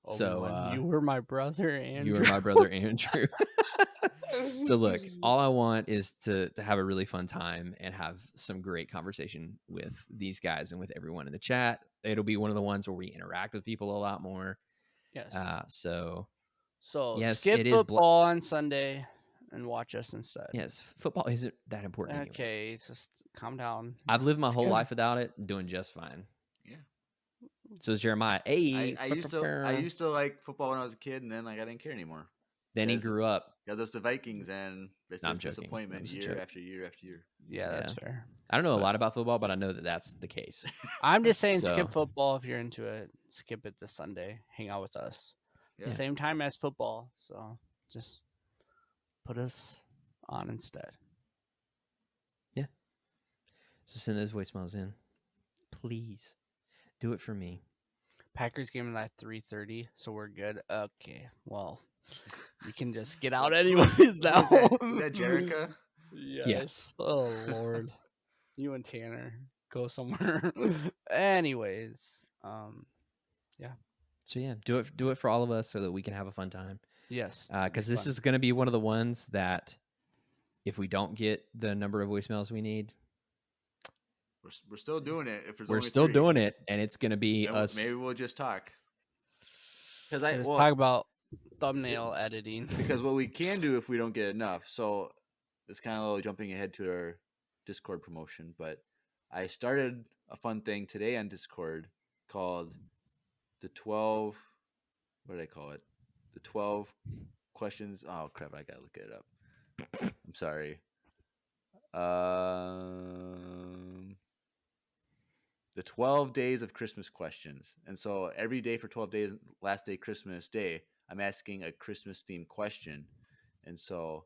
So you were my brother, Andrew. you were my brother, Andrew. So look, all I want is to have a really fun time and have some great conversation with these guys and with everyone in the chat. It'll be one of the ones where we interact with people a lot more. Yes. So yes, it skip is football on Sunday and watch us instead. Yes, football isn't that important. Okay, anyways. just calm down. I've lived my It's whole good. life without it, doing just fine. Yeah. So is Jeremiah. Hey, I used to like football when I was a kid, and then like I didn't care anymore. Then he grew up. Yeah, those the Vikings, and it's No, I'm just joking. disappointment That was a year joke. after year after year. Yeah, that's fair. I don't know a lot about football, but I know that that's the case. I'm just saying, So- skip football if you're into it. Skip it this Sunday. Hang out with us. Yeah. Same time as football, so just put us on instead. So send those voicemails in, please. Do it for me. Packers game at 3:30, so we're good. Okay, well, you can just get out anyways now. Is that Jerica? Yes. Oh Lord, you and Tanner go somewhere. Anyways, So yeah, do it for all of us so that we can have a fun time. yes, Because this is going to be one of the ones that if we don't get the number of voicemails we need, We're still doing it. If there's we're only still 3. doing it, and it's going to be Then us. Maybe we'll just talk. Because let's talk about thumbnail editing. Because what we can do if we don't get enough. So it's kind of a little jumping ahead to our Discord promotion, but I started a fun thing today on Discord called the 12. What did I call it? The 12 questions. Oh crap! I gotta look it up. I'm sorry. The 12 days of Christmas questions. And so every day for 12 days, last day Christmas Day, I'm asking a Christmas themed question. And so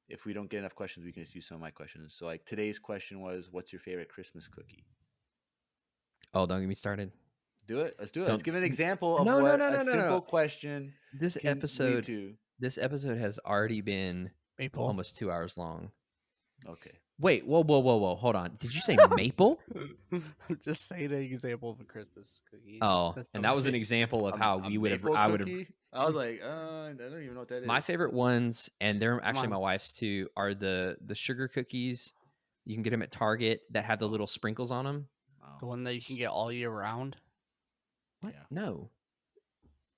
if we don't get enough questions, we can just use some of my questions. So like today's question was, what's your favorite Christmas cookie? Oh, don't get me started. Do it. Let's do it. Don't- Let's give an example of No, what no, a no, simple no. question This can lead episode to. has already been Maple. almost 2 hours long. Okay. Wait, whoa. Hold on. Did you say maple? I'm just saying an example of a Christmas cookie. Oh, That's and not that was my an example of how A we would have. maple I would have. cookie? I was like, I don't even know what that is. My favorite ones, and they're actually on. my wife's too, are the sugar cookies. You can get them at Target that have the little sprinkles on them. The one that you can get all year round. What? Yeah. No.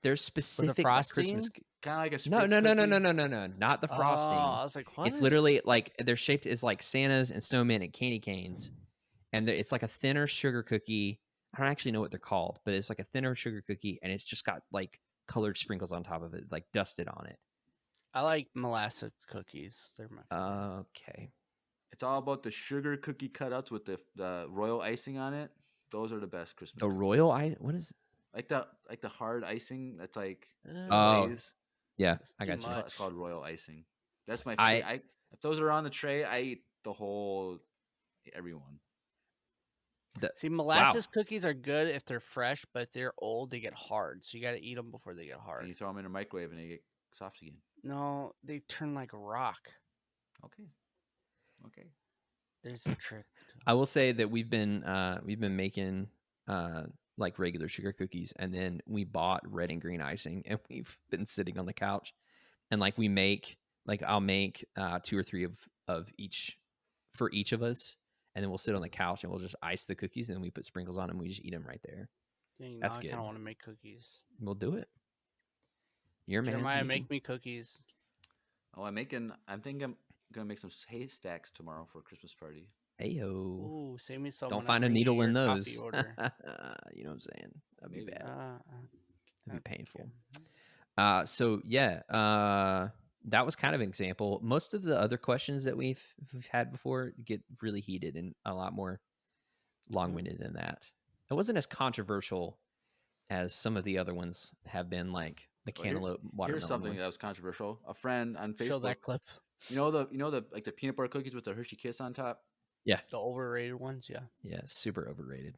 They're specific like, Christmas. frosting? Kind of like a No, Spritz no, cookie. not the frosting. Oh, I was like, what? It's literally like they're shaped as like Santas and snowmen and candy canes, and it's like a thinner sugar cookie. I don't actually know what they're called, but it's like a thinner sugar cookie, and it's just got like colored sprinkles on top of it, like dusted on it. I like molasses cookies. They're my Okay. It's all about the sugar cookie cutouts with the royal icing on it. Those are the best Christmas. The cookies. royal what is it? Like the hard icing that's like Oh, glaze. yeah, It's I too got you. much. It's called royal icing. That's my I- favorite. If those are on the tray, I eat the whole everyone. See, molasses cookies are good if they're fresh, but if they're old, they get hard. So you got to eat them before they get hard. And you throw them in a microwave and they get soft again. No, they turn like rock. Okay. There's a trick. I will say that we've been making like regular sugar cookies, and then we bought red and green icing, and we've been sitting on the couch, and like I'll make 2 or 3 of each for each of us, and then we'll sit on the couch and we'll just ice the cookies, and then we put sprinkles on them. We just eat them right there. Dang, That's now good. I kind of want to make cookies. We'll do it. You're a man. Jeremiah, You make can- me cookies. Oh, I'm thinking I'm gonna make some haystacks tomorrow for a Christmas party. Ayo. Ooh, save me some. Don't when I find a bring you needle in your coffee those. order. You know what I'm saying? That'd be Maybe. bad. That'd be Okay. painful. So yeah, that was kind of an example. Most of the other questions that we've had before get really heated and a lot more long-winded than that. It wasn't as controversial as some of the other ones have been, like the Well, cantaloupe here's watermelon something one. that was controversial. A friend on Show Facebook, that clip. you know the like the peanut butter cookies with the Hershey Kiss on top. Yeah, The overrated ones, yeah. yeah, super overrated.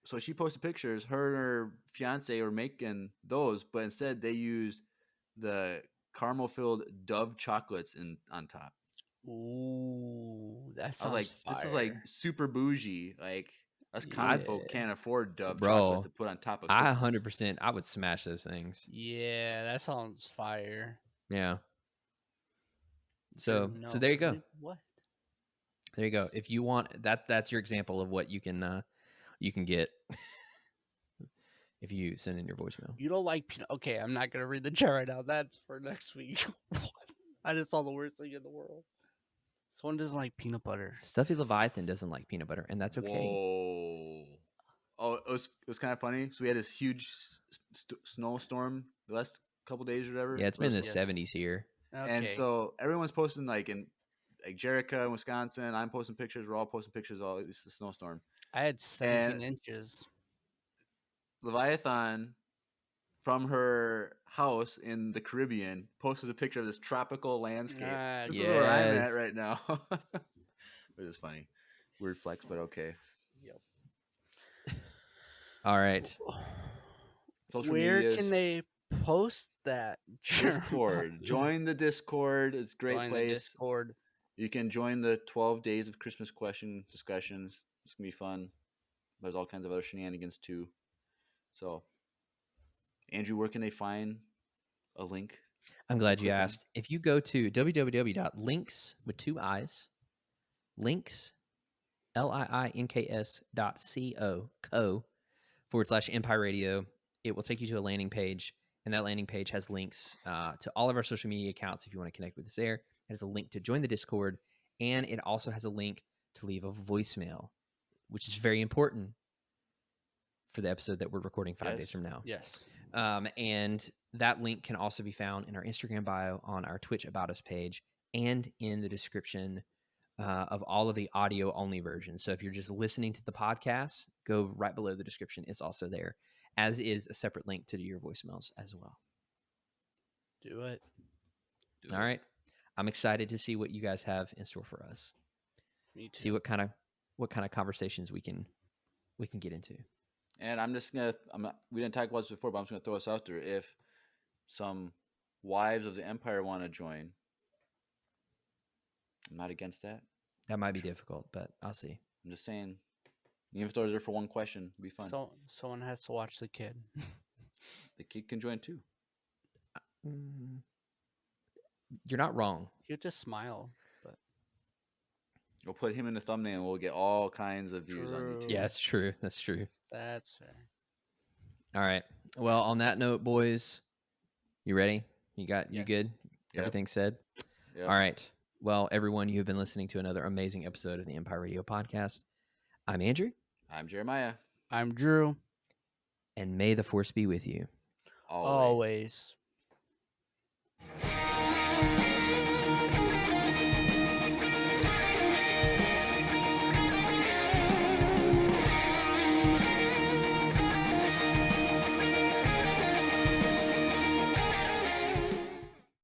So she posted pictures. Her and her fiance were making those, but instead they used the caramel filled Dove chocolates on top. Ooh, that I was sounds like, fire. this is like super bougie. Like us common Yeah. folk can't afford Dove chocolates Bro, to put on top of I cookies. 100%, I would smash those things. Yeah, that sounds fire. Yeah. Sure, So there you go. What? There you go. If you want that, that's your example of what you can get if you send in your voicemail. You don't like peanut? Okay, I'm not gonna read the chat right now. That's for next week. I just saw the worst thing in the world. Someone doesn't like peanut butter. Stuffy Leviathan doesn't like peanut butter, and that's okay. Whoa. Oh, it was kind of funny. So we had this huge snowstorm the last couple days or whatever. Yeah, it's been in the Yes. 70s here. Okay. And so everyone's posting like in like Jericho, Wisconsin. I'm posting pictures. We're all posting pictures. All it's a snowstorm. I had 17 and- inches. Leviathan from her house in the Caribbean posted a picture of this tropical landscape. This is where I'm at Yes. right now. It is funny. Weird flex, but okay. Yep. All right. Social Where media can is they post that? Discord. Join the Discord. It's a great Join the place. Discord. You can join the 12 days of Christmas question discussions. It's gonna be fun. There's all kinds of other shenanigans too. So, Andrew, where can they find a link? I'm glad you click on? asked. If you go to www.links with two I's, links, links.co/Empire Radio, it will take you to a landing page, and that landing page has links to all of our social media accounts if you want to connect with us there. It has a link to join the Discord, and it also has a link to leave a voicemail, which is very important for the episode that we're recording 5 days Yes. from now. Yes. And that link can also be found in our Instagram bio, on our Twitch About Us page, and in the description of all of the audio only versions. So if you're just listening to the podcast, go right below the description. It's also there, as is a separate link to your voicemails as well. Do it. All right. I'm excited to see what you guys have in store for us. Me too. See what kind of conversations we can get into. And I'm just gonna. We didn't talk about this before, but I'm just gonna throw this out there. If some wives of the Empire want to join, I'm not against that. That might be difficult, but I'll see. I'm just saying, even if they're there for one question, it'll be fun. So someone has to watch the kid. The kid can join too. You're not wrong. You just smile. But We'll put him in the thumbnail and we'll get all kinds of views on True. YouTube. Yeah, that's true. That's true. that's fair. All right. Well, on that note, boys, you ready? You Yes. good? Yep. Everything said? Yep. All right. Well, everyone, you have been listening to another amazing episode of the Empire Radio Podcast. I'm Andrew, I'm Jeremiah. I'm Drew. and may the force be with you. Always. Always.